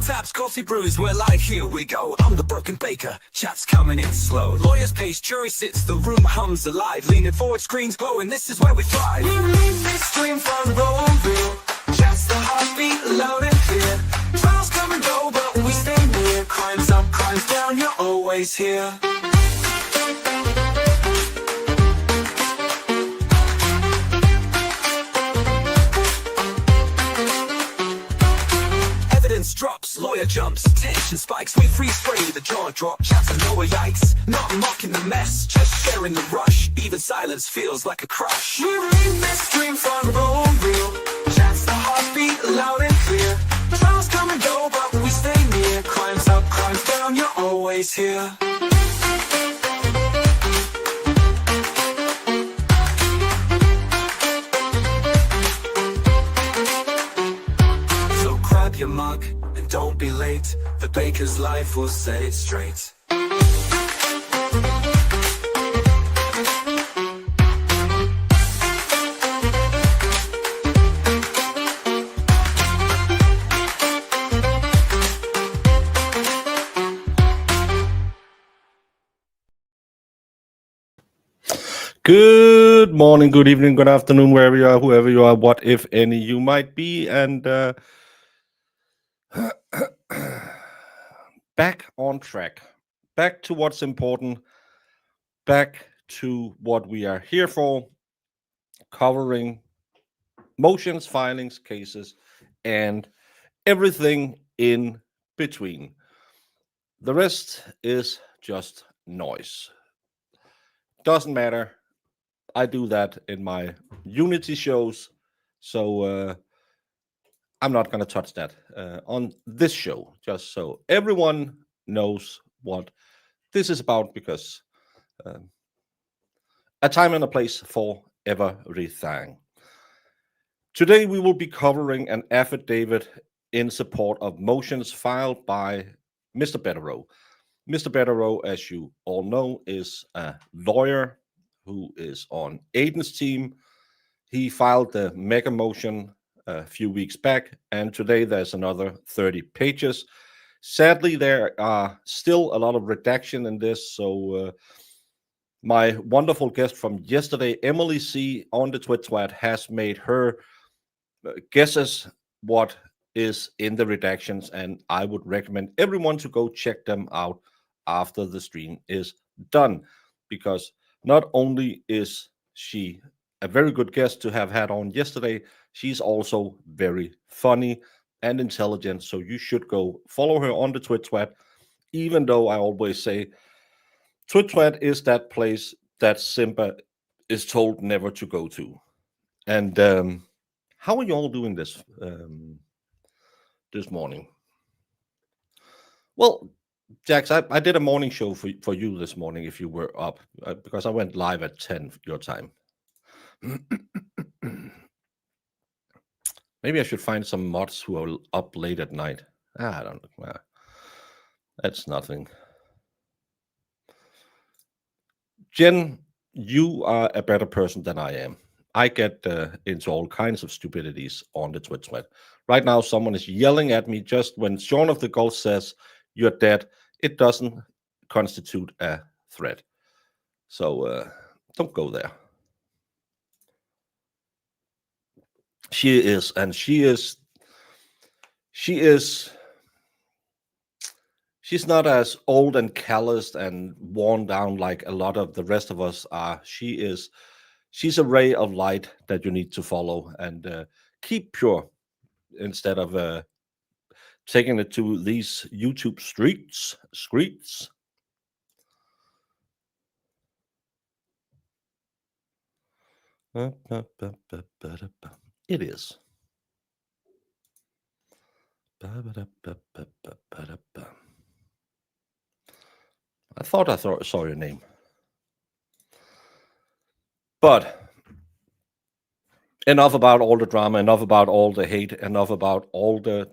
taps, coffee brews, we're like, here we go. I'm the broken baker, chat's coming in slow. Lawyers pace, jury sits, the room hums alive. Leaning forward, screens glowing, this is where we thrive. We read this stream from raw and real. Chat's the heartbeat, loud and clear. Trials come and go, but we stay near. Crimes up, crimes down, you're always here. Drops, lawyer jumps, tension spikes, we freeze spray, the jaw drop, chats and lower yikes. Not mocking the mess, just sharing the rush. Even silence feels like a crush. We read this dream from raw and real. Chats the heartbeat, loud and clear. Trials come and go, but we stay near. Crimes up, crimes down, you're always here. So grab your mug. Don't be late, the baker's life will set it straight. Good morning, good evening, good afternoon, wherever you are, whoever you are, what if any you might be, and back on track, back to what's important, back to what we are here for, covering motions, filings, cases, and everything in between. The rest is just noise. Doesn't matter. I do that in my Unity shows, so I'm not going to touch that on this show, just so everyone knows what this is about, because a time and a place for everything. Today we will be covering an affidavit in support of motions filed by Mr. Bederow. Mr. Bederow, as you all know, is a lawyer who is on Aiden's team. He filed the mega motion a few weeks back, and today there's another 30 pages. Sadly, there are still a lot of redaction in this, so my wonderful guest from yesterday, Emily C. on the Twit has made her guesses what is in the redactions, and I would recommend everyone to go check them out after the stream is done, because not only is she a very good guest to have had on yesterday, she's also very funny and intelligent, so you should go follow her on the Twit, even though I always say Twit is that place that Simba is told never to go to. And how are you all doing this morning? Well, Jax, I did a morning show for you this morning if you were up, because I went live at 10 your time. Maybe I should find some mods who are up late at night. I don't know. That's nothing. Jen, you are a better person than I am. I get into all kinds of stupidities on the Twitch. Right now, someone is yelling at me just when Sean of the Gulf says, "You're dead." It doesn't constitute a threat. So don't go there. She's not as old and calloused and worn down like a lot of the rest of us are. She's a ray of light that you need to follow and keep pure, instead of taking it to these YouTube streets. It is. I thought I saw your name. But enough about all the drama, enough about all the hate, enough about all the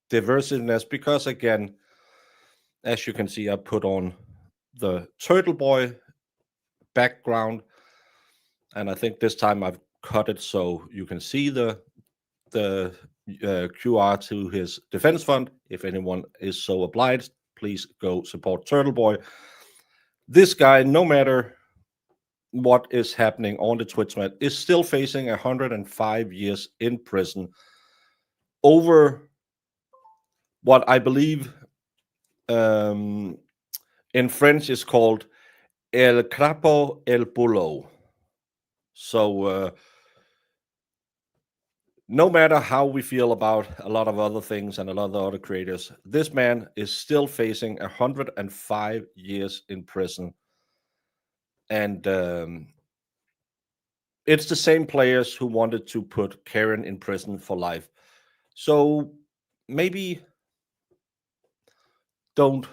diversiveness, because again, as you can see, I put on the Turtle Boy background, and I think this time I've cut it so you can see the QR to his defense fund. If anyone is so obliged, please go support Turtle Boy. This guy, no matter what is happening on the Twitch mat, is still facing 105 years in prison over what I believe in French is called El Crapo El Bulo. So no matter how we feel about a lot of other things and a lot of other creators, this man is still facing 105 years in prison. And it's the same players who wanted to put Karen in prison for life. So maybe don't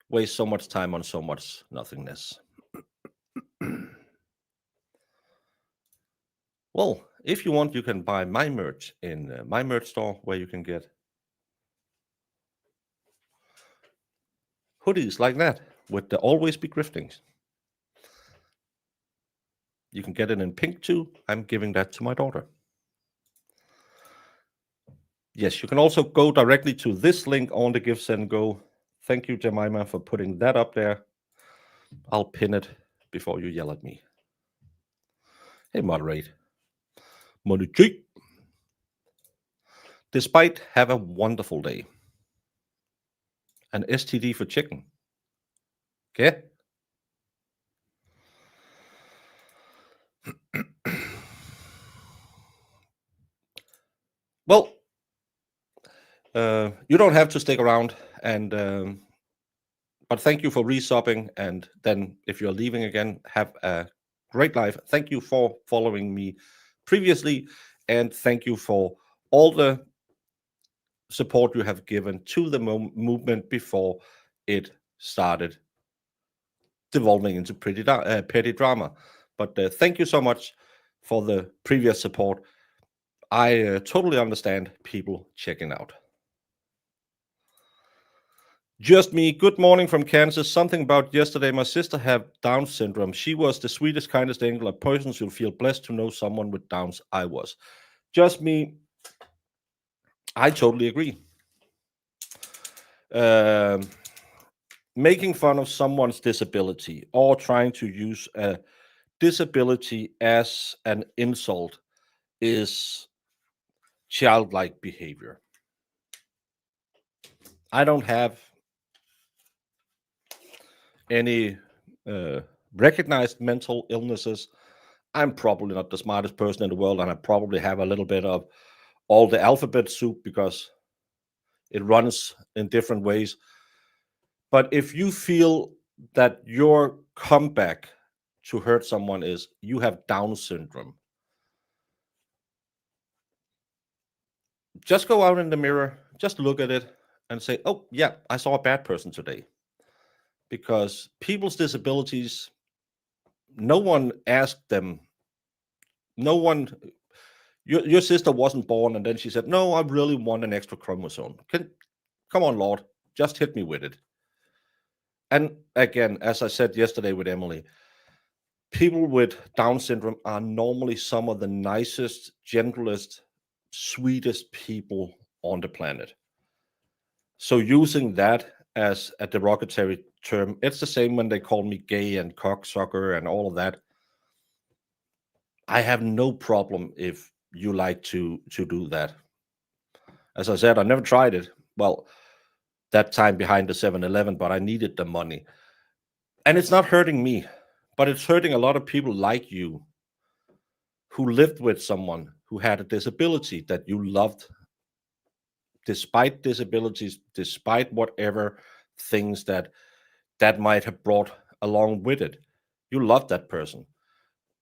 waste so much time on so much nothingness. Well, if you want, you can buy my merch in my merch store, where you can get hoodies like that with the Always Be Griftings. You can get it in pink too. I'm giving that to my daughter. Yes, you can also go directly to this link on the Give Send Go. Thank you, Jemima, for putting that up there. I'll pin it before you yell at me. Hey, moderate. Money. Despite, have a wonderful day. An STD for chicken. Okay? Well, you don't have to stick around, and but thank you for resubbing, and then if you're leaving again, have a great life. Thank you for following me previously, and thank you for all the support you have given to the movement before it started devolving into petty drama. But thank you so much for the previous support. I totally understand people checking out. Just me. Good morning from Kansas. Something about yesterday. My sister had Down syndrome. She was the sweetest, kindest angel. A person should feel blessed to know someone with Downs. I was. Just me. I totally agree. Making fun of someone's disability or trying to use a disability as an insult is childlike behavior. I don't have any recognized mental illnesses. I'm probably not the smartest person in the world, and I probably have a little bit of all the alphabet soup because it runs in different ways. But if you feel that your comeback to hurt someone is you have Down syndrome, just go out in the mirror, just look at it and say, oh, yeah, I saw a bad person today. Because people's disabilities, no one asked them. No one, your sister wasn't born and then she said, no, I really want an extra chromosome. Come on, Lord, just hit me with it. And again, as I said yesterday with Emily, people with Down syndrome are normally some of the nicest, gentlest, sweetest people on the planet. So using that as a derogatory term, it's the same when they call me gay and cocksucker and all of that. I have no problem if you like to do that. As I said, I never tried it. Well, that time behind the 7-Eleven, but I needed the money. And it's not hurting me, but it's hurting a lot of people like you who lived with someone who had a disability that you loved, despite disabilities, despite whatever things that might have brought along with it. You loved that person.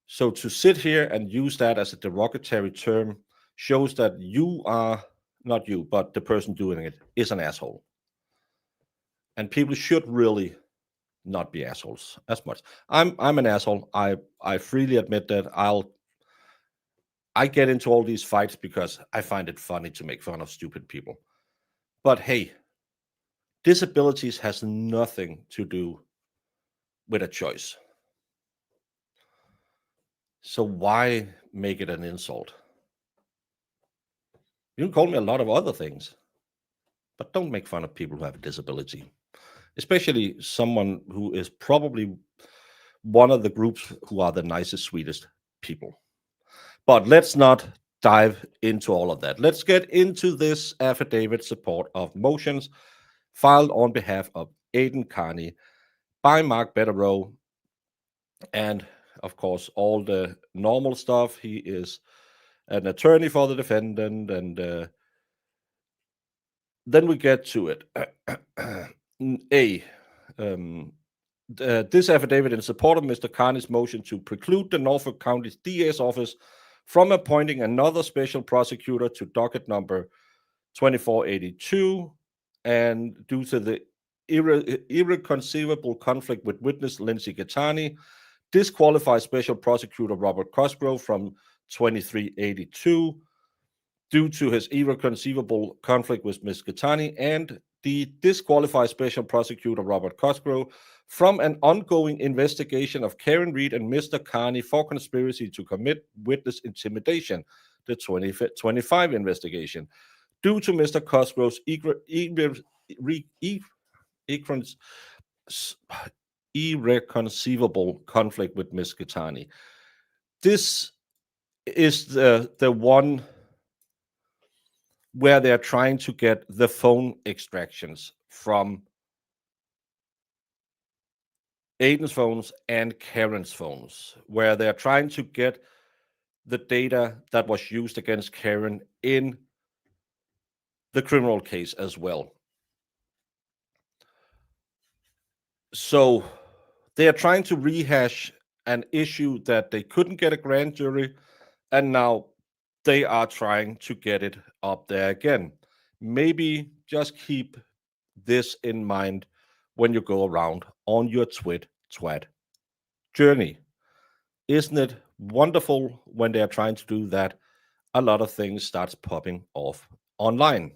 So to sit here and use that as a derogatory term shows that you are, not you, but the person doing it is an asshole. And people should really not be assholes as much. I'm an asshole. I freely admit that. I get into all these fights because I find it funny to make fun of stupid people. But hey, disabilities has nothing to do with a choice. So why make it an insult? You can call me a lot of other things, but don't make fun of people who have a disability, especially someone who is probably one of the groups who are the nicest, sweetest people. But let's not dive into all of that. Let's get into this affidavit support of motions filed on behalf of Aidan Carney by Mark Bederow, and of course, all the normal stuff. He is an attorney for the defendant, and then we get to it. A. This affidavit in support of Mr. Carney's motion to preclude the Norfolk County DA's office from appointing another special prosecutor to docket number 2482, and due to the irreconcilable conflict with witness Lindsay Gattani, disqualifies Special Prosecutor Robert Cosgrove from 2382 due to his irreconcilable conflict with Ms. Gattani, and disqualifies Special Prosecutor Robert Cosgrove from an ongoing investigation of Karen Reed and Mr. Carney for conspiracy to commit witness intimidation, the 2025 investigation, due to Mr. Cosgrove's irreconcilable conflict with Ms. Gattani. This is the one where they're trying to get the phone extractions from Aidan's phones and Karen's phones, where they're trying to get the data that was used against Karen in the criminal case as well. So they are trying to rehash an issue that they couldn't get a grand jury, and now they are trying to get it up there again. Maybe just keep this in mind when you go around on your twat journey. Isn't it wonderful when they are trying to do that? A lot of things starts popping off online.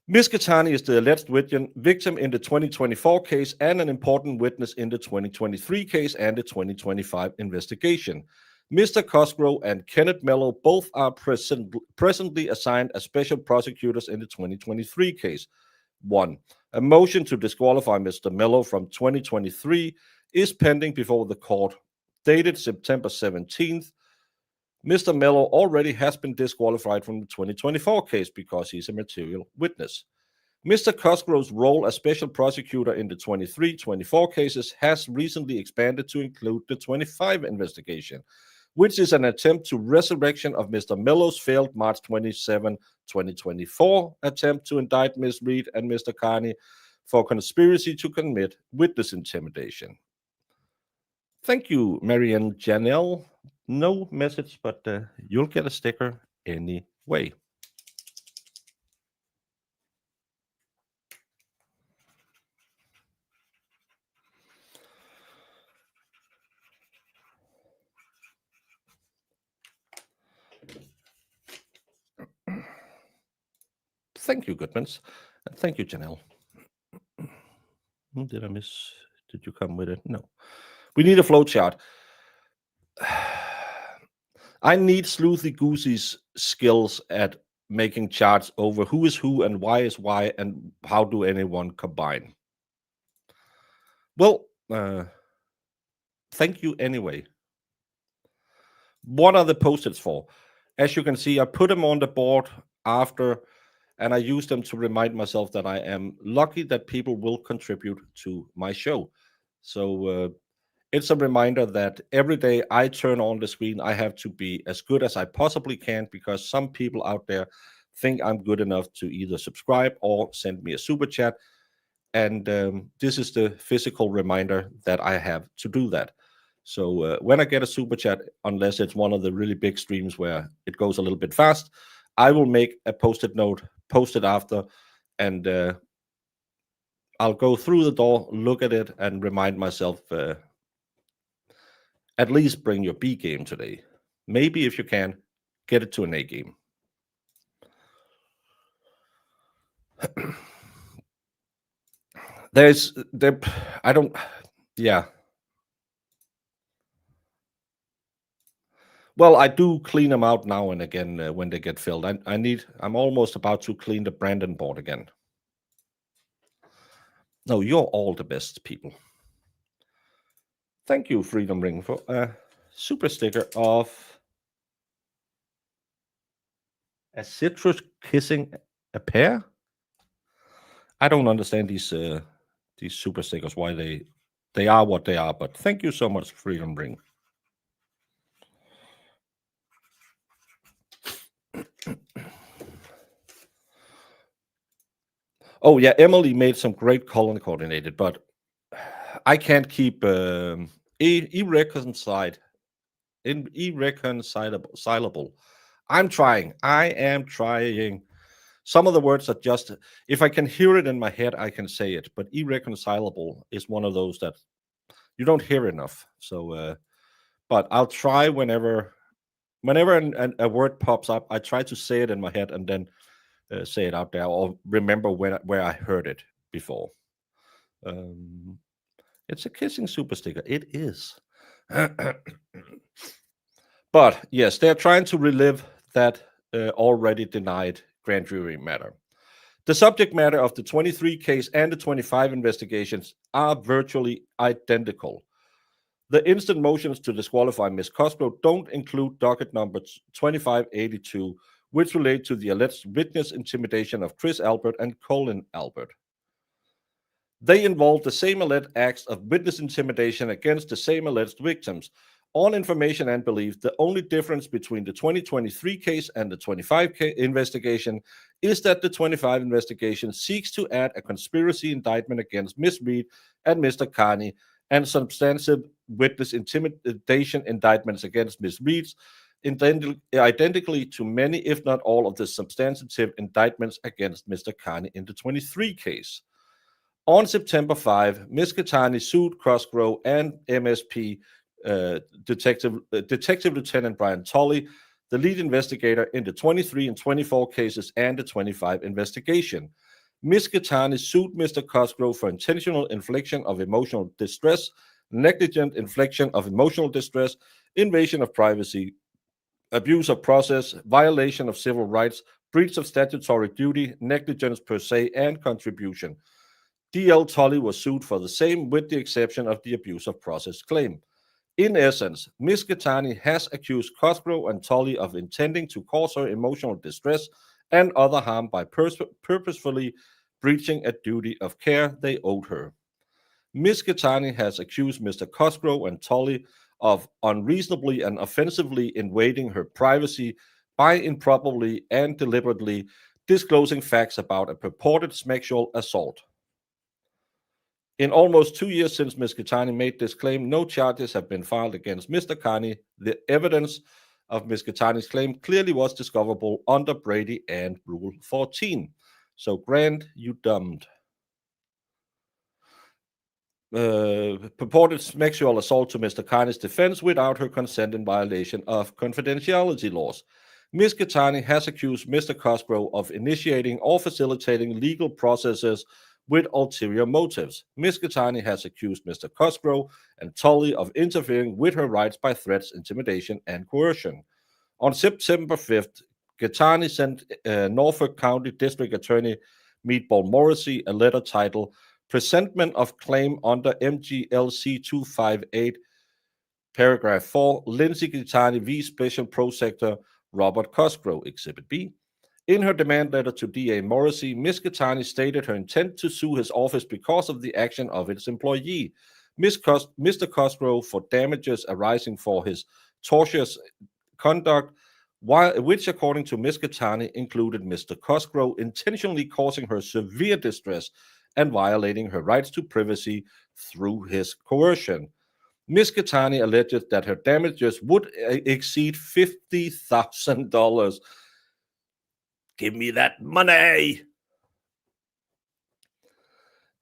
Ms. Gattani is the alleged victim in the 2024 case and an important witness in the 2023 case and the 2025 investigation. Mr. Cosgrove and Kenneth Mello both are presently assigned as special prosecutors in the 2023 case. 1. A motion to disqualify Mr. Mello from 2023 is pending before the court. Dated September 17th, Mr. Mello already has been disqualified from the 2024 case because he's a material witness. Mr. Cosgrove's role as special prosecutor in the 23-24 cases has recently expanded to include the 25 investigation, which is an attempt to resurrection of Mr. Mello's failed March 27, 2024 attempt to indict Ms. Reed and Mr. Carney for conspiracy to commit witness intimidation. Thank you, Marianne Janelle. No message, but you'll get a sticker anyway. Thank you, Goodmans. And thank you, Janelle. Did I miss? Did you come with it? No. We need a flow chart. I need Sleuthy Goosey's skills at making charts over who is who and why is why and how do anyone combine. Well, thank you anyway. What are the post-its for? As you can see, I put them on the board after, and I use them to remind myself that I am lucky that people will contribute to my show. So it's a reminder that every day I turn on the screen, I have to be as good as I possibly can, because some people out there think I'm good enough to either subscribe or send me a super chat. And this is the physical reminder that I have to do that. So when I get a super chat, unless it's one of the really big streams where it goes a little bit fast, I will make a post-it note, post it after, and I'll go through the door, look at it, and remind myself, at least bring your B game today. Maybe if you can, get it to an A game. Well, I do clean them out now and again when they get filled. I'm almost about to clean the Brandon board again. No, you're all the best people. Thank you, Freedom Ring, for a super sticker of a citrus kissing a pear. I don't understand these super stickers, why they are what they are, but thank you so much, Freedom Ring. Oh yeah, Emily made some great color coordinated, but I can't keep irreconcilable. I'm trying. I am trying. Some of the words are just, if I can hear it in my head, I can say it. But irreconcilable is one of those that you don't hear enough. So, but I'll try whenever a word pops up. I try to say it in my head and then say it out there, or remember where I heard it before. It's a kissing super sticker. It is. But yes, they're trying to relive that already denied grand jury matter. The subject matter of the 23 case and the 25 investigations are virtually identical. The instant motions to disqualify Ms. Cosgrove don't include docket number 2582, which relate to the alleged witness intimidation of Chris Albert and Colin Albert. They involve the same alleged acts of witness intimidation against the same alleged victims. On information and belief, the only difference between the 2023 case and the 25 investigation is that the 25 investigation seeks to add a conspiracy indictment against Ms. Reed and Mr. Carney, and substantive witness intimidation indictments against Ms. Reed, identically to many, if not all, of the substantive indictments against Mr. Carney in the 23 case. On September 5, Ms. Catani sued Cosgrove and MSP Detective Lieutenant Brian Tolley, the lead investigator in the 23 and 24 cases and the 25 investigation. Ms. Catani sued Mr. Cosgrove for intentional infliction of emotional distress, negligent infliction of emotional distress, invasion of privacy, abuse of process, violation of civil rights, breach of statutory duty, negligence per se, and contribution. D.L. Tolley was sued for the same, with the exception of the abuse of process claim. In essence, Ms. Catani has accused Cosgrove and Tolley of intending to cause her emotional distress and other harm by purposefully breaching a duty of care they owed her. Ms. Catani has accused Mr. Cosgrove and Tolley of unreasonably and offensively invading her privacy by improperly and deliberately disclosing facts about a purported sexual assault. In almost 2 years since Ms. Catani made this claim, no charges have been filed against Mr. Carney. The evidence of Ms. Catani's claim clearly was discoverable under Brady and Rule 14. So, Grant, you dumbed. Purported sexual assault to Mr. Carney's defense without her consent in violation of confidentiality laws. Ms. Catani has accused Mr. Cosgrove of initiating or facilitating legal processes with ulterior motives. Ms. Catani has accused Mr. Cosgrove and Tolley of interfering with her rights by threats, intimidation, and coercion. On September 5th, Catani sent Norfolk County District Attorney Meatball Morrissey a letter titled Presentment of Claim under MGLC 258, Paragraph 4, Lindsay Catani v. Special Prosecutor Robert Cosgrove, Exhibit B. In her demand letter to D.A. Morrissey, Ms. Catani stated her intent to sue his office because of the action of its employee, Mr. Cosgrove, for damages arising for his tortious conduct, which, according to Ms. Catani, included Mr. Cosgrove intentionally causing her severe distress and violating her rights to privacy through his coercion. Ms. Catani alleged that her damages would exceed $50,000. Give me that money!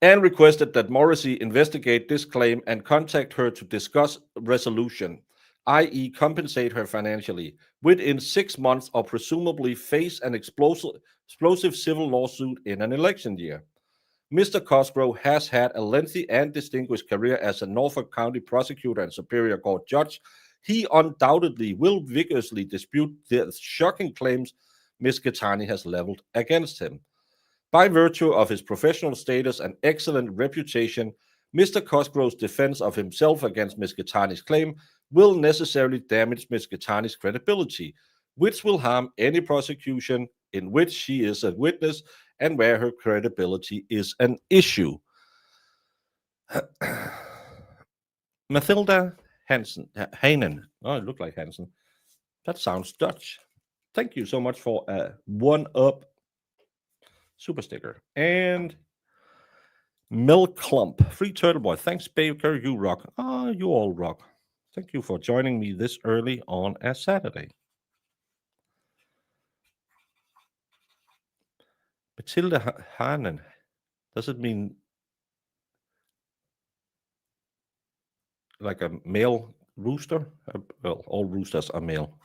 And requested that Morrissey investigate this claim and contact her to discuss resolution, i.e. compensate her financially, within 6 months or presumably face an explosive civil lawsuit in an election year. Mr. Cosgrove has had a lengthy and distinguished career as a Norfolk County prosecutor and Superior Court judge. he undoubtedly will vigorously dispute the shocking claims Ms. Gitani has leveled against him. By virtue of his professional status and excellent reputation, Mr. Cosgrove's defense of himself against Ms. Gitani's claim will necessarily damage Ms. Gitani's credibility, which will harm any prosecution in which she is a witness and where her credibility is an issue. Mathilda Hansen, Hanen. Oh, it looked like Hansen. That sounds Dutch. Thank you so much for a one-up super sticker. And Mel Clump, Free Turtle Boy. Thanks, Baker. You rock. Ah, you all rock. Thank you for joining me this early on a Saturday. Matilda Hanen. Does it mean like a male rooster? Well, all roosters are male.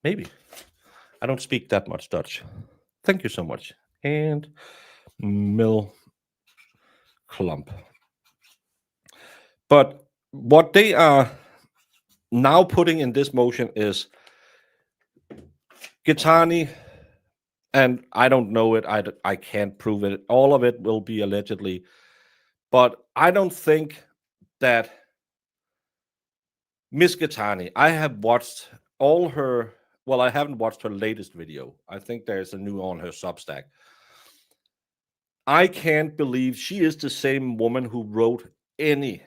Maybe. I don't speak that much Dutch. Thank you so much. And Mel Clump. But what they are now putting in this motion is Gitani, and I don't know it. I can't prove it. All of it will be allegedly. But I don't think that Miss Gitani, I have watched all her, well, I haven't watched her latest video. I think there's a new on her Substack. I can't believe she is the same woman who wrote any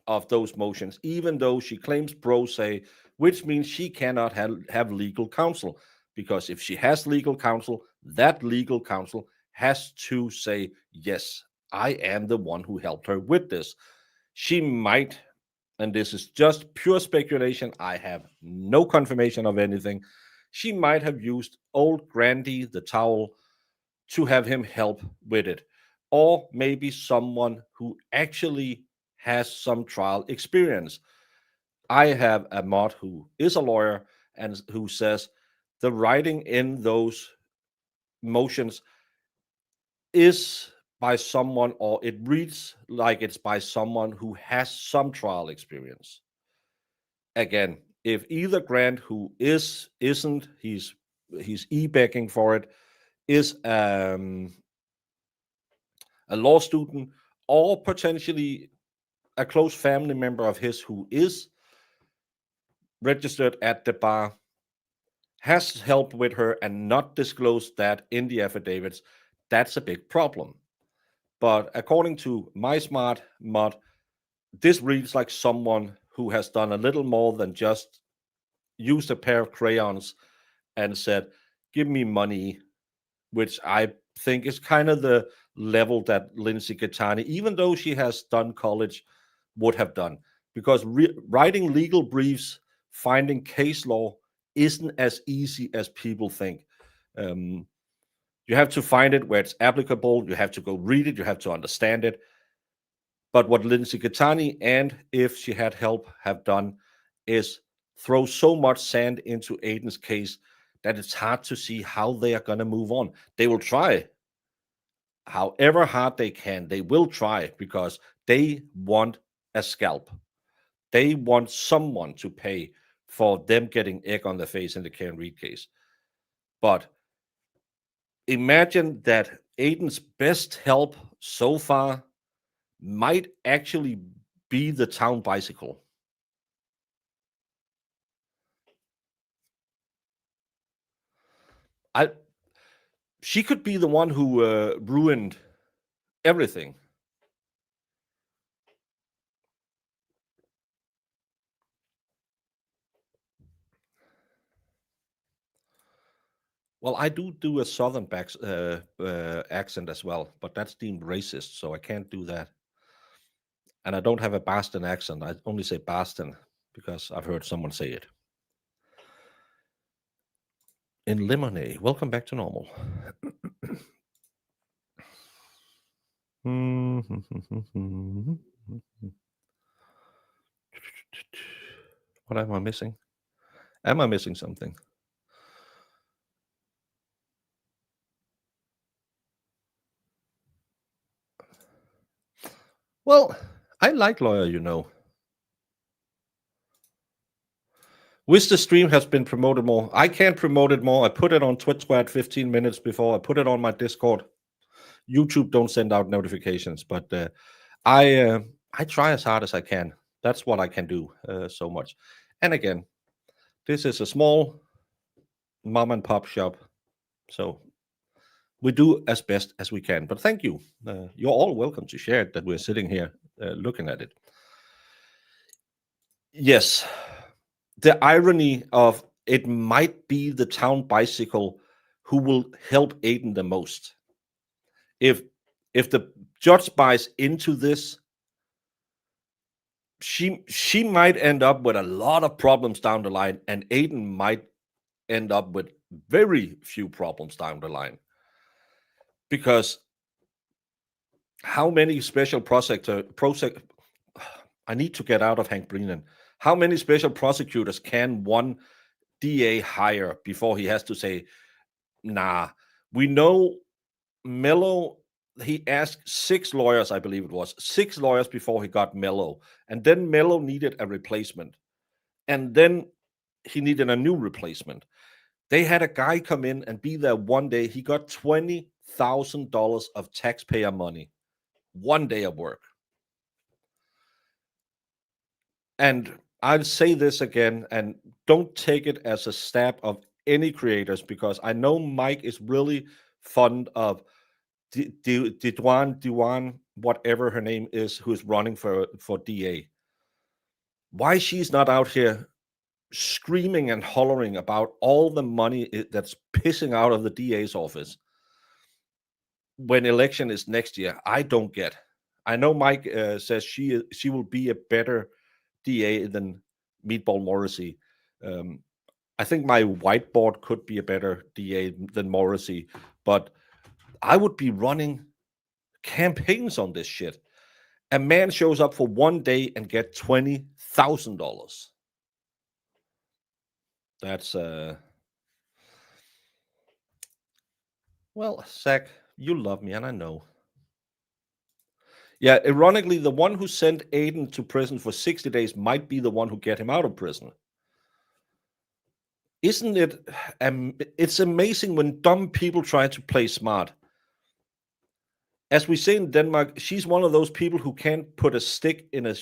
of those motions, even though she claims pro se, which means she cannot have legal counsel. Because if she has legal counsel, that legal counsel has to say, yes, I am the one who helped her with this. She might, and this is just pure speculation, I have no confirmation of anything, she might have used old Grandy the towel to have him help with it. Or maybe someone who actually has some trial experience. I have a mod who is a lawyer and who says the writing in those motions is by someone, or it reads like it's by someone who has some trial experience. Again, if either Grant, who isn't, he's e-begging for it, is a law student, or potentially a close family member of his who is registered at the bar, has helped with her and not disclosed that in the affidavits, that's a big problem. But according to my smart mod, this reads like someone who has done a little more than just used a pair of crayons and said, give me money, which I think is kind of the level that Lindsay Gitani, even though she has done college, would have done. Because writing legal briefs, finding case law isn't as easy as people think. You have to find it where it's applicable. You have to go read it. You have to understand it. But what Lindsay Gitani, and if she had help, have done is throw so much sand into Aiden's case that it's hard to see how they are going to move on. They will try. However hard they can, they will try because they want a scalp. They want someone to pay for them getting egg on their face in the Karen Reed case. But imagine that Aiden's best help so far might actually be the town bicycle. She could be the one who ruined everything. Well, I do a southern accent as well, but that's deemed racist, so I can't do that. And I don't have a Boston accent. I only say Boston because I've heard someone say it. In Lemonade, welcome back to normal. What am I missing? Am I missing something? Well, I like lawyer, you know. Wish the stream has been promoted more. I can't promote it more. I put it on Twitch Squad 15 minutes before. I put it on my Discord. YouTube don't send out notifications, but I try as hard as I can. That's what I can do so much. And again, this is a small mom and pop shop, so we do as best as we can. But thank you. You're all welcome to share it that we're sitting here looking at it. Yes, the irony of it might be the town bicycle who will help Aiden the most. If the judge buys into this, she might end up with a lot of problems down the line, and Aiden might end up with very few problems down the line. Because how many special I need to get out of Hank Brennan. How many special prosecutors can one DA hire before he has to say, nah? We know Mello, he asked 6 lawyers, I believe it was, 6 lawyers before he got Mello. And then Mello needed a replacement. And then he needed a new replacement. They had a guy come in and be there one day. He got $20,000 of taxpayer money. One day of work. And I'll say this again, and don't take it as a stab of any creators, because I know Mike is really fond of Diwan, whatever her name is, who's running for DA. Why she's not out here screaming and hollering about all the money that's pissing out of the DA's office when election is next year, I don't get. I know Mike says she will be a better DA than Meatball Morrissey. I think my whiteboard could be a better DA than Morrissey, but I would be running campaigns on this shit. A man shows up for one day and get $20,000. That's well, Zach, you love me, and I know. Yeah, ironically, the one who sent Aiden to prison for 60 days might be the one who get him out of prison. Isn't it? It's amazing when dumb people try to play smart. As we say in Denmark, she's one of those people who can't put a stick in a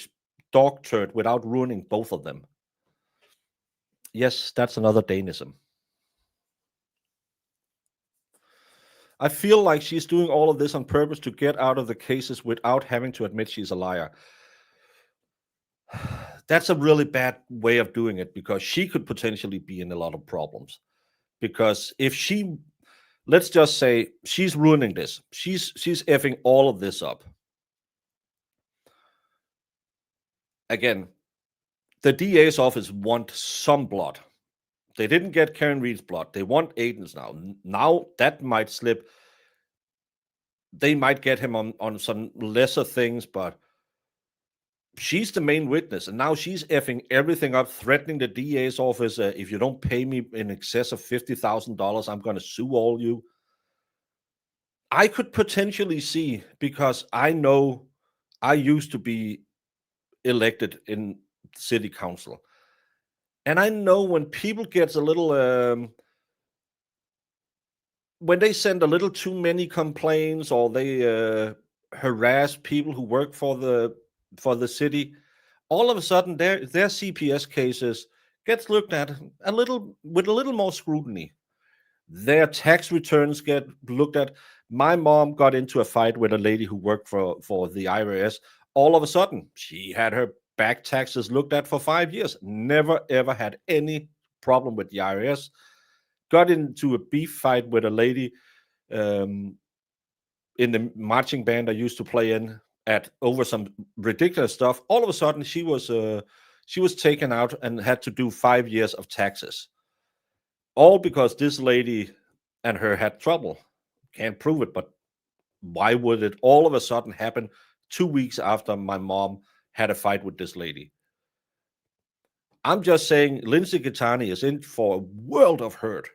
dog turd without ruining both of them. Yes, that's another Danism. I feel like she's doing all of this on purpose to get out of the cases without having to admit she's a liar. That's a really bad way of doing it, because she could potentially be in a lot of problems. Because if she, let's just say she's ruining this, she's effing all of this up. Again, the DA's office want some blood. They didn't get Karen Reed's blood. They want Aiden's now. Now that might slip. They might get him on some lesser things, but she's the main witness, and now she's effing everything up, threatening the DA's office. If you don't pay me in excess of $50,000, I'm going to sue all you. I could potentially see, because I know I used to be elected in city council, and I know when people get a little, when they send a little too many complaints, or they harass people who work for the city, all of a sudden their CPS cases gets looked at with a little more scrutiny. Their tax returns get looked at. My mom got into a fight with a lady who worked for the IRS. All of a sudden, she had her back taxes looked at for 5 years. Never, ever had any problem with the IRS. Got into a beef fight with a lady in the marching band I used to play in over some ridiculous stuff. All of a sudden, she was taken out and had to do 5 years of taxes. All because this lady and her had trouble. Can't prove it, but why would it all of a sudden happen 2 weeks after my mom had a fight with this lady? I'm just saying Lindsay Gitani is in for a world of hurt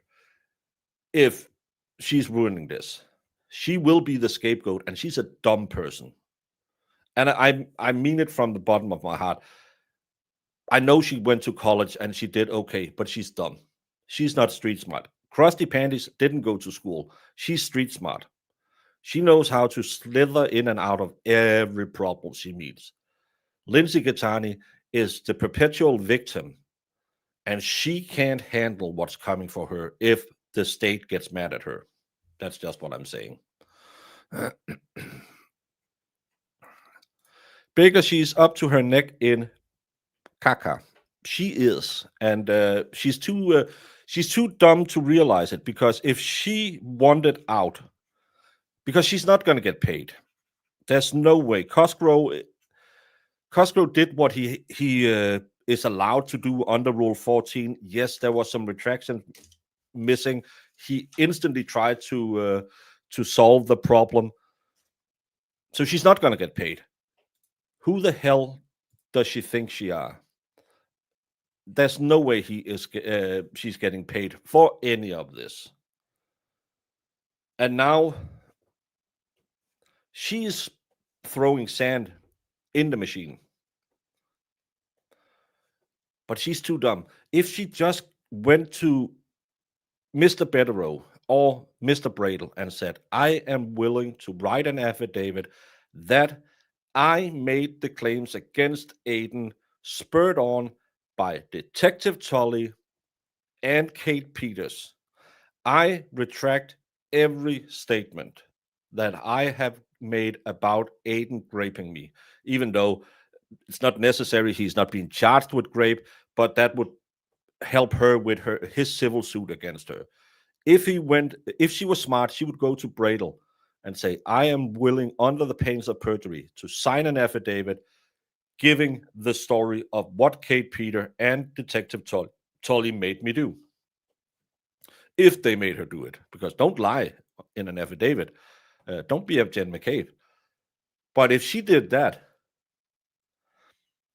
if she's ruining this. She will be the scapegoat, and she's a dumb person. And I mean it from the bottom of my heart. I know she went to college and she did okay, but she's dumb. She's not street smart. Krusty Panties didn't go to school. She's street smart. She knows how to slither in and out of every problem she meets. Lindsay Gattani is the perpetual victim, and she can't handle what's coming for her if the state gets mad at her. That's just what I'm saying. Because she's up to her neck in caca. She is, and she's too dumb to realize it. Because if she wanted out, because she's not going to get paid, there's no way. Cosgrove did what he is allowed to do under Rule 14. Yes, there was some retraction missing. He instantly tried to solve the problem. So she's not going to get paid. Who the hell does she think she are? There's no way she's getting paid for any of this. And now she's throwing sand in the machine. But she's too dumb. If she just went to Mr. Bederow or Mr. Bradel and said, I am willing to write an affidavit that I made the claims against Aiden spurred on by Detective Tully and Kate Peters. I retract every statement that I have made about Aiden raping me, even though it's not necessary. He's not being charged with rape, but that would help her with his civil suit against her. If she was smart, she would go to Bradel and say, I am willing, under the pains of perjury, to sign an affidavit giving the story of what Kate Peter and Detective Tully made me do. If they made her do it, because don't lie in an affidavit. Don't be a Jen McCabe. But if she did that,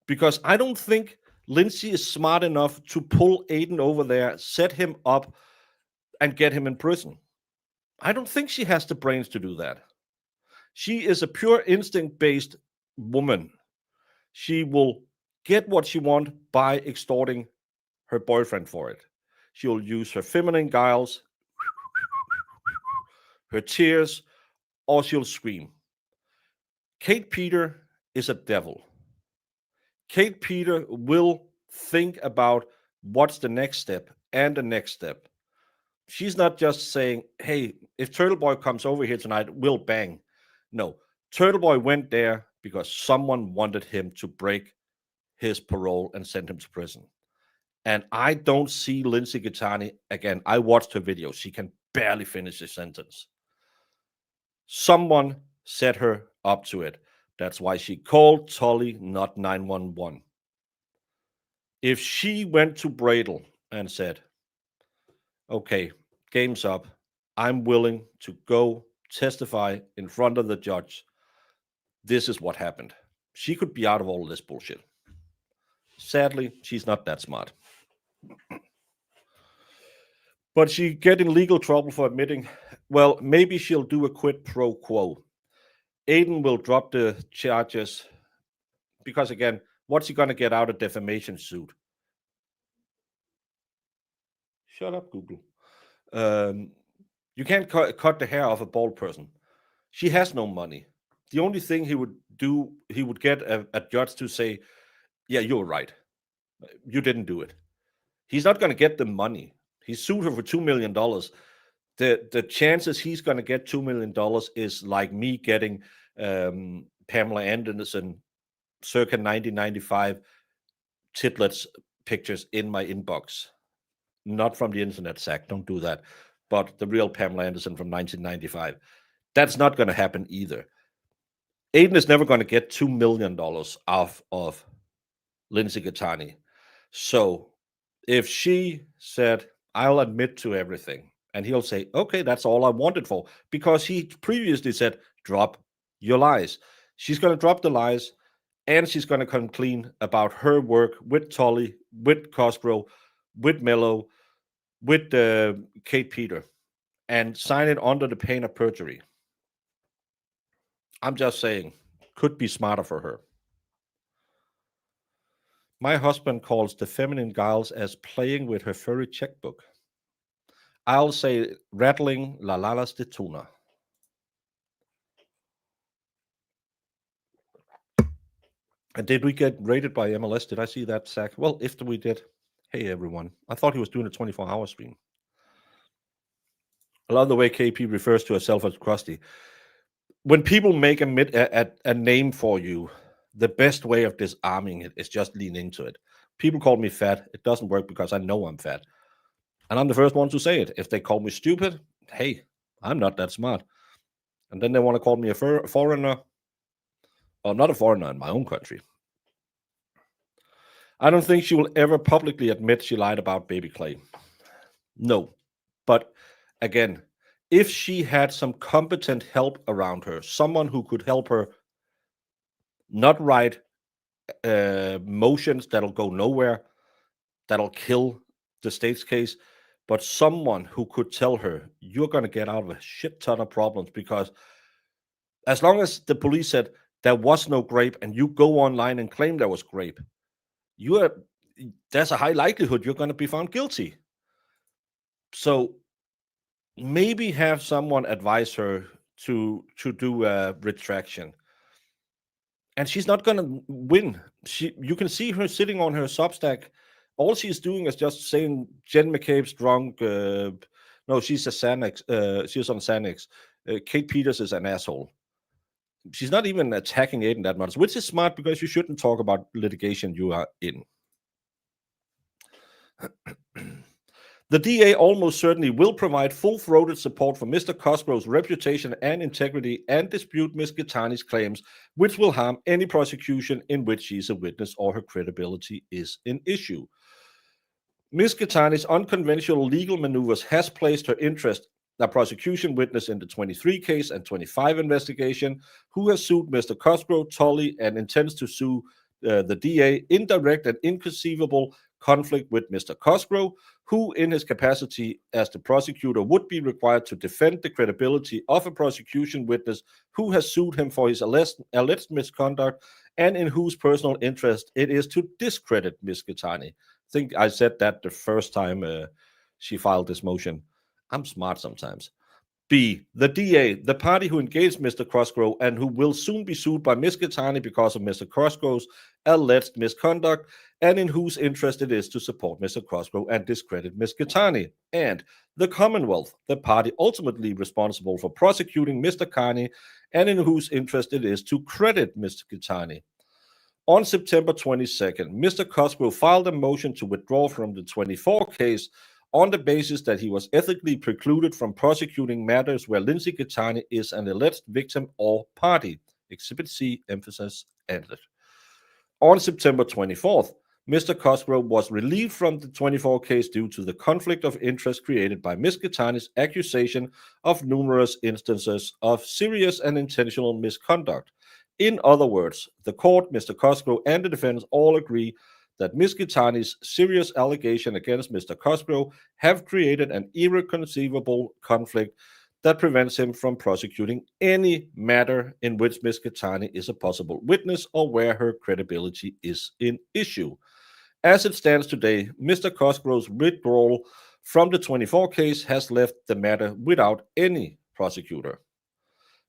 because I don't think Lindsay is smart enough to pull Aiden over there, set him up, and get him in prison. I don't think she has the brains to do that. She is a pure instinct-based woman. She will get what she wants by extorting her boyfriend for it. She'll use her feminine guiles, her tears, or she'll scream. Kate Peter is a devil. Kate Peter will think about what's the next step and the next step. She's not just saying, hey, if Turtle Boy comes over here tonight, we'll bang. No, Turtle Boy went there because someone wanted him to break his parole and send him to prison. And I don't see Lindsay Gattani again. I watched her video. She can barely finish a sentence. Someone set her up to it. That's why she called Tully, not 911. If she went to Bradel and said, okay, game's up, I'm willing to go testify in front of the judge, this is what happened, she could be out of all this bullshit. Sadly, she's not that smart. But she get in legal trouble for admitting, well, maybe she'll do a quid pro quo. Aiden will drop the charges because, again, what's he going to get out of defamation suit? Shut up, Google. You can't cut the hair off a bald person. She has no money. The only thing he would do, he would get a judge to say, yeah, you're right. You didn't do it. He's not going to get the money. He sued her for $2 million. The chances he's going to get $2 million is like me getting Pamela Anderson circa 1995 Titlets pictures in my inbox. Not from the internet, Zach. Don't do that. But the real Pamela Anderson from 1995. That's not going to happen either. Aiden is never going to get $2 million off of Lindsay Gattani. So if she said, I'll admit to everything, and he'll say, okay, that's all I wanted for, because he previously said, drop your lies. She's going to drop the lies, and she's going to come clean about her work with Tully, with Cosgrove, with Mello, with Kate Peter, and sign it under the pain of perjury. I'm just saying, could be smarter for her. My husband calls the feminine Giles as playing with her furry checkbook. I'll say rattling la lalas de tuna. And did we get rated by MLS? Did I see that, Zach? Well, if we did, hey everyone. I thought he was doing a 24-hour stream. I love the way KP refers to herself as crusty. When people make a name for you, the best way of disarming it is just lean into it. People call me fat. It doesn't work because I know I'm fat. And I'm the first one to say it. If they call me stupid, hey, I'm not that smart. And then they want to call me a foreigner. Well, I'm not a foreigner in my own country. I don't think she will ever publicly admit she lied about baby Clay. No. But again, if she had some competent help around her, someone who could help her not write motions that'll go nowhere, that'll kill the state's case, but someone who could tell her, you're going to get out of a shit ton of problems, because as long as the police said there was no grape and you go online and claim there was grape, there's a high likelihood you're going to be found guilty. So maybe have someone advise her to do a retraction. And she's not going to win. You can see her sitting on her Substack. All she's doing is just saying Jen McCabe's drunk. No, she's a Xanax. She's on Xanax. Kate Peters is an asshole. She's not even attacking Aiden that much, which is smart because you shouldn't talk about litigation you are in. The DA almost certainly will provide full-throated support for Mr. Cosgrove's reputation and integrity and dispute Ms. Gitani's claims, which will harm any prosecution in which she is a witness or her credibility is an issue. Ms. Gitani's unconventional legal maneuvers has placed her interest, a prosecution witness in the 23 case and 25 investigation, who has sued Mr. Cosgrove, Tully, and intends to sue the DA in direct and inconceivable conflict with Mr. Cosgrove, who in his capacity as the prosecutor would be required to defend the credibility of a prosecution witness who has sued him for his alleged misconduct and in whose personal interest it is to discredit Ms. Gitani. I think I said that the first time she filed this motion. I'm smart sometimes. B, the DA, the party who engaged Mr. Cosgrove and who will soon be sued by Ms. Gitani because of Mr. Cosgrove's alleged misconduct, and in whose interest it is to support Mr. Cosgrove and discredit Ms. Gitani. And the Commonwealth, the party ultimately responsible for prosecuting Mr. Carney, and in whose interest it is to credit Mr. Gitani. On September 22nd, Mr. Cosgrove filed a motion to withdraw from the 24 case on the basis that he was ethically precluded from prosecuting matters where Lindsay Gitani is an alleged victim or party. Exhibit C, emphasis added. On September 24th, Mr. Cosgrove was relieved from the 24 case due to the conflict of interest created by Ms. Gitani's accusation of numerous instances of serious and intentional misconduct. In other words, the court, Mr. Cosgrove, and the defense all agree that Ms. Gitani's serious allegation against Mr. Cosgrove have created an irreconcilable conflict that prevents him from prosecuting any matter in which Ms. Gitani is a possible witness or where her credibility is in issue. As it stands today, Mr. Cosgrove's withdrawal from the 24 case has left the matter without any prosecutor.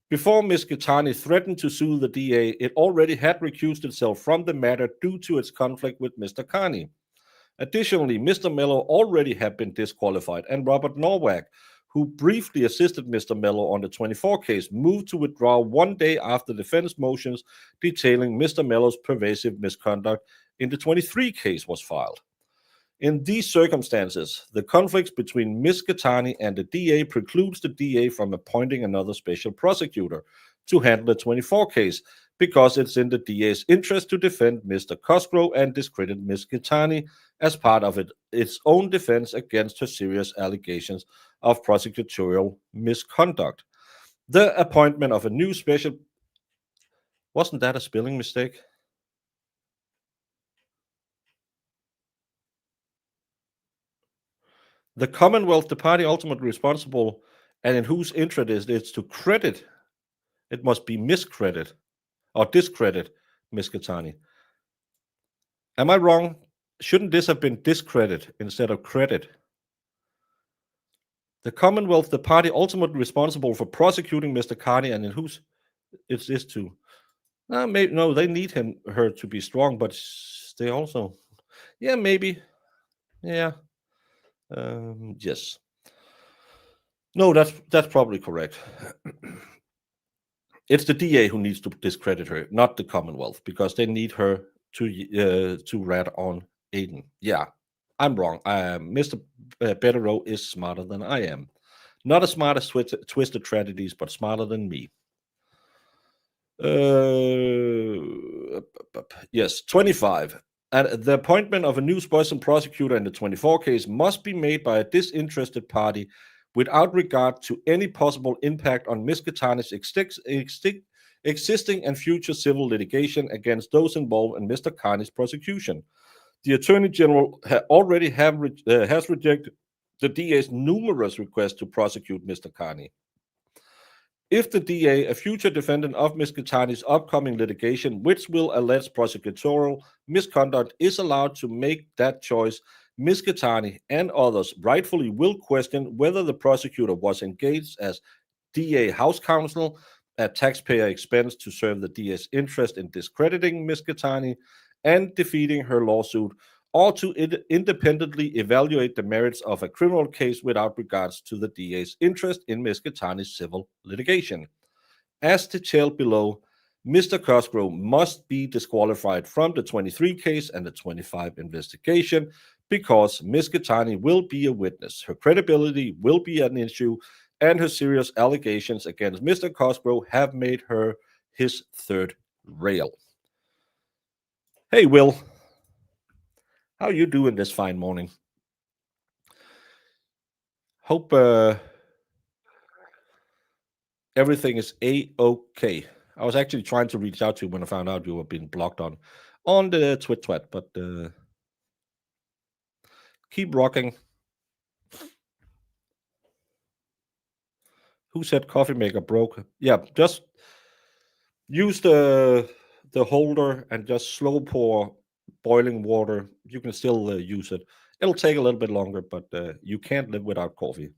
Before Ms. Gitani threatened to sue the DA, it already had recused itself from the matter due to its conflict with Mr. Carney. Additionally, Mr. Mello already had been disqualified, and Robert Norwalk, who briefly assisted Mr. Mello on the 24 case, moved to withdraw 1 day after defense motions detailing Mr. Mello's pervasive misconduct in the 23 case was filed. In these circumstances, the conflicts between Ms. Gitani and the DA precludes the DA from appointing another special prosecutor to handle the 24 case because it's in the DA's interest to defend Mr. Cosgrove and discredit Ms. Gitani as part of its own defense against her serious allegations of prosecutorial misconduct. The appointment of a new special... Wasn't that a spelling mistake? The Commonwealth, the party ultimately responsible and in whose interest it is to credit, it must be miscredit or discredit Ms. Gitani. Am I wrong? Shouldn't this have been discredit instead of credit? The Commonwealth, the party ultimately responsible for prosecuting Mr. Carney, and in whose is this to? No, they need her to be strong, but they also, yeah, maybe, yeah, yes. No, that's probably correct. It's the DA who needs to discredit her, not the Commonwealth, because they need her to rat on Aiden. Yeah, I'm wrong. Mr. Bederow is smarter than I am. Not as smart as Twisted Tragedies, but smarter than me. Yes, 25. And the appointment of a new special prosecutor in the 24 case must be made by a disinterested party without regard to any possible impact on Ms. Katani's existing and future civil litigation against those involved in Mr. Carney's prosecution. The Attorney General already has rejected the DA's numerous requests to prosecute Mr. Carney. If the DA, a future defendant of Ms. Katani's upcoming litigation, which will allege prosecutorial misconduct, is allowed to make that choice, Ms. Katani and others rightfully will question whether the prosecutor was engaged as DA House Counsel at taxpayer expense to serve the DA's interest in discrediting Ms. Katani and defeating her lawsuit, or to independently evaluate the merits of a criminal case without regards to the DA's interest in Ms. Katani's civil litigation. As detailed below, Mr. Cosgrove must be disqualified from the 23 case and the 25 investigation because Ms. Katani will be a witness. Her credibility will be an issue, and her serious allegations against Mr. Cosgrove have made her his third rail. Hey, Will. How you doing this fine morning? Hope everything is a-okay. I was actually trying to reach out to you when I found out you were being blocked on the twit, but keep rocking. Who said coffee maker broke? Yeah, just use the holder and just slow pour boiling water. You can still use it. It'll take a little bit longer, but you can't live without coffee.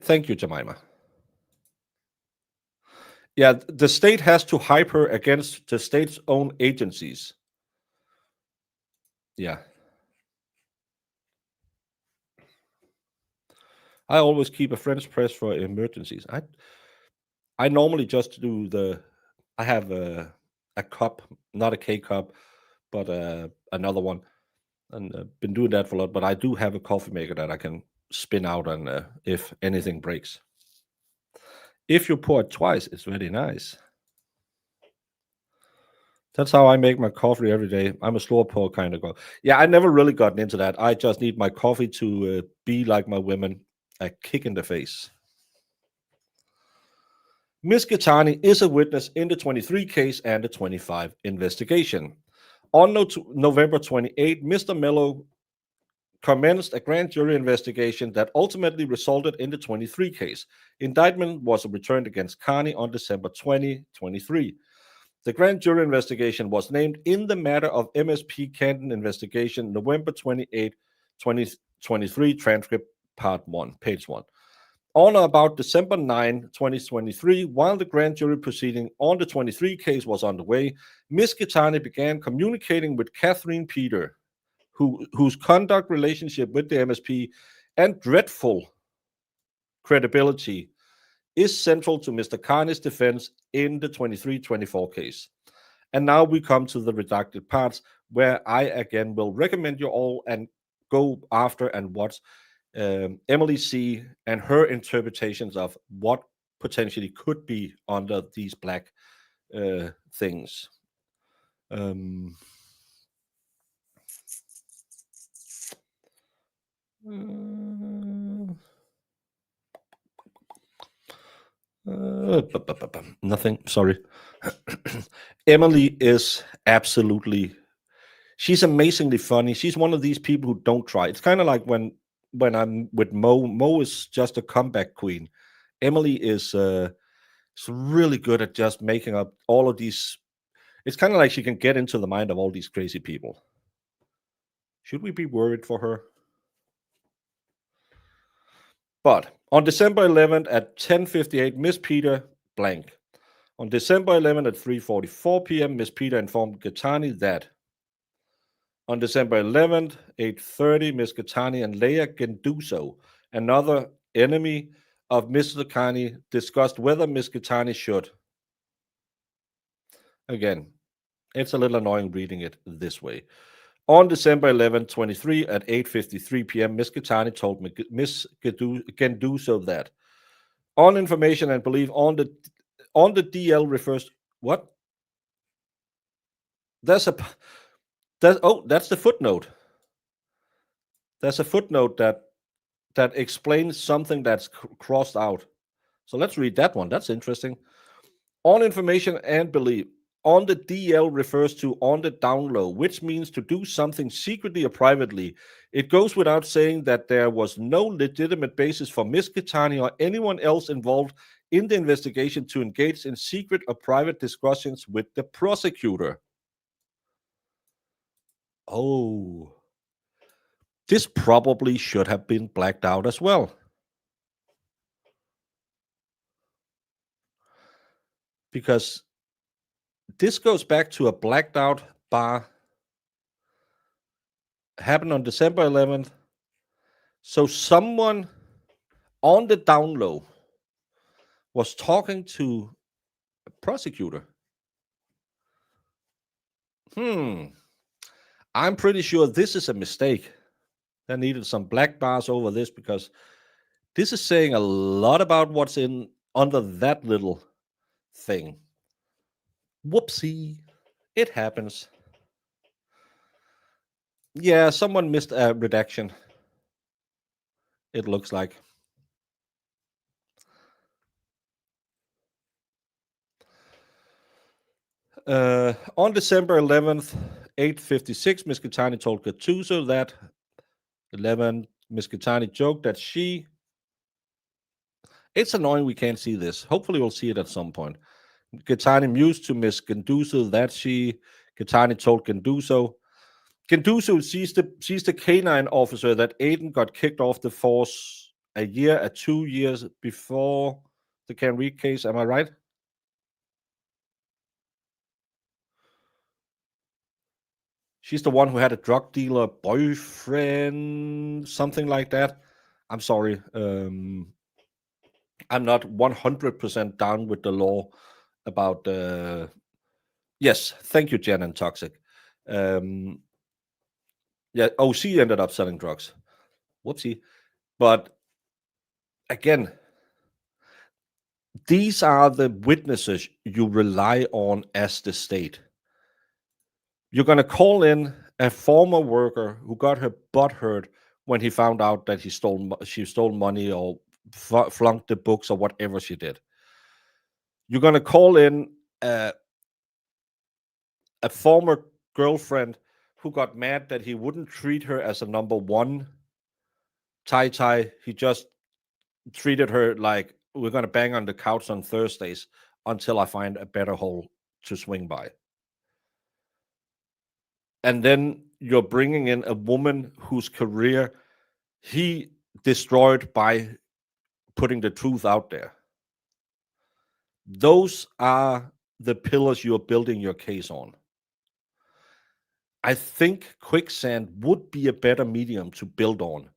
Thank you, Jemima. Yeah, the state has to hype her against the state's own agencies. Yeah. I always keep a French press for emergencies. I normally just do I have a cup, not a K cup, but another one, and been doing that for a lot. But I do have a coffee maker that I can spin out, and if anything breaks, if you pour it twice, it's very nice. That's how I make my coffee every day. I'm a slow pour kind of guy. Yeah, I never really gotten into that. I just need my coffee to be like my women, a kick in the face. Ms. Katani is a witness in the 23 case and the 25 investigation. On November 28, Mr. Mello commenced a grand jury investigation that ultimately resulted in the 23 case. Indictment was returned against Carney on December 2023. The grand jury investigation was named in the matter of MSP Canton investigation, November 28, 2023, transcript part 1, page 1. On or about December 9, 2023, while the grand jury proceeding on the 23 case was underway, Ms. Katani began communicating with Catherine Peter, whose conduct, relationship with the MSP, and dreadful credibility is central to Mr. Carney's defense in the 23-24 case. And now we come to the redacted parts, where I again will recommend you all and go after and watch Emily C. and her interpretations of what potentially could be under these black things. Nothing, sorry. Emily is absolutely She's amazingly funny. She's one of these people who don't try. It's kind of like when I'm with Mo. Mo is just a comeback queen. Emily is really good at just making up all of these. It's kind of like she can get into the mind of all these crazy people. Should we be worried for her? But on December 11th at 10:58, Miss Peter blank. On December 11th at 3:44 p.m., Miss Peter informed Gattani that on December 11th, 8:30, Miss Gattani and Leia Genduso, another enemy of Miss Gattani, discussed whether Miss Gattani should. Again, it's a little annoying reading it this way. On December 11th, 23 at 8:53 p.m., Miss Gattani told Miss Genduso that on information and belief on the DL refers what? That's the footnote. There's a footnote that explains something that's crossed out. So let's read that one. That's interesting. On information and belief. On the DL refers to on the down low, which means to do something secretly or privately. It goes without saying that there was no legitimate basis for Miss Gattani or anyone else involved in the investigation to engage in secret or private discussions with the prosecutor. Oh, this probably should have been blacked out as well. Because this goes back to a blacked out bar happened on December 11th. So someone on the down low was talking to a prosecutor. I'm pretty sure this is a mistake. There needed some black bars over this because this is saying a lot about what's in under that little thing. Whoopsie. It happens. Yeah, someone missed a redaction. It looks like. On December 11th, 8:56, Miss Gattani told Gattuso that 11, Miss Gattani joked that it's annoying we can't see this. Hopefully we'll see it at some point. Gattani mused to Miss Genduso that Gattani told Genduso sees the canine officer that Aiden got kicked off the force a year at 2 years before the Can Reed case. Am I right? She's the one who had a drug dealer boyfriend, something like that. I'm sorry. I'm not 100% down with the law about yes, thank you, Jen and Toxic. Yeah, she ended up selling drugs. Whoopsie. But again, these are the witnesses you rely on as the state. You're going to call in a former worker who got her butt hurt when he found out that she stole money or flunked the books or whatever she did. You're going to call in a former girlfriend who got mad that he wouldn't treat her as a number one tie. He just treated her like, we're going to bang on the couch on Thursdays until I find a better hole to swing by. And then you're bringing in a woman whose career he destroyed by putting the truth out there. Those are the pillars you're building your case on. I think quicksand would be a better medium to build on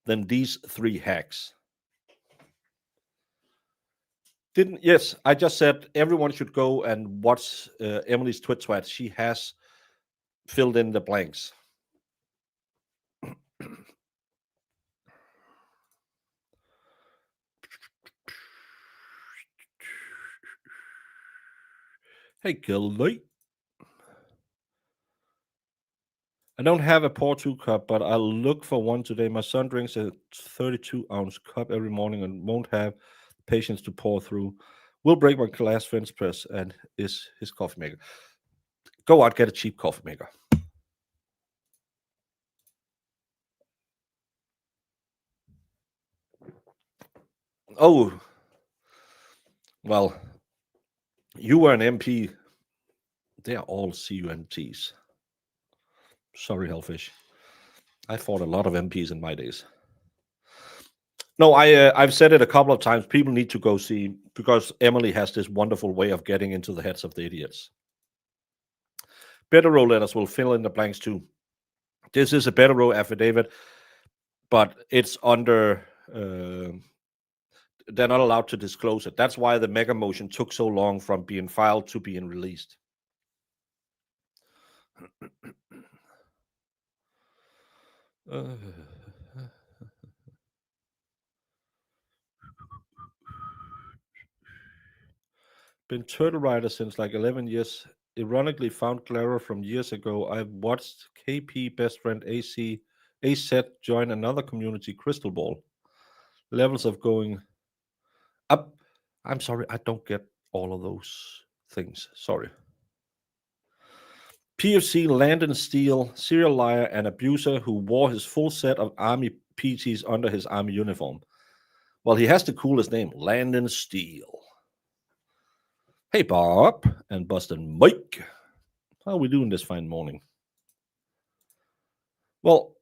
than these three hacks. Yes, I just said everyone should go and watch Emily's Twit Twat. She has filled in the blanks. Hey, Gilly. I don't have a pour two cup, but I'll look for one today. My son drinks a 32-ounce cup every morning and won't have patience to pour through. Will break my glass French press and is his coffee maker. Go out, get a cheap coffee maker. Oh, well, you were an MP. They are all CUMTs. Sorry, Hellfish. I fought a lot of MPs in my days. No, I've said it a couple of times. People need to go see, because Emily has this wonderful way of getting into the heads of the idiots. Bederow letters will fill in the blanks too. This is a Bederow affidavit, but it's under. They're not allowed to disclose it. That's why the mega motion took so long from being filed to being released. Been turtle rider since like 11 years. Ironically found Clara from years ago. I've watched KP best friend AZ join another community, Crystal Ball. Levels of going up. I'm sorry, I don't get all of those things. Sorry. PFC Landon Steele, serial liar and abuser who wore his full set of army PTs under his army uniform. Well, he has the coolest name, Landon Steele. Hey, Bob and Boston Mike. How are we doing this fine morning? Well,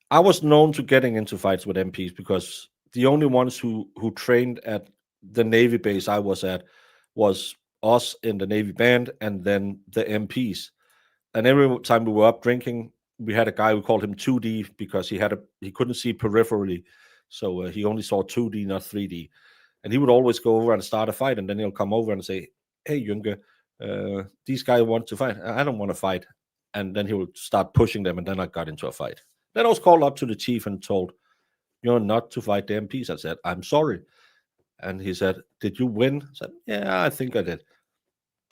I was known to getting into fights with MPs because the only ones who trained at the Navy base I was at was us in the Navy band and then the MPs. And every time we were up drinking, we had a guy who called him 2D because he couldn't see peripherally, so he only saw 2D, not 3D. And he would always go over and start a fight, and then he'll come over and say, "Hey, Junge, these guys want to fight. I don't want to fight." And then he would start pushing them, and then I got into a fight. Then I was called up to the chief and told, "You're not to fight the MPs." I said, "I'm sorry." And he said, "Did you win?" I said, "Yeah, I think I did."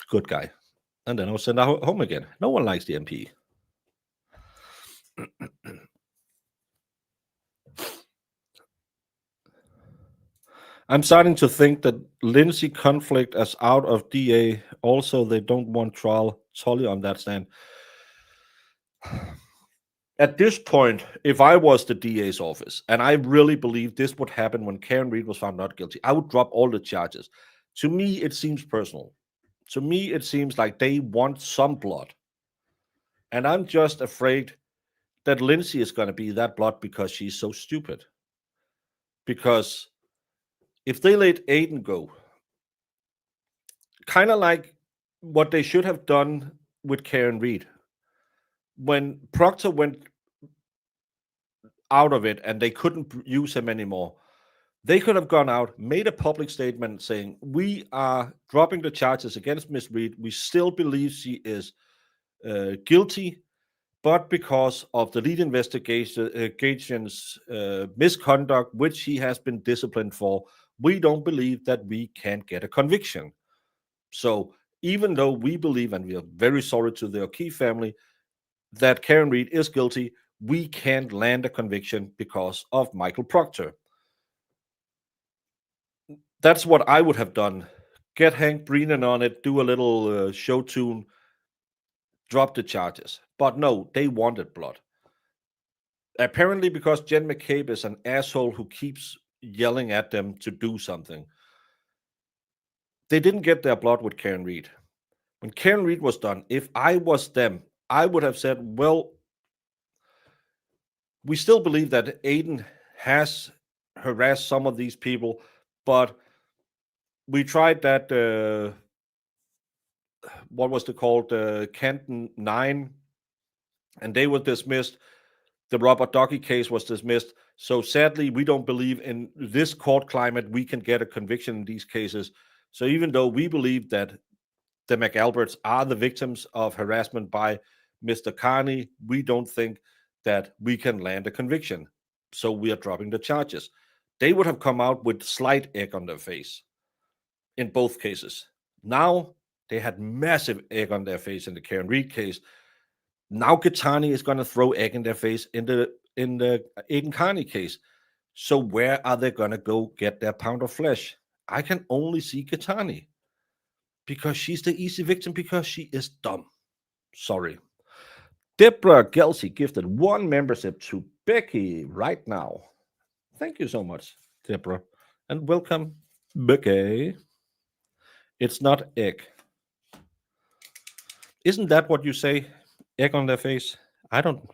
Good guy. And then I was sent home again. No one likes the MP. I'm starting to think that Lindsay conflict is out of DA. Also, they don't want trial. Tully on that stand. At this point, if I was the DA's office, and I really believe this would happen when Karen Read was found not guilty, I would drop all the charges. To me, it seems personal. To me, it seems like they want some blood. And I'm just afraid that Lindsay is going to be that blood because she's so stupid. Because if they let Aiden go, kind of like what they should have done with Karen Read, when Proctor went out of it and they couldn't use him anymore, they could have gone out, made a public statement saying, "We are dropping the charges against Miss Read. We still believe she is guilty, but because of the lead investigation's misconduct, which he has been disciplined for, we don't believe that we can get a conviction." So even though we believe, and we are very sorry to the O'Keefe family, that Karen Read is guilty, we can't land a conviction because of Michael Proctor. That's what I would have done. Get Hank Brennan on it, do a little show tune, drop the charges. But no, they wanted blood. Apparently because Jen McCabe is an asshole who keeps yelling at them to do something. They didn't get their blood with Karen Read. When Karen Read was done, if I was them, I would have said, well, we still believe that Aiden has harassed some of these people, but we tried that, what was it called, Canton 9, and they were dismissed. The Robert Dockey case was dismissed. So sadly, we don't believe in this court climate we can get a conviction in these cases. So even though we believe that the McAlberts are the victims of harassment by Mr. Carney, we don't think that we can land a conviction. So we are dropping the charges. They would have come out with slight egg on their face in both cases. Now they had massive egg on their face in the Karen Read case. Now Gattani is going to throw egg in their face in the Aiden Carney case. So where are they going to go get their pound of flesh? I can only see Gattani because she's the easy victim because she is dumb. Sorry. Deborah Gelsey gifted 1 membership to Becky right now. Thank you so much, Deborah. And welcome, Becky. It's not egg. Isn't that what you say? Egg on their face? I don't.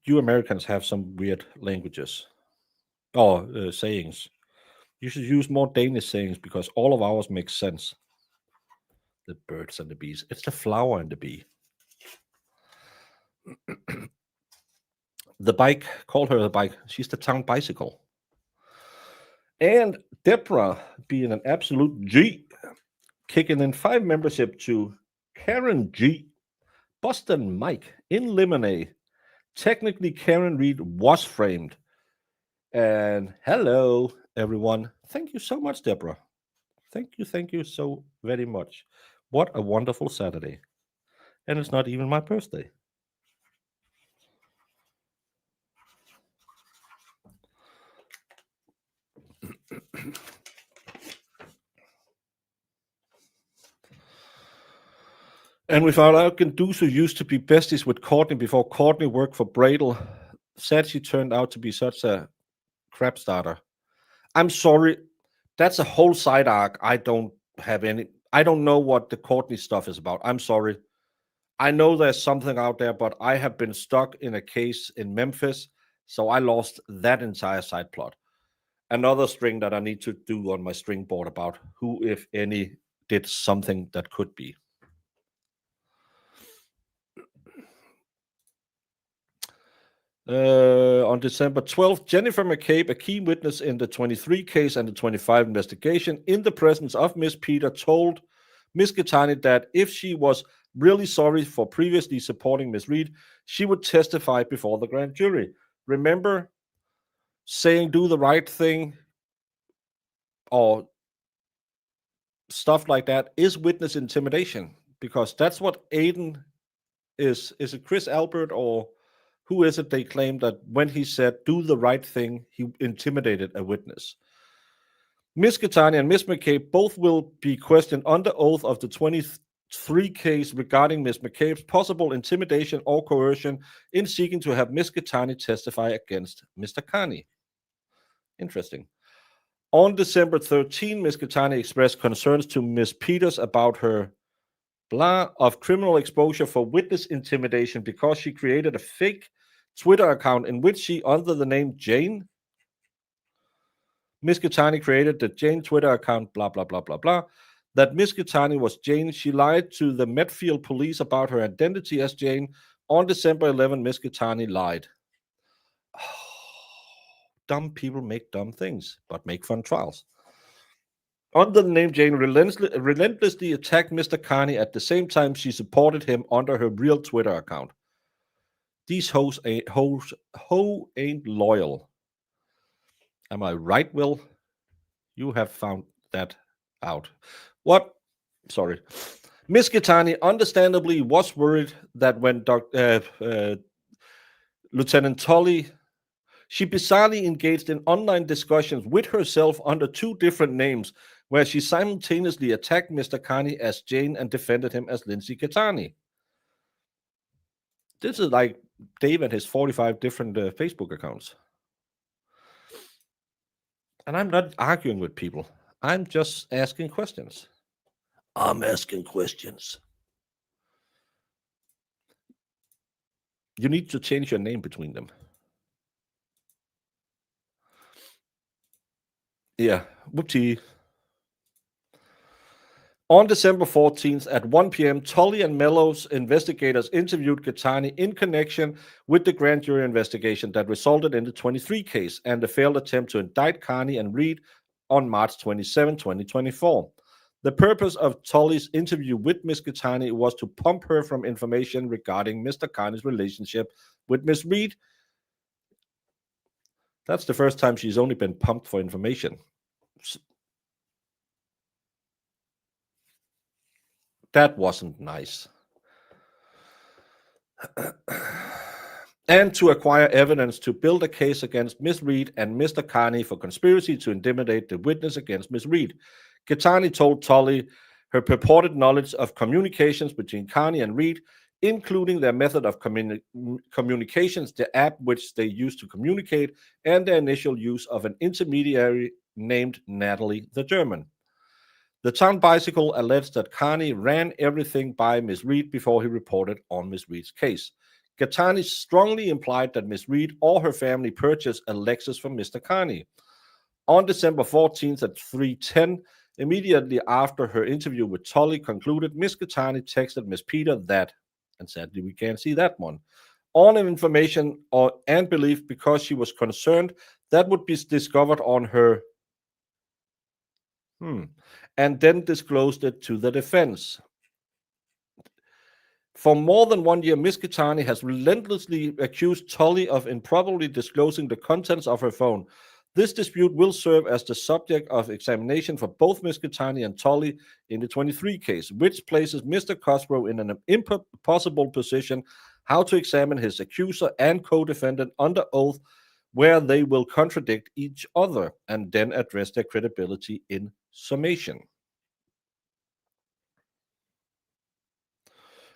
You Americans have some weird languages or sayings. You should use more Danish sayings because all of ours make sense. The birds and the bees. It's the flower and the bee. The bike, call her the bike. She's the town bicycle. And Deborah, being an absolute G, kicking in 5 membership to Karen G, Boston Mike, in Lemonade. Technically, Karen Reed was framed. And hello, everyone. Thank you so much, Deborah. Thank you so very much. What a wonderful Saturday. And it's not even my birthday. And we found out Genduso used to be besties with Courtney before Courtney worked for Bradle. Said she turned out to be such a crap starter. I'm sorry. That's a whole side arc. I don't know what the Courtney stuff is about. I'm sorry. I know there's something out there, but I have been stuck in a case in Memphis, so I lost that entire side plot. Another string that I need to do on my string board about who, if any, did something that could be. On December 12th, Jennifer McCabe, a key witness in the 23 case and the 25 investigation, in the presence of Miss Peter, told Miss Gattani that if she was really sorry for previously supporting Miss Reed, she would testify before the grand jury. Remember saying do the right thing or stuff like that is witness intimidation, because that's what Aiden is. Is it Chris Albert or who is it they claim that when he said do the right thing, he intimidated a witness? Miss Gattani and Miss McCabe both will be questioned under oath of the 23 case regarding Miss McCabe's possible intimidation or coercion in seeking to have Miss Gattani testify against Mr. Carney. Interesting. On December 13, Miss Gattani expressed concerns to Miss Peters about her of criminal exposure for witness intimidation because she created a fake Twitter account in which she, under the name Jane, Miss Gattani created the Jane Twitter account, blah, blah, blah, blah, blah. That Miss Gattani was Jane. She lied to the Medfield police about her identity as Jane. On December 11, Miss Gattani lied. Dumb people make dumb things, but make fun trials. Under the name Jane, relentlessly attacked Mr. Carney at the same time she supported him under her real Twitter account. These hoes ain't loyal. Am I right, Will? You have found that out. What? Sorry. Miss Gattani understandably was worried that when Lieutenant Tully, she bizarrely engaged in online discussions with herself under 2 different names, where she simultaneously attacked Mr. Carney as Jane and defended him as Lindsay Gattani. This is like Dave and his 45 different Facebook accounts. And I'm not arguing with people. I'm just asking questions. I'm asking questions. You need to change your name between them. Yeah, whoopsie. On December 14th at 1 p.m., Tully and Mellows investigators interviewed Gattani in connection with the grand jury investigation that resulted in the 23 case and the failed attempt to indict Carney and Reed on March 27, 2024. The purpose of Tully's interview with Miss Gattani was to pump her from information regarding Mr. Carney's relationship with Miss Reed. That's the first time she's only been pumped for information. That wasn't nice. And to acquire evidence to build a case against Miss Reed and Mr. Carney for conspiracy to intimidate the witness against Miss Reed. Gattani told Tully her purported knowledge of communications between Carney and Reed, including their method of communications, the app which they used to communicate, and their initial use of an intermediary named Natalie the German. The town bicycle alleged that Carney ran everything by Miss Reed before he reported on Miss Reed's case. Gattani strongly implied that Miss Reed or her family purchased a Lexus from Mr. Carney. On December 14th at 3:10, immediately after her interview with Tully concluded, Miss Gattani texted Miss Peter that, and sadly we can't see that one, on information and belief because she was concerned that would be discovered on her, and then disclosed it to the defense. For more than 1 year, Miss Gattani has relentlessly accused Tully of improperly disclosing the contents of her phone. This dispute will serve as the subject of examination for both Miss Gattani and Tully in the 23 case, which places Mr. Cosgrove in an impossible position how to examine his accuser and co-defendant under oath where they will contradict each other and then address their credibility in summation.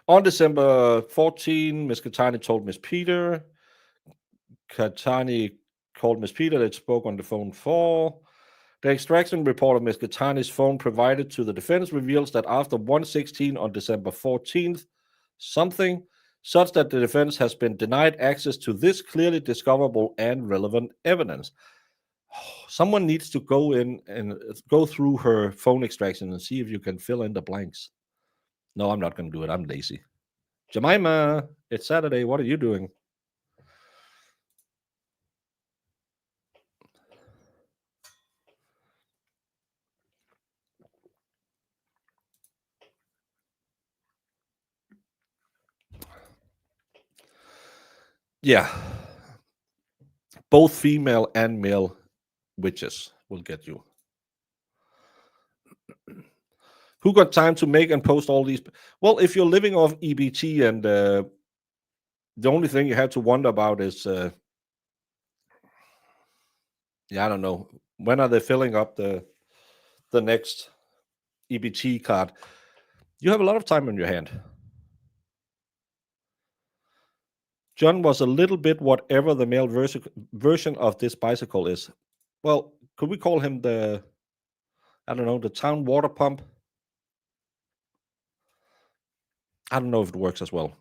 On December 14, Miss Gattani told Miss Peter. Gattani called Miss Peter. They spoke on the phone for. The extraction report of Miss Gattani's phone provided to the defense reveals that after 1:16 on December 14th, something such that the defense has been denied access to this clearly discoverable and relevant evidence. Someone needs to go in and go through her phone extraction and see if you can fill in the blanks. No, I'm not going to do it. I'm lazy. Jemima, it's Saturday. What are you doing? Yeah. Both female and male witches will get you. Who got time to make and post all these? Well, if you're living off EBT and the only thing you have to wonder about is, I don't know, when are they filling up the next EBT card? You have a lot of time on your hand. John was a little bit whatever the male version of this bicycle is. Well, could we call him the town water pump? I don't know if it works as well.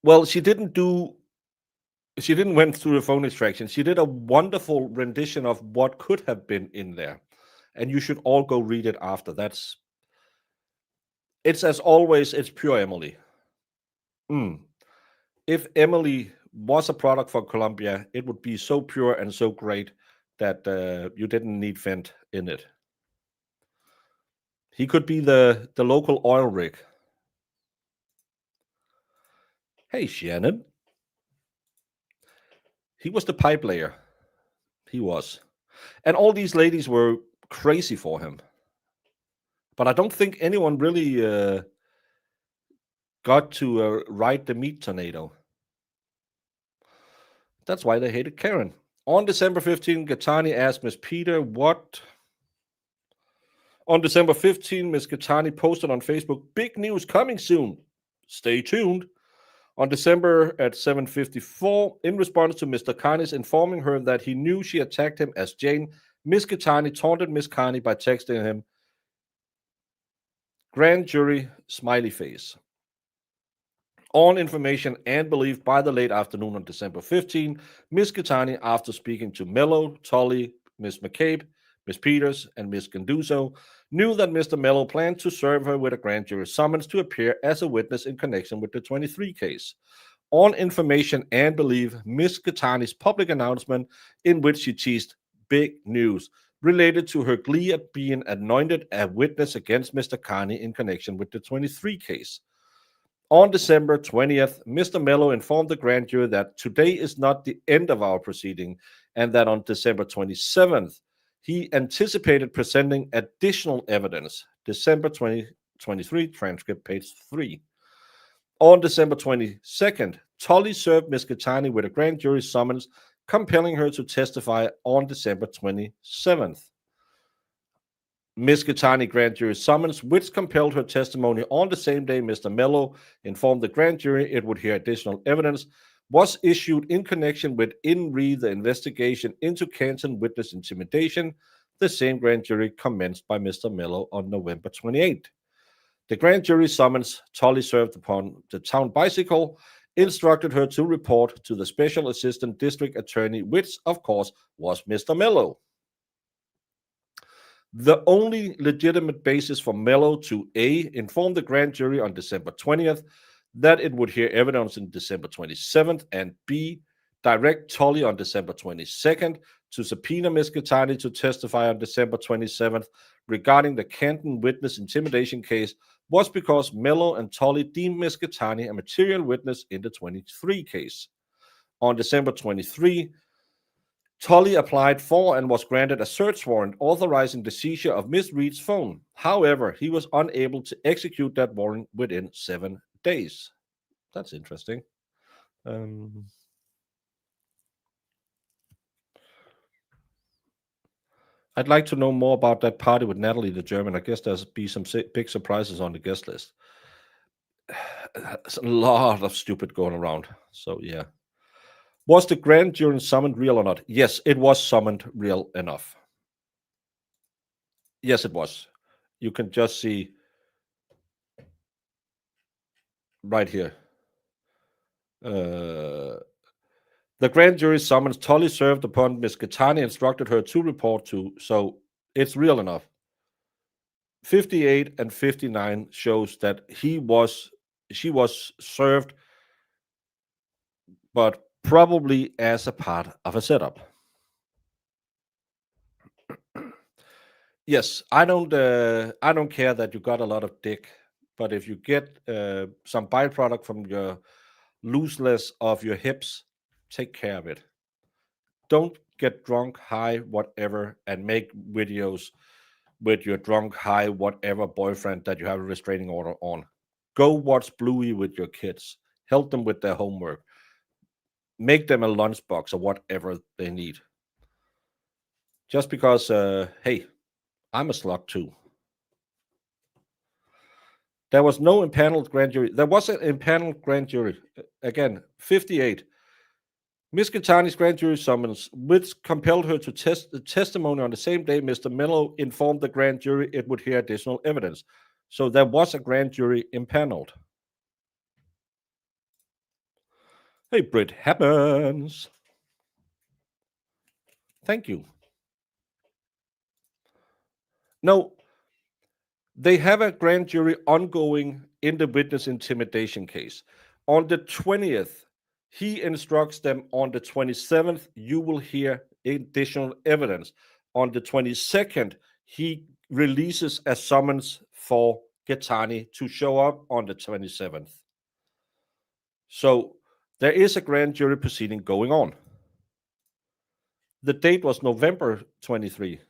Well, she didn't went through the phone extraction. She did a wonderful rendition of what could have been in there. And you should all go read it after. It's as always, it's pure Emily. If Emily was a product for Columbia, it would be so pure and so great that you didn't need Fent in it. He could be the local oil rig. Hey, Shannon. He was the pipe layer. He was. And all these ladies were crazy for him. But I don't think anyone really got to ride the meat tornado. That's why they hated Karen. On December 15, Gattani asked Miss Peter what. On December 15, Miss Gattani posted on Facebook, "Big news coming soon. Stay tuned." On December at 7:54, in response to Mr. Carney's informing her that he knew she attacked him as Jane, Miss Gattani taunted Miss Carney by texting him, "Grand jury, smiley face." On information and belief by the late afternoon on December 15, Miss Gattani, after speaking to Mello, Tully, Miss McCabe, Miss Peters, and Miss Ganduzo, knew that Mr. Mello planned to serve her with a grand jury summons to appear as a witness in connection with the 23 case. On information and belief, Miss Gattani's public announcement in which she teased big news related to her glee at being anointed a witness against Mr. Carney in connection with the 23 case. On December 20th, Mr. Mello informed the grand jury that today is not the end of our proceeding and that on December 27th, he anticipated presenting additional evidence. December 2023, transcript page 3. On December 22nd, Tully served Ms. Gattani with a grand jury summons, compelling her to testify on December 27th. Ms. Gattani grand jury summons, which compelled her testimony on the same day Mr. Mello informed the grand jury it would hear additional evidence, was issued in connection with the investigation into Canton witness intimidation, the same grand jury commenced by Mr. Mello on November 28. The grand jury summons Tully served upon the town bicycle, instructed her to report to the Special Assistant District Attorney, which, of course, was Mr. Mello. The only legitimate basis for Mello to A, inform the grand jury on December 20th that it would hear evidence on December 27th, and B, direct Tully on December 22nd to subpoena Ms. Gattani to testify on December 27th regarding the Canton witness intimidation case was because Mello and Tully deemed Ms. Gattani a material witness in the 23 case. On December 23, Tully applied for and was granted a search warrant authorizing the seizure of Ms. Reed's phone. However, he was unable to execute that warrant within 7 days. That's interesting. I'd like to know more about that party with Natalie the German. I guess there's be some big surprises on the guest list. There's a lot of stupid going around. So, yeah. Was the grand jury summoned real or not? Yes, it was summoned real enough. Yes, it was. You can just see right here. The grand jury summons Tully served upon Ms. Gattani, instructed her to report to. So it's real enough. 58 and 59 shows that she was served, but probably as a part of a setup. Yes, I don't care that you got a lot of dick, but if you get some byproduct from your looseness of your hips, take care of it. Don't get drunk, high, whatever, and make videos with your drunk, high, whatever boyfriend that you have a restraining order on. Go watch Bluey with your kids. Help them with their homework. Make them a lunchbox or whatever they need. Just because, hey, I'm a slut too. There was no impaneled grand jury. There was an impaneled grand jury. Again, 58. Ms. Gattani's grand jury summons, which compelled her to test the testimony on the same day Mr. Mello informed the grand jury it would hear additional evidence. So there was a grand jury impaneled. Hey, Brit happens. Thank you. No, they have a grand jury ongoing in the witness intimidation case. On the 20th, he instructs them on the 27th, you will hear additional evidence. On the 22nd, he releases a summons for Gattani to show up on the 27th. So there is a grand jury proceeding going on. The date was November 23.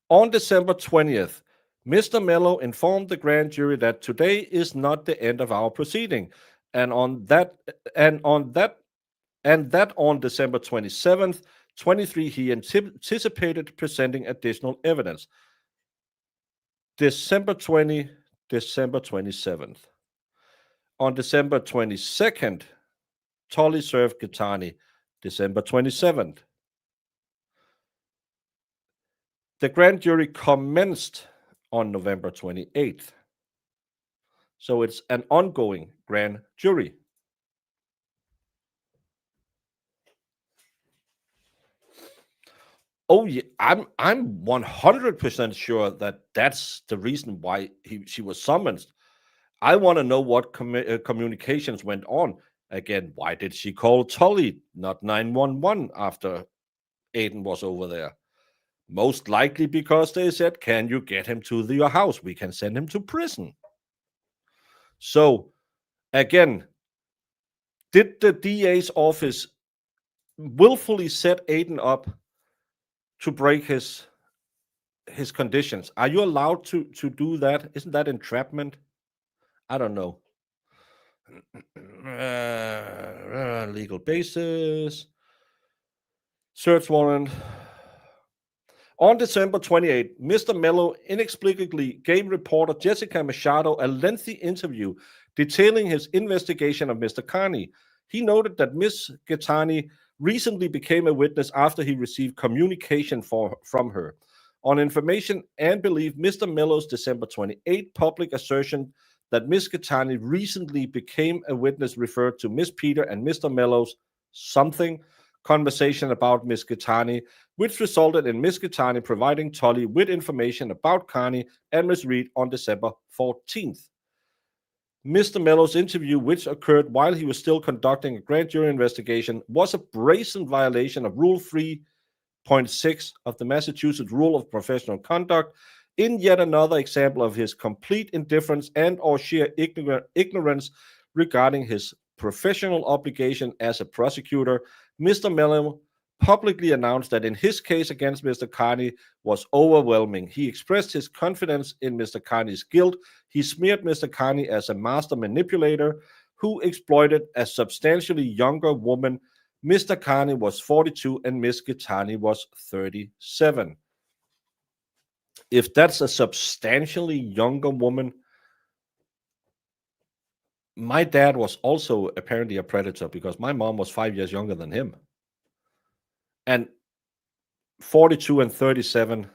On December 20th, Mr. Mello informed the grand jury that today is not the end of our proceeding, and on December 27th, 23, he anticipated presenting additional evidence. December 20, December 27th. On December 22nd, Tully served Gattani. December 27th. The grand jury commenced on November 28th. So it's an ongoing grand jury. Oh yeah, I'm 100% sure that that's the reason why she was summoned. I want to know what communications went on. Again, why did she call Tully, not 911, after Aiden was over there? Most likely because they said, can you get him to your house? We can send him to prison. So, again, did the DA's office willfully set Aiden up to break his conditions? Are you allowed to do that? Isn't that entrapment? I don't know. Legal basis. Search warrant. On December 28, Mr. Mello inexplicably gave reporter Jessica Machado a lengthy interview detailing his investigation of Mr. Carney. He noted that Ms. Gaetani recently became a witness after he received communication from her. On information and belief, Mr. Mello's December 28 public assertion that Ms. Gaetani recently became a witness referred to Ms. Peter and Mr. Mello's something conversation about Ms. Gaetani, which resulted in Ms. Gaetani providing Tully with information about Carney and Ms. Reed on December 14th. Mr. Mello's interview, which occurred while he was still conducting a grand jury investigation, was a brazen violation of Rule 3.6 of the Massachusetts Rule of Professional Conduct, in yet another example of his complete indifference and or sheer ignorance regarding his professional obligation as a prosecutor. Mr. Mello publicly announced that in his case against Mr. Carney was overwhelming. He expressed his confidence in Mr. Carney's guilt. He smeared Mr. Carney as a master manipulator who exploited a substantially younger woman. Mr. Carney was 42 and Ms. Gaetani was 37. If that's a substantially younger woman, my dad was also apparently a predator because my mom was 5 years younger than him. And 42 and 37.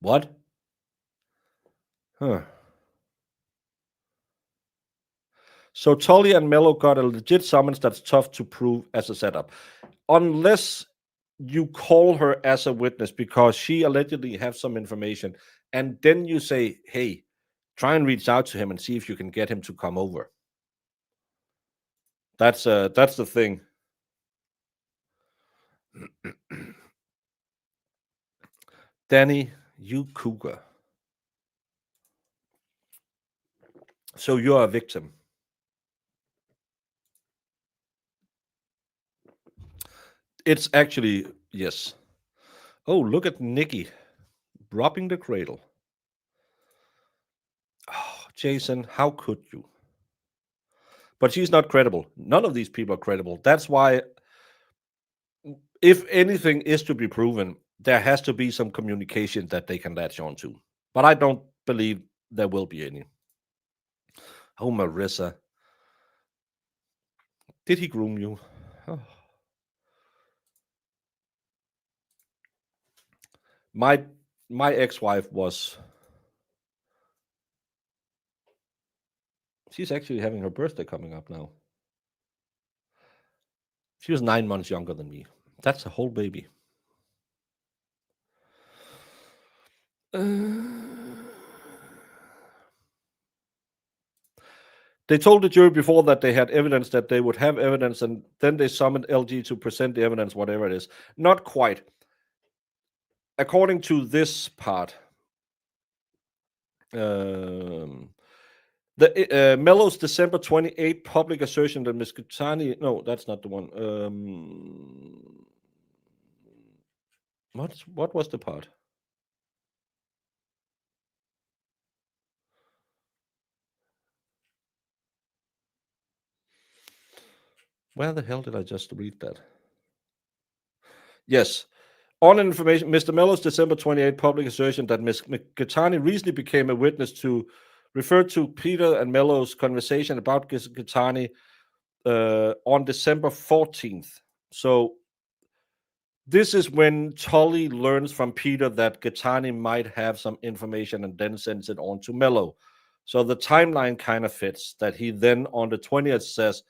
What? Huh. So Tully and Mello got a legit summons that's tough to prove as a setup. Unless you call her as a witness because she allegedly has some information, and then you say, hey, try and reach out to him and see if you can get him to come over. That's the thing. Danny, you cougar. So you're a victim. It's actually, yes. Oh, look at Nikki robbing the cradle. Oh, Jason, how could you? But she's not credible. None of these people are credible. That's why, if anything is to be proven, there has to be some communication that they can latch on to. But I don't believe there will be any. Oh, Marissa. Did he groom you? Oh. My ex-wife was... She's actually having her birthday coming up now. She was 9 months younger than me. That's a whole baby. They told the jury before that they had evidence, that they would have evidence, and then they summoned LG to present the evidence, whatever it is. Not quite. According to this part, Mello's December 28 public assertion that Ms. Gaetani... No, that's not the one. What was the part? Where the hell did I just read that? Yes. On information, Mr. Mello's December 28 public assertion that Ms. Gaetani recently became a witness to refer to Peter and Mello's conversation about Gaetani on December 14th. So this is when Tully learns from Peter that Gaetani might have some information and then sends it on to Mello. So the timeline kind of fits, that he then on the 20th says,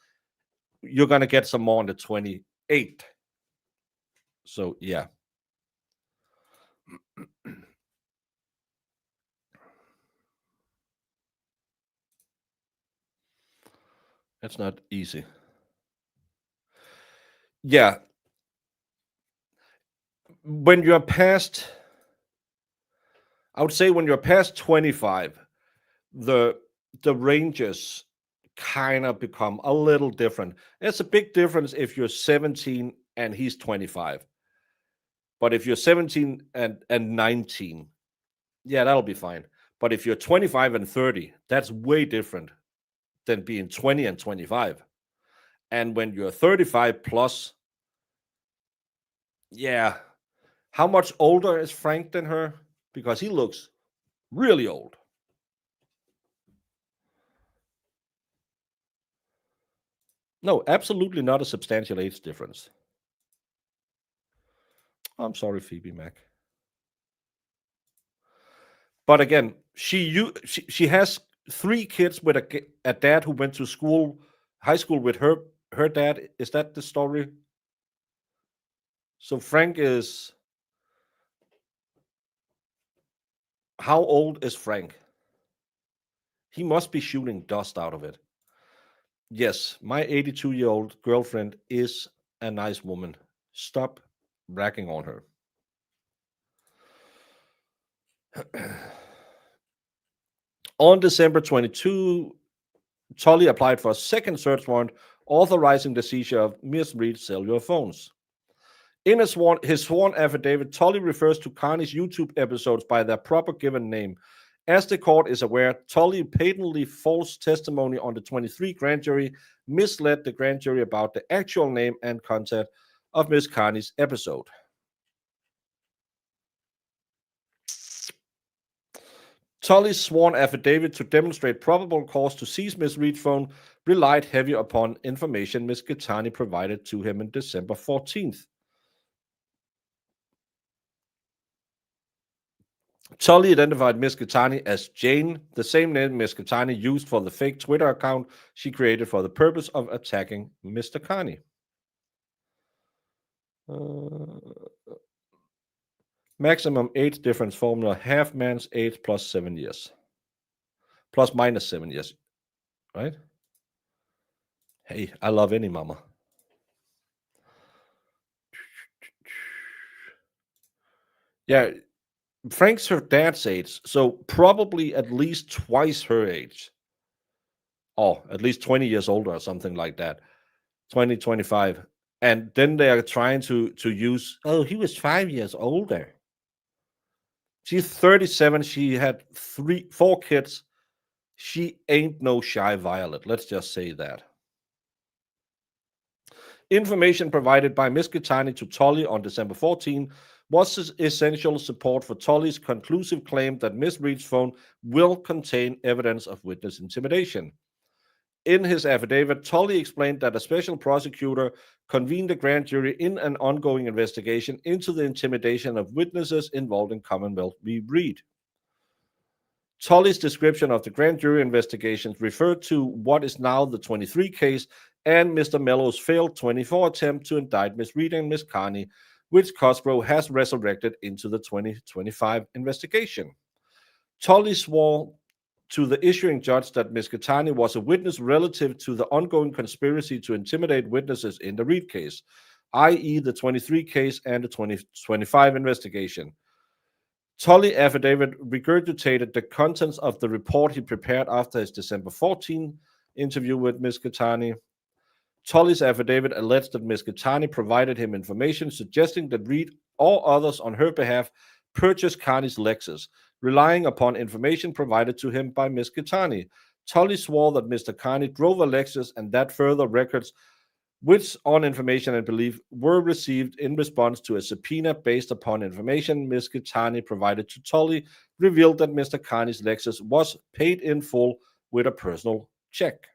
you're going to get some more on the 28th. So, yeah. That's not easy. Yeah. When you're past, I would say when you're past 25, the ranges kind of become a little different. It's a big difference if you're 17 and he's 25. But if you're 17 and 19, yeah, that'll be fine. But if you're 25 and 30, that's way different than being 20 and 25. And when you're 35 plus, yeah, How much older is Frank than her? Because he looks really old. No, absolutely not a substantial age difference. I'm sorry, Phoebe Mac. But again, she has 3 kids with a dad who went to high school with her dad. Is that the story? So Frank is, how old is Frank? He must be shooting dust out of it. Yes, my 82-year-old girlfriend is a nice woman. Stop bragging on her. On December 22, Tully applied for a second search warrant authorizing the seizure of Miss Reed's cellular phones. In his sworn affidavit, Tully refers to Carney's YouTube episodes by their proper given name. As the court is aware, Tully patently false testimony on the 23 grand jury misled the grand jury about the actual name and content of Miss Carney's episode. Tully's sworn affidavit to demonstrate probable cause to seize Miss Reed's phone relied heavily upon information Miss Gittani provided to him on December 14th. Tully identified Miss Gittani as Jane, the same name Miss Gittani used for the fake Twitter account she created for the purpose of attacking Mr. Carney. Maximum age difference formula, half man's age plus 7 years. Plus minus 7 years, right? Hey, I love any mama. Yeah, Frank's her dad's age, so probably at least twice her age. Oh, at least 20 years older or something like that. 20, 25. And then they are trying to use, oh, he was 5 years older. She's 37. She had 4 kids. She ain't no shy violet. Let's just say that. Information provided by Miss Gittani to Tully on December 14 was essential support for Tully's conclusive claim that Miss Reed's phone will contain evidence of witness intimidation. In his affidavit, Tully explained that a special prosecutor convened a grand jury in an ongoing investigation into the intimidation of witnesses involved in Commonwealth v. Reed. Tully's description of the grand jury investigations referred to what is now the 23 case and Mr. Mellow's failed 24 attempt to indict Miss Reed and Miss Carney, which Cosgrove has resurrected into the 2025 investigation. Tully swore to the issuing judge that Ms. Gittani was a witness relative to the ongoing conspiracy to intimidate witnesses in the Reed case, i.e. the 23 case and the 2025 investigation. Tully affidavit regurgitated the contents of the report he prepared after his December 14 interview with Ms. Gittani. Tully's affidavit alleged that Ms. Gittani provided him information suggesting that Reed or others on her behalf purchased Carney's Lexus, relying upon information provided to him by Ms. Gittani. Tully swore that Mr. Carney drove a Lexus and that further records, which on information and belief were received in response to a subpoena based upon information Ms. Gittani provided to Tully, revealed that Mr. Carney's Lexus was paid in full with a personal check.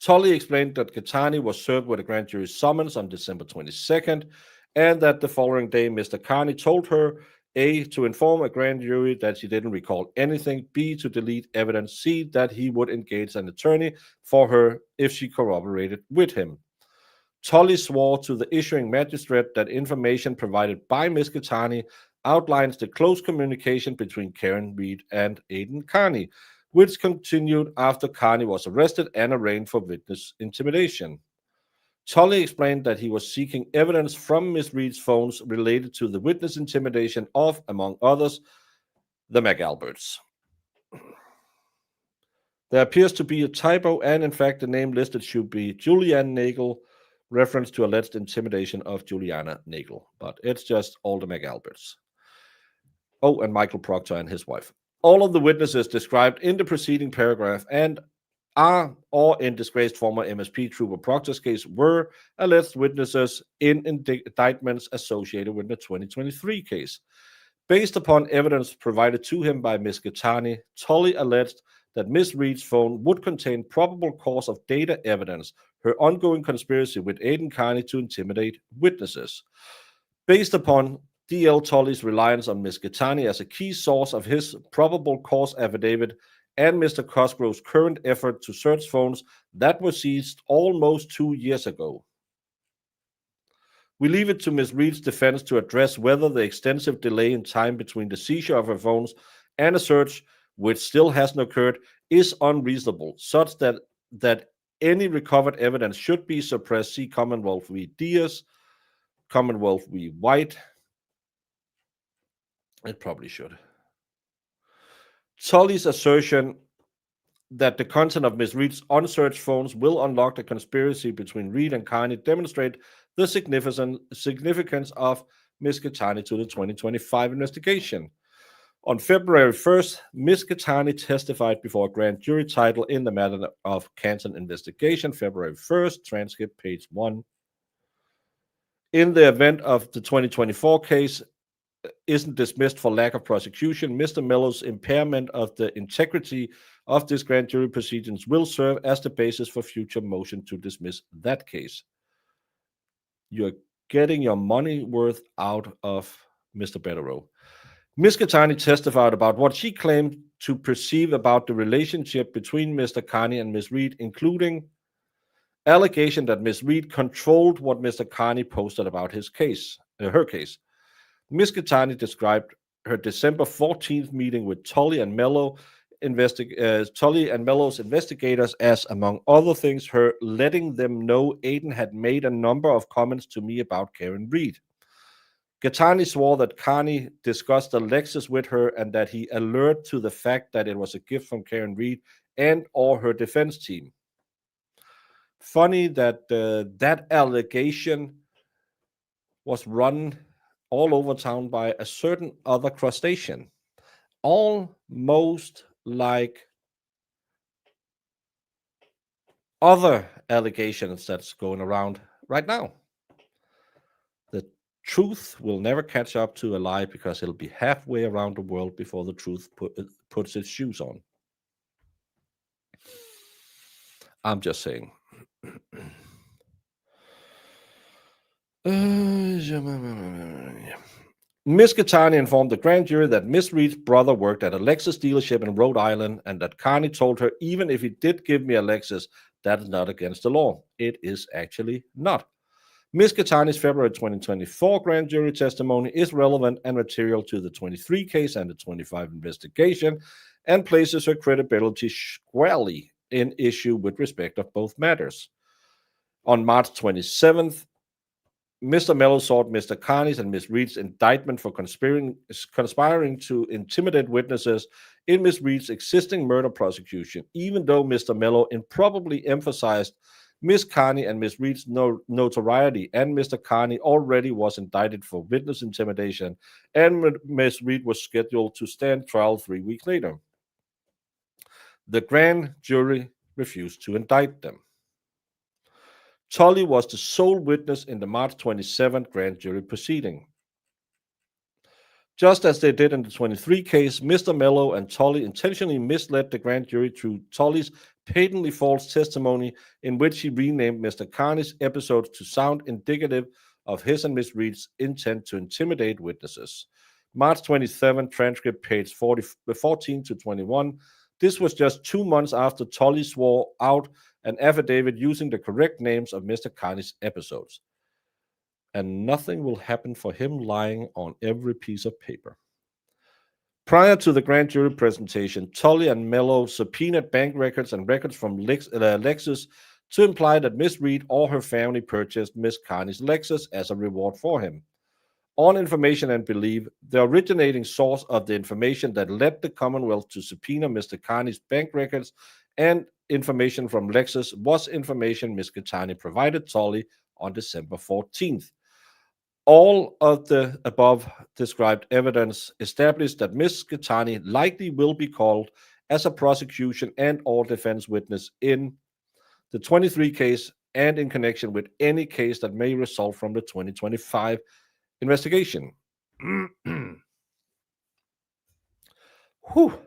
Tully explained that Gittani was served with a grand jury summons on December 22nd, and that the following day Mr. Carney told her A, to inform a grand jury that she didn't recall anything, B, to delete evidence, C, that he would engage an attorney for her if she corroborated with him. Tully swore to the issuing magistrate that information provided by Ms. Gittani outlines the close communication between Karen Reed and Aidan Carney, which continued after Carney was arrested and arraigned for witness intimidation. Tully explained that he was seeking evidence from Ms. Reed's phones related to the witness intimidation of, among others, the McAlberts. There appears to be a typo, and in fact, the name listed should be Julianne Nagel, reference to alleged intimidation of Juliana Nagel, but it's just all the McAlberts. Oh, and Michael Proctor and his wife. All of the witnesses described in the preceding paragraph and are or in disgraced former MSP Trooper Proctor's case were alleged witnesses in indictments associated with the 2023 case. Based upon evidence provided to him by Ms. Gattani, Tully alleged that Ms. Reed's phone would contain probable cause of data evidence, her ongoing conspiracy with Aidan Carney to intimidate witnesses. Based upon D.L. Tully's reliance on Ms. Gattani as a key source of his probable cause affidavit and Mr. Cosgrove's current effort to search phones that were seized almost 2 years ago. We leave it to Ms. Reed's defense to address whether the extensive delay in time between the seizure of her phones and a search, which still hasn't occurred, is unreasonable, such that any recovered evidence should be suppressed. See Commonwealth v. Diaz, Commonwealth v. White. It probably should. Tully's assertion that the content of Ms. Reed's unsearched phones will unlock the conspiracy between Reed and Carney demonstrate the significance of Ms. Gattani to the 2025 investigation. On February 1st, Ms. Gattani testified before a grand jury title in the matter of Canton investigation, February 1st, transcript page 1. In the event of the 2024 case isn't dismissed for lack of prosecution, Mr. Mello's impairment of the integrity of this grand jury proceedings will serve as the basis for future motion to dismiss that case. You're getting your money worth out of Mr. Bederow. Ms. Gattani testified about what she claimed to perceive about the relationship between Mr. Carney and Ms. Reed, including allegation that Ms. Reed controlled what Mr. Carney posted about her case. Ms. Gattani described her December 14th meeting with Tully and Mello's investigators as, among other things, her letting them know Aidan had made a number of comments to me about Karen Reed. Gattani swore that Carney discussed the Lexus with her and that he alerted to the fact that it was a gift from Karen Reed and or her defense team. Funny that that allegation was run all over town by a certain other crustacean, almost like other allegations that's going around right now. The truth will never catch up to a lie because it'll be halfway around the world before the truth puts its shoes on. I'm just saying. Ms. Gattani informed the grand jury that Ms. Reed's brother worked at a Lexus dealership in Rhode Island and that Carney told her, even if he did give me a Lexus, that is not against the law. It is actually not. Ms. Gattani's February 2024 grand jury testimony is relevant and material to the 23 case and the 25 investigation and places her credibility squarely in issue with respect of both matters. On March 27th, Mr. Mello sought Mr. Carney's and Ms. Reed's indictment for conspiring to intimidate witnesses in Ms. Reed's existing murder prosecution, even though Mr. Mello improbably emphasized Ms. Carney and Ms. Reed's notoriety, and Mr. Carney already was indicted for witness intimidation, and Ms. Reed was scheduled to stand trial 3 weeks later. The grand jury refused to indict them. Tully was the sole witness in the March 27th grand jury proceeding. Just as they did in the 23 case, Mr. Mello and Tully intentionally misled the grand jury through Tully's patently false testimony in which he renamed Mr. Carney's episodes to sound indicative of his and Ms. Reed's intent to intimidate witnesses. March 27, transcript page 14 to 21. This was just 2 months after Tully swore out an affidavit using the correct names of Mr. Carney's episodes. And nothing will happen for him lying on every piece of paper. Prior to the grand jury presentation, Tully and Mello subpoenaed bank records and records from Lexus to imply that Miss Reed or her family purchased Miss Carney's Lexus as a reward for him. On information and belief, the originating source of the information that led the Commonwealth to subpoena Mr. Carney's bank records and information from Lexus was information Ms. Gattani provided Tully on December 14th. All of the above described evidence established that Ms. Gattani likely will be called as a prosecution and or defense witness in the 23 case and in connection with any case that may result from the 2025 investigation. Whew.